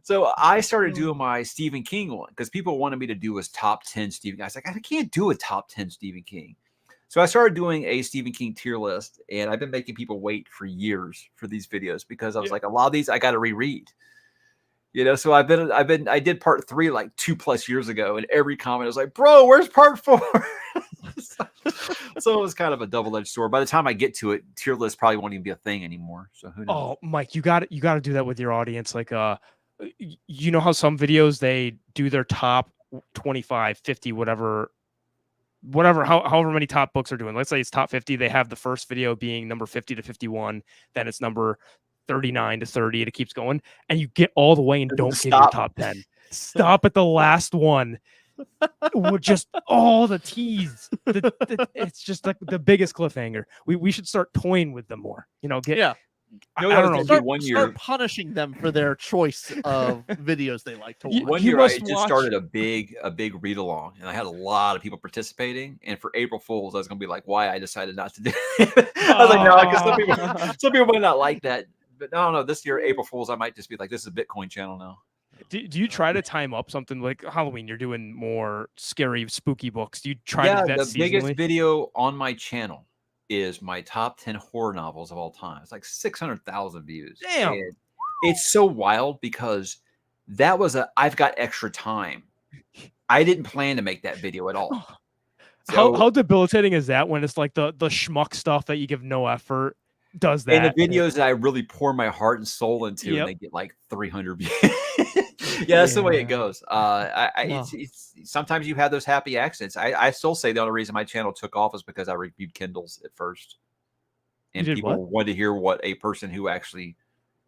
So I started doing my Stephen King one because people wanted me to do a top 10 Stephen King. I was like, I can't do a top 10 Stephen King. So I started doing a Stephen King tier list, and I've been making people wait for years for these videos because I was like, a lot of these I got to reread. You know, so I did part 3 like 2+ years ago, and every comment was like, bro, where's part 4? So it was kind of a double-edged sword. By the time I get to it, tier list probably won't even be a thing anymore. So who knows? Oh, Mike, you got to do that with your audience. Like, you know how some videos they do their top 25, 50, whatever, however many top books are doing. Let's say it's top 50. They have the first video being number 50 to 51. Then it's number 39 to 30. And it keeps going. And you get all the way and don't get your top 10. Stop at the last one. With just all the tease. It's just like the biggest cliffhanger. We should start toying with them more. You know, I don't know. Start punishing them for their choice of videos they like to watch. One year I just started a big read along, and I had a lot of people participating. And for April Fools, I was gonna be like, why I decided not to do it. I was like, no, because some people might not like that. But no, this year April Fools, I might just be like, this is a Bitcoin channel now. Do you try to time up something like Halloween? You're doing more scary, spooky books. Do you try to do that the seasonally? biggest video on my channel is my top 10 horror novels of all time. It's like 600,000 views. Damn. And it's so wild because that was I've got extra time. I didn't plan to make that video at all. So, How debilitating is that when it's like the schmuck stuff that you give no effort does that? and the videos that I really pour my heart and soul into, Yep. and they get like 300 views. Yeah, that's the way it goes. It's sometimes you have those happy accidents. I still say the only reason my channel took off is because I reviewed Kindles at first, and people wanted to hear what a person who actually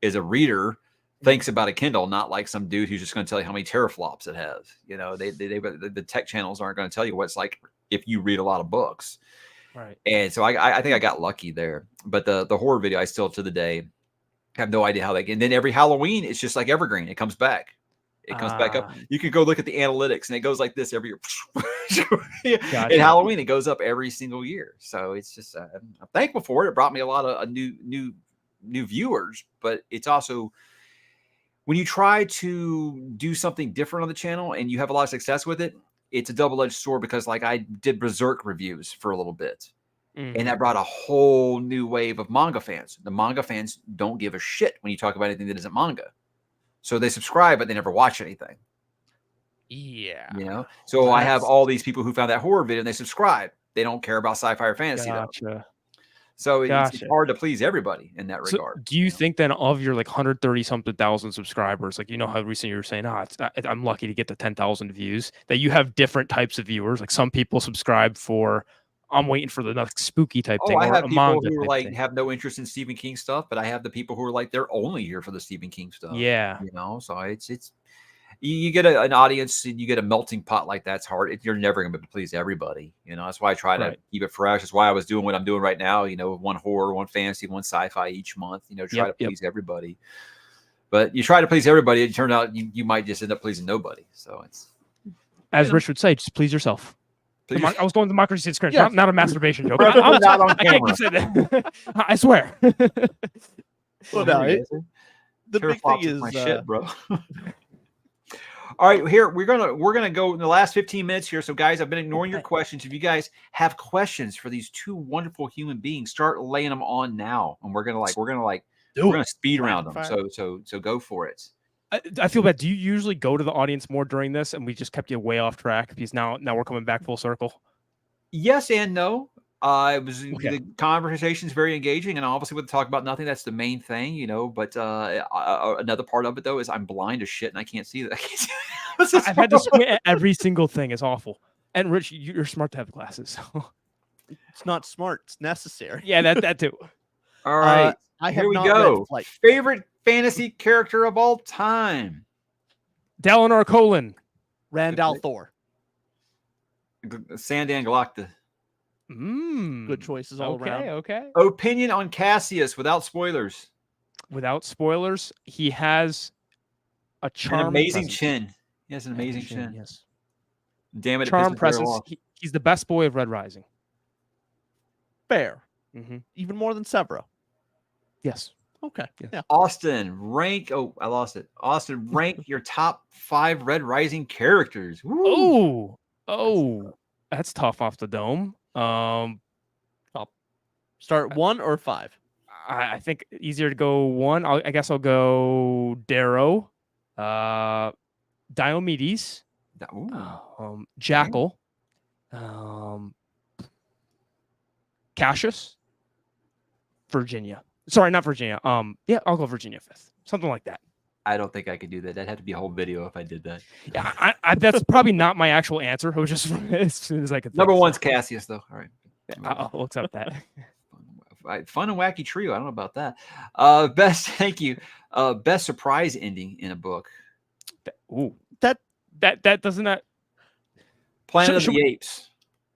is a reader thinks about a Kindle, not like some dude who's just going to tell you how many teraflops it has. You know, the tech channels aren't going to tell you what it's like if you read a lot of books. Right. And so I think I got lucky there. But the horror video, I still to the day have no idea how they get. And then every Halloween, it's just like Evergreen. It comes back. It comes back up. You can go look at the analytics, and it goes like this every year. Gotcha. In Halloween, it goes up every single year. So it's just I'm thankful for it. It brought me a lot of new viewers, but it's also when you try to do something different on the channel and you have a lot of success with it, it's a double-edged sword because like I did Berserk reviews for a little bit. And that brought a whole new wave of manga fans. The manga fans don't give a shit when you talk about anything that isn't manga. So they subscribe, but they never watch anything. Yeah. You know? So I have all these people who found that horror video and they subscribe. They don't care about sci-fi or fantasy though. So it's hard to please everybody in that regard. Do you think then of your like 130 something thousand subscribers, like, you know how recently you were saying, I'm lucky to get to 10,000 views, that you have different types of viewers? Like some people subscribe for, I'm waiting for the next spooky type thing. I have people who like have no interest in Stephen King stuff, but I have the people who are like, they're only here for the Stephen King stuff. Yeah. You know, so it's you get an audience and you get a melting pot like that's hard. You're never going to please everybody. You know, that's why I try to keep it fresh. That's why I was doing what I'm doing right now. You know, one horror, one fantasy, one sci-fi each month. You know, try to please everybody. But you try to please everybody, it turned out you might just end up pleasing nobody. So it's, as Rich would say, just please yourself. I was going to the democracy script, not a masturbation joke. I'm not on camera. I can't say that. I swear. Well, no, the big thing is my shit, bro. All right, here we're gonna go in the last 15 minutes here. So, guys, I've been ignoring your questions. If you guys have questions for these two wonderful human beings, start laying them on now, and we're gonna speed round them. So go for it. I feel bad. Do you usually go to the audience more during this, and we just kept you way off track because now we're coming back full circle? Yes and no. The conversation is very engaging, and obviously with talk about nothing, that's the main thing, you know. But another part of it though is I'm blind as shit and I can't see that. I've had to squint at every single thing. It's awful. And Rich, you're smart to have glasses. It's not smart. It's necessary. Yeah, that too. All right, here we go. Favorite fantasy character of all time? Dalinar Colin. Randall Thor. 𝕤𝕒𝕟𝕟𝕕. Good choices all around. Okay. Opinion on Cassius without spoilers. Without spoilers, he has a charm. An amazing chin. He has an amazing chin. Yes. Damn it. Charm presence. He's the best boy of Red Rising. Fair. Even more than Severo. Yes. Okay. Yeah. Austin, rank. Oh, I lost it. Austin, rank your top 5 Red Rising characters. Woo. Oh, that's tough off the dome. I'll start 1 or 5. I think easier to go 1. I guess I'll go Darrow, Diomedes, Jackal, Cassius, Virginia. Sorry, not Virginia. Yeah, I'll go Virginia 5th. Something like that. I don't think I could do that. That'd have to be a whole video if I did that. Yeah, that's probably not my actual answer. It was just as soon as I could. Number 1's Cassius, though. All right. I'll accept that. Fun and wacky trio. I don't know about that. Thank you. Best surprise ending in a book. That doesn't that. Planet of the Apes.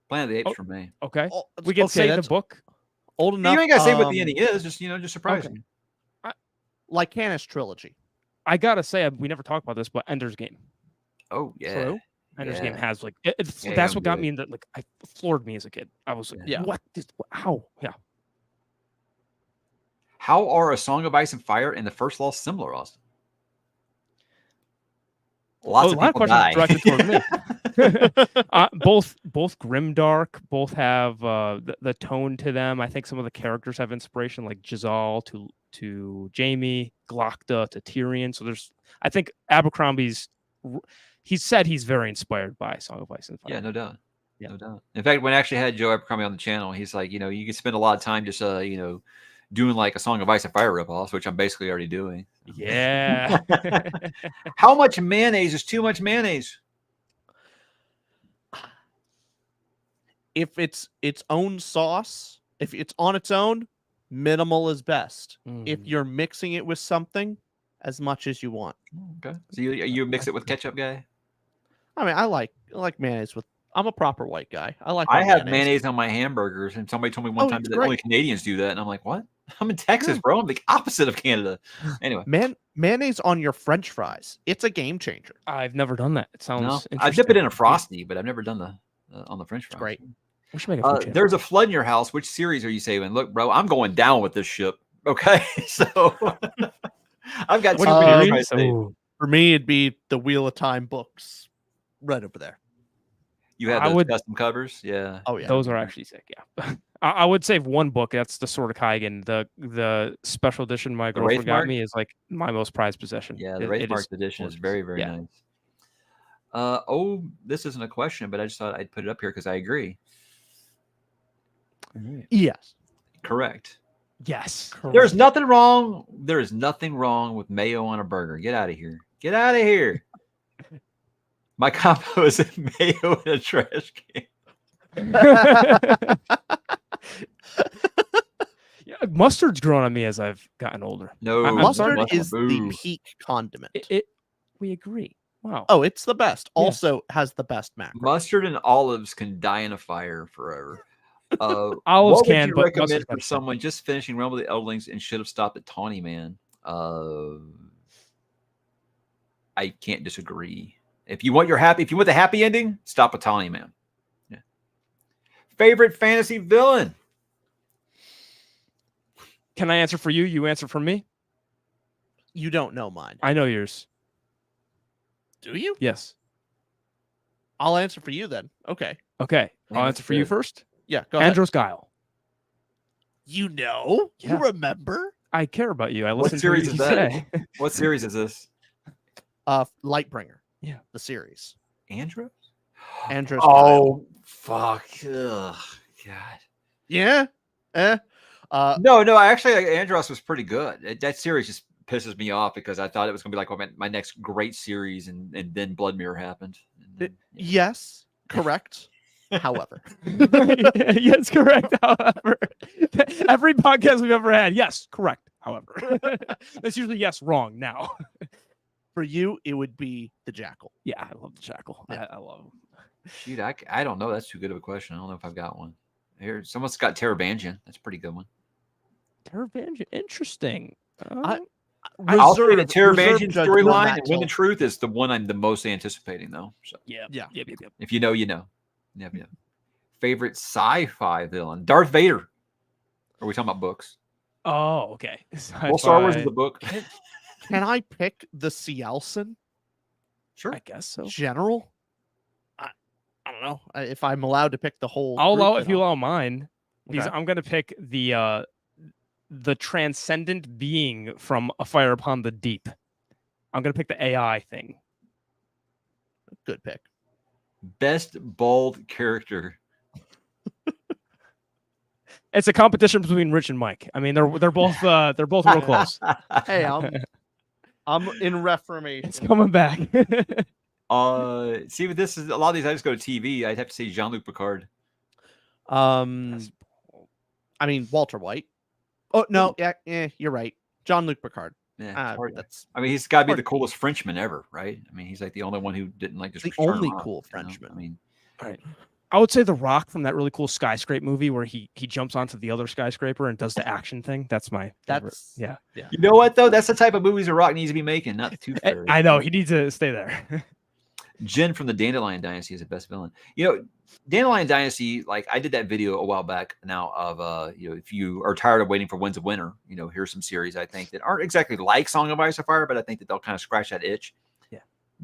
Planet of the Apes for me. Okay. We can say the book. Old enough. You ain't gotta say what the ending is. Just surprise me. Like Canis trilogy. I gotta say, we never talked about this, but Ender's Game. Oh yeah. Ender's Game has like that's what got me into like floored me as a kid. I was like, what? How? Yeah. How are A Song of Ice and Fire and The First Law similar, Austin? Lots of a lot of people questions die. directed toward me. Both Grimdark both have the tone to them. I think some of the characters have inspiration, like 𝕤𝕖𝕟𝕟 to Jamie, 𝕤𝕟𝕟𝕟 to Tyrion. So I think Abercrombie's. He said he's very inspired by Song of Ice and Fire. Yeah, no doubt. Yeah. No doubt. In fact, when I actually had Joe Abercrombie on the channel, he's like, you can spend a lot of time just, doing like a Song of Ice and Fire ripoffs, which I'm basically already doing. Yeah. How much mayonnaise is too much mayonnaise? If it's its own sauce, if it's on its own, minimal is best. If you're mixing it with something, as much as you want. Okay. So you mix it with ketchup, guy? I mean, I like mayonnaise with. I'm a proper white guy. I have mayonnaise on my hamburgers, and somebody told me one time that only Canadians do that, and I'm like, what? I'm in Texas, bro. I'm the opposite of Canada. Anyway, mayonnaise on your French fries. It's a game changer. I've never done that. It sounds interesting. I dip it in a Frosty, but I've never done the on the French fries. It's great. We should make a food channel. There's a flood in your house. Which series are you saving? Look, bro, I'm going down with this ship. Okay, so I've got for me, it'd be the Wheel of Time books right over there. You have those custom covers, yeah. Oh yeah, those are actually sick. Yeah, I would save one book. That's the Sword of Kaigan. The special edition my girlfriend got me is like my most prized possession. Yeah, the Wraithmark edition is very, very nice. This isn't a question, but I just thought I'd put it up here because I agree. Yes, correct. Yes, correct. There's nothing wrong. There is nothing wrong with mayo on a burger. Get out of here. Get out of here. My combo is mayo in a trash can. Yeah, mustard's grown on me as I've gotten older. No, mustard is the peak condiment. We agree. Wow. Oh, it's the best. Also has the best macro. Mustard and olives can die in a fire forever. Olives what can, would you recommend for someone just finishing Realm of the Eldlings and should have stopped at Tawny Man? I can't disagree. If you want the happy ending, stop at Tawny Man. Yeah. Favorite fantasy villain? Can I answer for you? You answer for me? You don't know mine. I know yours. Do you? Yes. I'll answer for you then. Okay. Okay. I'll answer for you first. Yeah, go ahead. Andros Guile. You know? Yeah. You remember? I care about you. I listen What series to is what you that? say. What series is this? Lightbringer. Yeah. The series. Andros? Andros. Oh, fuck. Ugh, God. Yeah. No, Andros was pretty good. That series just pisses me off because I thought it was going to be like my next great series, and then Blood Mirror happened. Yes, correct. However. Yes, correct. However, every podcast we've ever had, yes, correct. However, that's usually yes, wrong. Now, for you, it would be the Jackal. Yeah, I love the Jackal. Yeah. I love him. Shoot, I don't know. That's too good of a question. I don't know if I've got one. Here, someone's got Taravangian. That's a pretty good one. Taravangian, interesting. I'll say the Taravangian storyline and Win the Truth is the one I'm the most anticipating, though. So yeah. If you know, you know. Never know. Favorite sci-fi villain? Darth Vader. Are we talking about books? Oh, okay. Well, Star Wars is the book. Can I pick the 𝕤𝕖𝕟𝕟𝕟? Sure. I guess so. General? I don't know. If I'm allowed to pick the whole. I'll allow if you allow mine. Because Okay. I'm gonna pick the transcendent being from A Fire Upon the Deep. I'm gonna pick the AI thing. Good pick. Best bald character. It's a competition between Rich and Mike. I mean, they're both real close. Hey, I'm in Reformation. It's coming back. See, but this is a lot of these. I just go to TV. I'd have to say Jean-Luc Picard. I mean Walter White. Oh no, yeah, you're right. Jean-Luc Picard. Yeah, that's. I mean, he's got to be the coolest Frenchman ever, right? I mean, he's like the only one who didn't like just the only cool Frenchman. I mean, right. I would say The Rock from that really cool skyscraper movie where he jumps onto the other skyscraper and does the action thing. That's my favorite. Yeah. You know what though? That's the type of movies The Rock needs to be making, not the Tooth Fairy. I know he needs to stay there. Jin from the Dandelion Dynasty is the best villain. You know, Dandelion Dynasty, like I did that video a while back now of if you are tired of waiting for Winds of Winter, here's some series I think that aren't exactly like Song of Ice and Fire, but I think that they'll kind of scratch that itch. Yeah.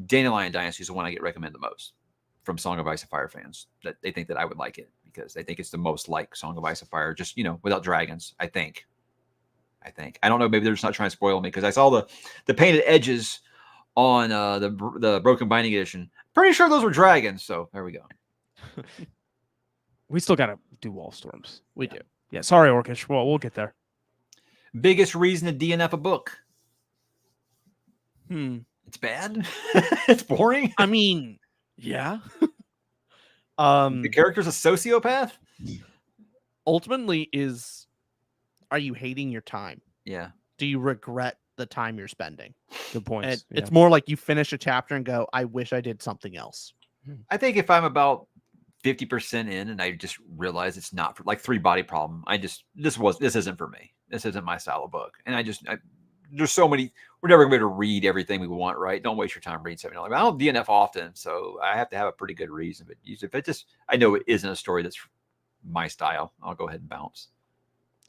Dandelion Dynasty is the one I get recommended the most from Song of Ice and Fire fans, that they think that I would like it because they think it's the most like Song of Ice and Fire, just, without dragons. I think. I don't know. Maybe they're just not trying to spoil me because I saw the painted edges on the Broken Binding edition. Pretty sure those were dragons. So there we go. We still got to do Wall Storms. We do. Yeah. Sorry, Orcish. Well, we'll get there. Biggest reason to DNF a book. It's bad. It's boring. I mean, yeah. The character's a sociopath. Ultimately, are you hating your time? Yeah. Do you regret the time you're spending? Good point. It's more like you finish a chapter and go, I wish I did something else. I think if I'm about 50% in and I just realize it's not for, like 3 Body Problem, this isn't for me. This isn't my style of book. And there's so many, we're never going to be able to read everything we want, right? Don't waste your time reading something. I don't DNF often, so I have to have a pretty good reason. But if I know it isn't a story that's my style, I'll go ahead and bounce.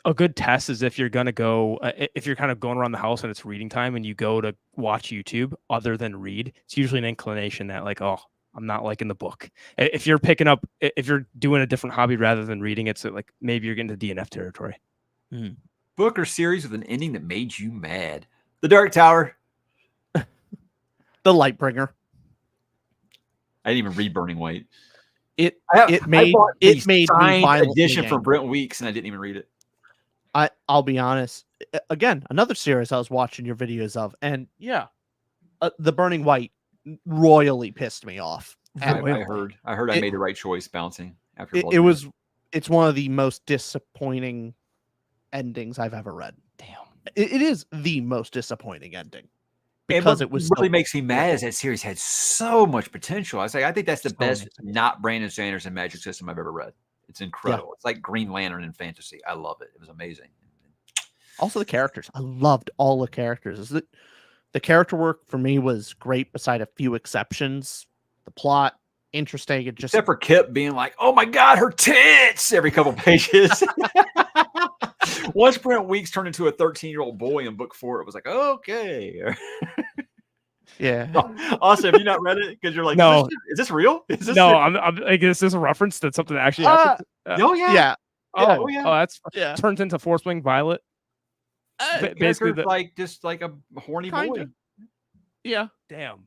A good test is if you're going to go, if you're kind of going around the house and it's reading time and you go to watch YouTube other than read, it's usually an inclination that like, oh, I'm not liking the book. If you're if you're doing a different hobby rather than reading, it's like maybe you're getting to DNF territory. Book or series with an ending that made you mad. The Dark Tower. The Lightbringer. I didn't even read Burning White. It made me signed edition from Brent Weeks, and I didn't even read it. I'll be honest. Again, another series I was watching your videos of, and yeah, the Burning White royally pissed me off. I heard I made the right choice bouncing after it's one of the most disappointing endings I've ever read. Damn. It is the most disappointing ending because it was really makes me mad as that series had so much potential. I think that's the best not Brandon Sanderson magic system I've ever read. It's incredible. Yeah. It's like Green Lantern in fantasy. I love it. It was amazing. Also the characters. I loved all the characters. The character work for me was great beside a few exceptions. The plot, interesting. Except for Kip being like, oh my God, her tits every couple pages. Once Brent Weeks turned into a 13-year-old boy in book 4, it was like, okay. Yeah. Also, have you not read it? Because you're like, no, is this real? Is this no, I'm like, is this a reference to something that actually happened? Oh yeah. Yeah. Oh, that's turns into Force Wing Violet. Basically, just like a horny boy. Yeah. Damn.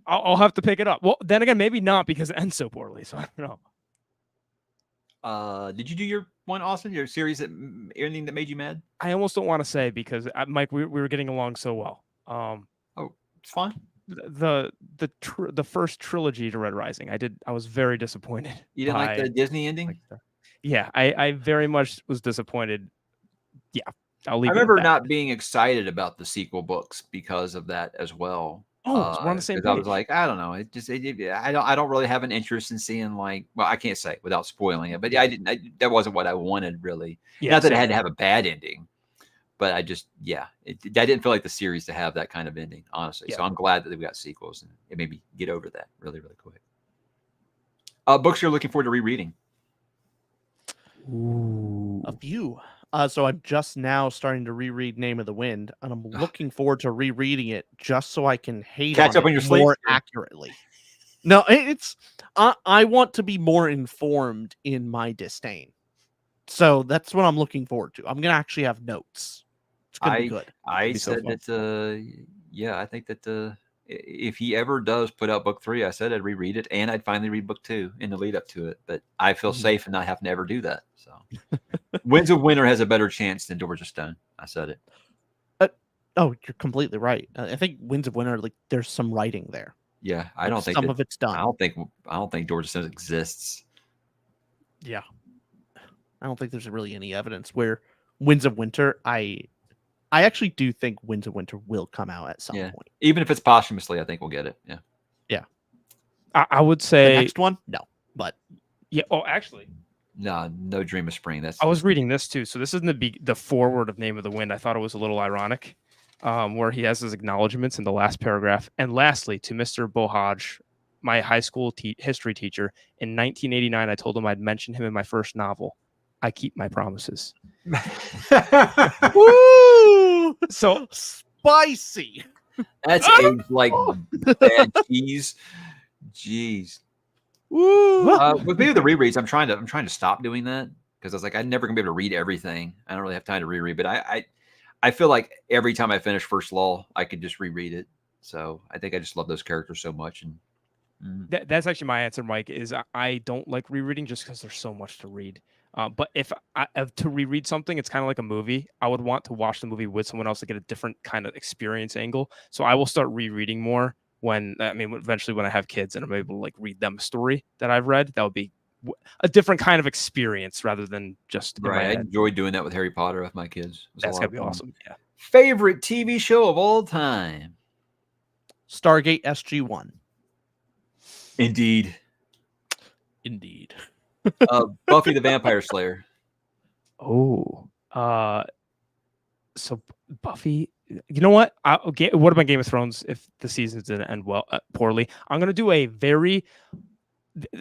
I'll have to pick it up. Well, then again, maybe not because it ends so poorly. So I don't know. Did you do your one, Austin? Your series anything that made you mad? I almost don't want to say because Mike, we were getting along so well. It's fine. The first trilogy to Red Rising, I was very disappointed. You didn't like the Disney ending? Yeah, I very much was disappointed. Yeah, I'll leave. I remember not being excited about the sequel books because of that as well. Oh, we're on the same page. I was like, I don't know. I don't really have an interest in seeing I can't say without spoiling it, but yeah, that wasn't what I wanted really. Yeah, not that it had to have a bad ending. But I didn't feel like the series to have that kind of ending, honestly. Yeah. So I'm glad that they've got sequels and it made me get over that really, really quick. Books you're looking forward to rereading? Ooh. A few. So I'm just now starting to reread Name of the Wind, and I'm looking forward to rereading it just so I can catch up on your sleep more accurately. No, it's I want to be more informed in my disdain. So that's what I'm looking forward to. I'm gonna actually have notes. It's gonna be good. I said that. I think that if he ever does put out book 3, I said I'd reread it and I'd finally read book 2 in the lead up to it. But I feel safe and not having to ever do that. So, Winds of Winter has a better chance than Doors of Stone. I said it. Oh, you're completely right. I think Winds of Winter, there's some writing there. Yeah, I don't think some of it's done. I don't think Doors of Stone exists. Yeah. I don't think there's really any evidence where Winds of Winter, I actually do think Winds of Winter will come out at some point. Even if it's posthumously, I think we'll get it. Yeah. Yeah. I would say the next one? No. But yeah. Oh, actually. No Dream of Spring. I was reading this too. So this isn't the foreword of Name of the Wind. I thought it was a little ironic. Where he has his acknowledgments in the last paragraph. And lastly, to Mr. Bohaj, my high school history teacher, in 1989, I told him I'd mention him in my first novel. I keep my promises. Woo! So spicy. That's aged like bad cheese. Jeez. Woo! With maybe the rereads, I'm trying to stop doing that because I was like, I'm never gonna be able to read everything. I don't really have time to reread, but I feel like every time I finish First Law, I could just reread it. So I think I just love those characters so much. And that's actually my answer, Mike. Is I don't like rereading just because there's so much to read. But if to reread something, it's kind of like a movie. I would want to watch the movie with someone else to get a different kind of experience angle. So I will start rereading more eventually when I have kids and I'm able to like read them a story that I've read. That would be a different kind of experience rather than just in my right. I head. enjoy doing that with Harry Potter with my kids. That's gonna be awesome. Yeah. Favorite TV show of all time? Stargate SG-1. Indeed. Buffy the Vampire Slayer. Oh, so Buffy. You know what? What about Game of Thrones? If the seasons didn't end poorly, I'm gonna do a very.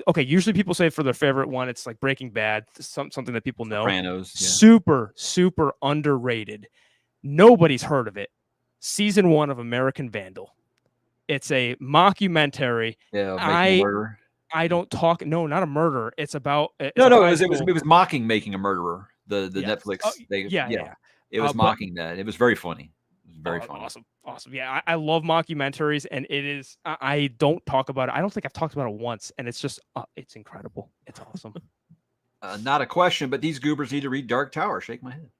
Okay, usually people say for their favorite one, it's like Breaking Bad, something that people know. Sopranos, yeah. Super, super underrated. Nobody's heard of it. Season 1 of American Vandal. It's a mockumentary. Yeah, making a murderer. I don't talk. No, not a murder. It's about. It was mocking Making a Murderer. The Netflix. It was mocking that. It was very funny. It was very funny. Awesome. Yeah, I love mockumentaries, and it is. I don't talk about it. I don't think I've talked about it once, and it's just. It's incredible. It's awesome. Not a question, but these goobers need to read Dark Tower. Shake my head.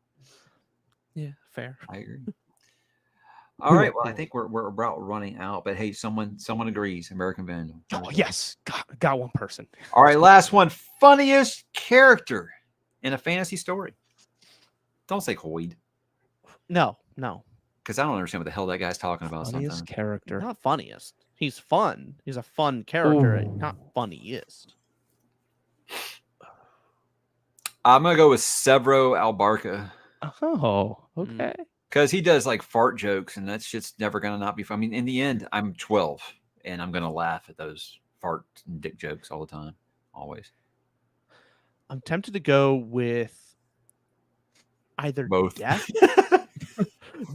Yeah, fair. I agree. All right. Well, I think we're about running out, but hey, someone agrees. American Vandal. Oh, yes. Got one person. All right, last one. Funniest character in a fantasy story. Don't say Hoyd. No. Because I don't understand what the hell that guy's talking about. Funniest sometimes. Character. Not funniest. He's fun. He's a fun character. Not funniest. I'm gonna go with 𝕎𝕒𝕟𝕟𝕟𝕜. Oh, okay. Because he does like fart jokes, and that's just never gonna not be fun. I mean, in the end, I'm 12, and I'm gonna laugh at those fart and dick jokes all the time, always. I'm tempted to go with either both.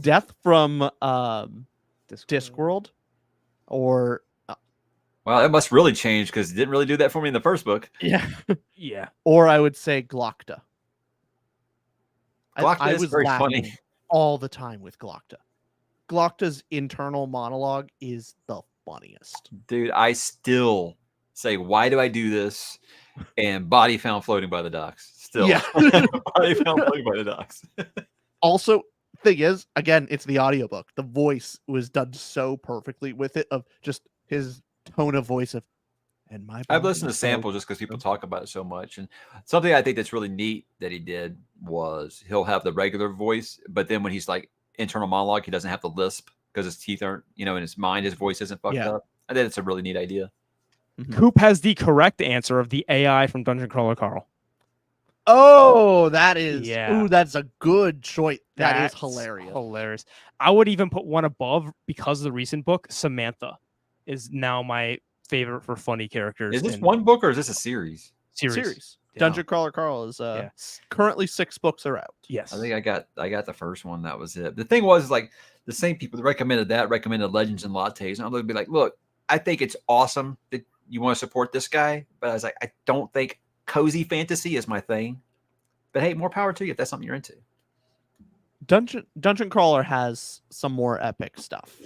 Death from Discworld, or well, that must really change because it didn't really do that for me in the first book. Yeah. Or I would say Glokta. Glokta is very funny all the time with Glokta. Glokta's internal monologue is the funniest. Dude, I still say, why do I do this? And body found floating by the docks. Still. Yeah. Body found floating by the docks. Also, thing is, again, it's the audiobook. The voice was done so perfectly with it, of just his tone of voice of, and my I've listened to samples just because people talk about it so much. And something I think that's really neat that he did was he'll have the regular voice, but then when he's like internal monologue, he doesn't have to lisp because his teeth aren't, in his mind, his voice isn't fucked up. I think it's a really neat idea. Coop has the correct answer of the AI from Dungeon Crawler Carl. Oh, that is. Yeah. Ooh, that's a good choice. That's hilarious. Hilarious. I would even put one above because of the recent book. Samantha is now my favorite for funny characters. Is this one book or is this a series? Series. Yeah. Dungeon Crawler Carl is currently 6 books are out. Yes. I think I got the first one. That was it. The thing was, like, the same people that recommended Legends and Lattes. And I'm going to be like, look, I think it's awesome that you want to support this guy. But I was like, I don't think cozy fantasy is my thing. But hey, more power to you if that's something you're into. Dungeon Crawler has some more epic stuff.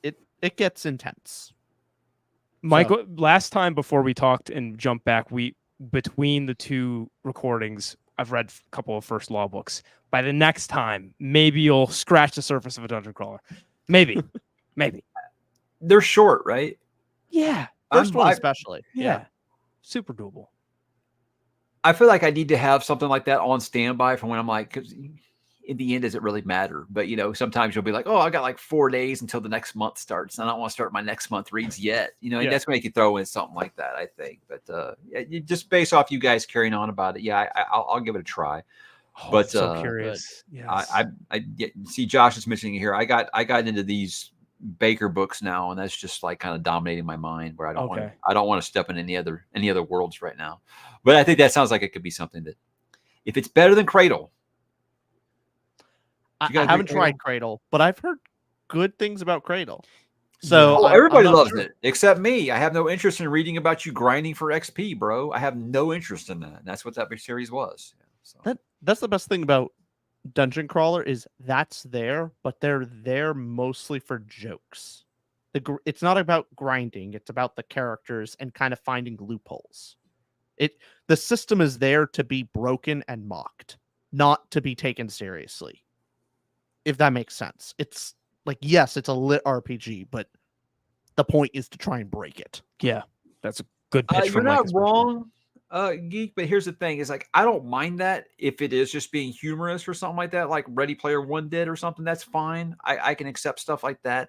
It gets intense. Michael, last time before we talked and jumped back, between the two recordings, I've read a couple of First Law books. By the next time, maybe you'll scratch the surface of a Dungeon Crawler. Maybe. They're short, right? Yeah. First one especially. Yeah. Super doable. I feel like I need to have something like that on standby for when I'm like, because in the end, does it really matter? But, sometimes you'll be like, oh, I got like 4 days until the next month starts. And I don't want to start my next month reads yet. And that's going to make you throw in something like that, I think. But just based off you guys carrying on about it, I'll give it a try. Oh, but so curious. Yes. I see Josh is mentioning here. I got into these Baker books now, and that's just like kind of dominating my mind where I don't want to step in any other worlds right now. But I think that sounds like it could be something that, if it's better than Cradle. I haven't tried Cradle, but I've heard good things about Cradle. So Oh, I'm everybody not loves sure. it except me. I have no interest in reading about you grinding for XP, bro. I have no interest in that. And that's what that series was. So. That's the best thing about Dungeon Crawler is that's there, but they're there mostly for jokes. It's not about grinding. It's about the characters and kind of finding loopholes. The system is there to be broken and mocked, not to be taken seriously. If that makes sense. It's like, yes, it's a lit RPG, but the point is to try and break it. Yeah, that's a good pitch. You're not wrong, Geek, but here's the thing: is like I don't mind that if it is just being humorous or something like that, like Ready Player One did or something. That's fine. I can accept stuff like that.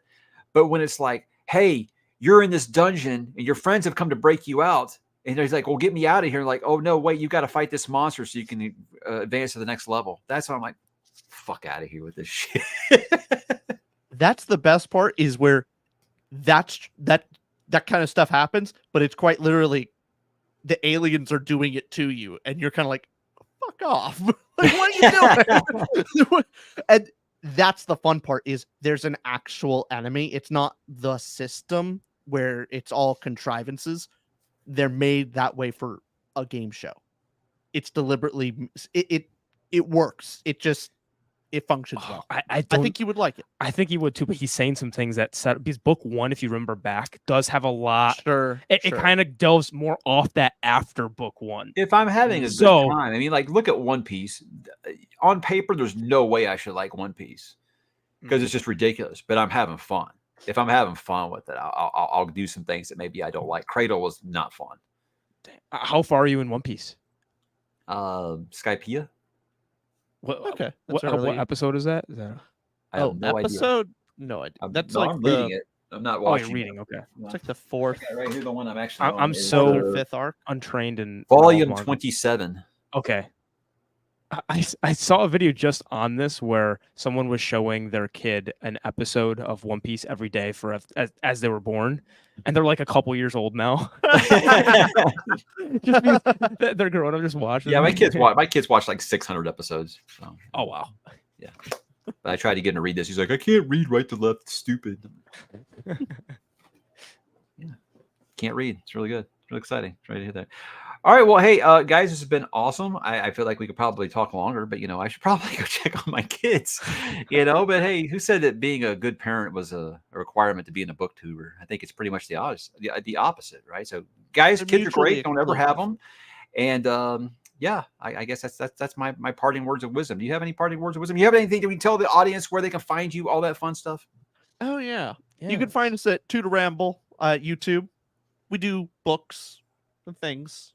But when it's like, hey, you're in this dungeon and your friends have come to break you out, and he's like, well, get me out of here. Like, oh no, wait, you got to fight this monster so you can advance to the next level. That's why I'm like, fuck out of here with this shit. That's the best part is where that kind of stuff happens, but it's quite literally the aliens are doing it to you, and you're kind of like, fuck off. Like, what are you doing? And that's the fun part is there's an actual enemy. It's not the system where it's all contrivances. They're made that way for a game show. It's deliberately it works. It functions well. I think you would like it. I think he would too, but he's saying some things that set because book one, if you remember back, does have a lot. Sure. It kind of delves more off that after book one. If I'm having a good time, I mean, like, look at One Piece. On paper, there's no way I should like One Piece because it's just ridiculous. But I'm having fun. If I'm having fun with it, I'll do some things that maybe I don't like. Cradle was not fun. How far are you in One Piece? Skypiea. Okay. What episode is that? I have no episode? idea. No idea. That's like I'm reading it. I'm not watching. Oh, you're reading. Okay. It's like the fourth. Okay, right here, the one I'm actually. I'm so fifth arc. Untrained in volume 27. Okay. I saw a video just on this where someone was showing their kid an episode of One Piece every day for as they were born, and they're like a couple years old now. Just because they're grown up, just watching. Yeah, my kids watch like 600 episodes. So. Oh wow. Yeah. But I tried to get him to read this. He's like, I can't read right to left. It's stupid. Yeah. Can't read. It's really good. It's really exciting. Try to hear that. All right. Well, hey, guys, this has been awesome. I feel like we could probably talk longer, but, I should probably go check on my kids, But, hey, who said that being a good parent was a requirement to being a booktuber? I think it's pretty much the opposite, right? So, guys, kids are great. Don't ever have them. And, yeah, I guess that's my parting words of wisdom. Do you have any parting words of wisdom? Do you have anything that we can tell the audience where they can find you, all that fun stuff? Oh, yeah. You can find us at 2ToRamble YouTube. We do books and things.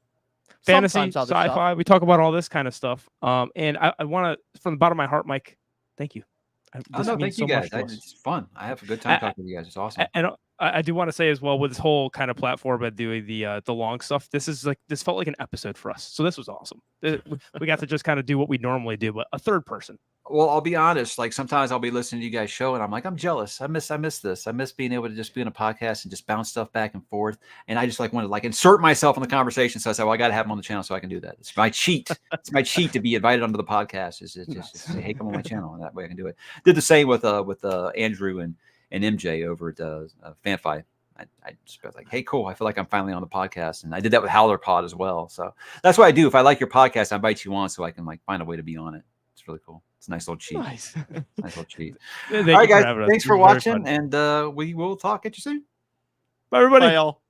Fantasy, sci-fi. Stuff. We talk about all this kind of stuff. And I want to, from the bottom of my heart, Mike, thank you. Thank you guys. It's fun. I have a good time talking to you guys. It's awesome. And I do want to say as well, with this whole kind of platform of doing the long stuff, this felt like an episode for us. So this was awesome. We got to just kind of do what we normally do, but a third person. Well, I'll be honest. Like sometimes I'll be listening to you guys' show, and I'm like, I'm jealous. I miss this. I miss being able to just be in a podcast and just bounce stuff back and forth. And I just want to insert myself in the conversation. So I said, well, I got to have him on the channel so I can do that. It's my cheat. It's my cheat to be invited onto the podcast. Is just say, hey, come on my channel, and that way I can do it. Did the same with Andrew and MJ over at FanFi. I just felt like, hey, cool. I feel like I'm finally on the podcast, and I did that with Howler Pod as well. So that's what I do. If I like your podcast, I invite you on so I can find a way to be on it. It's really cool. It's a nice little cheat. Nice little cheat. All right, guys. Thanks for watching, and we will talk at you soon. Bye, everybody. Bye, y'all.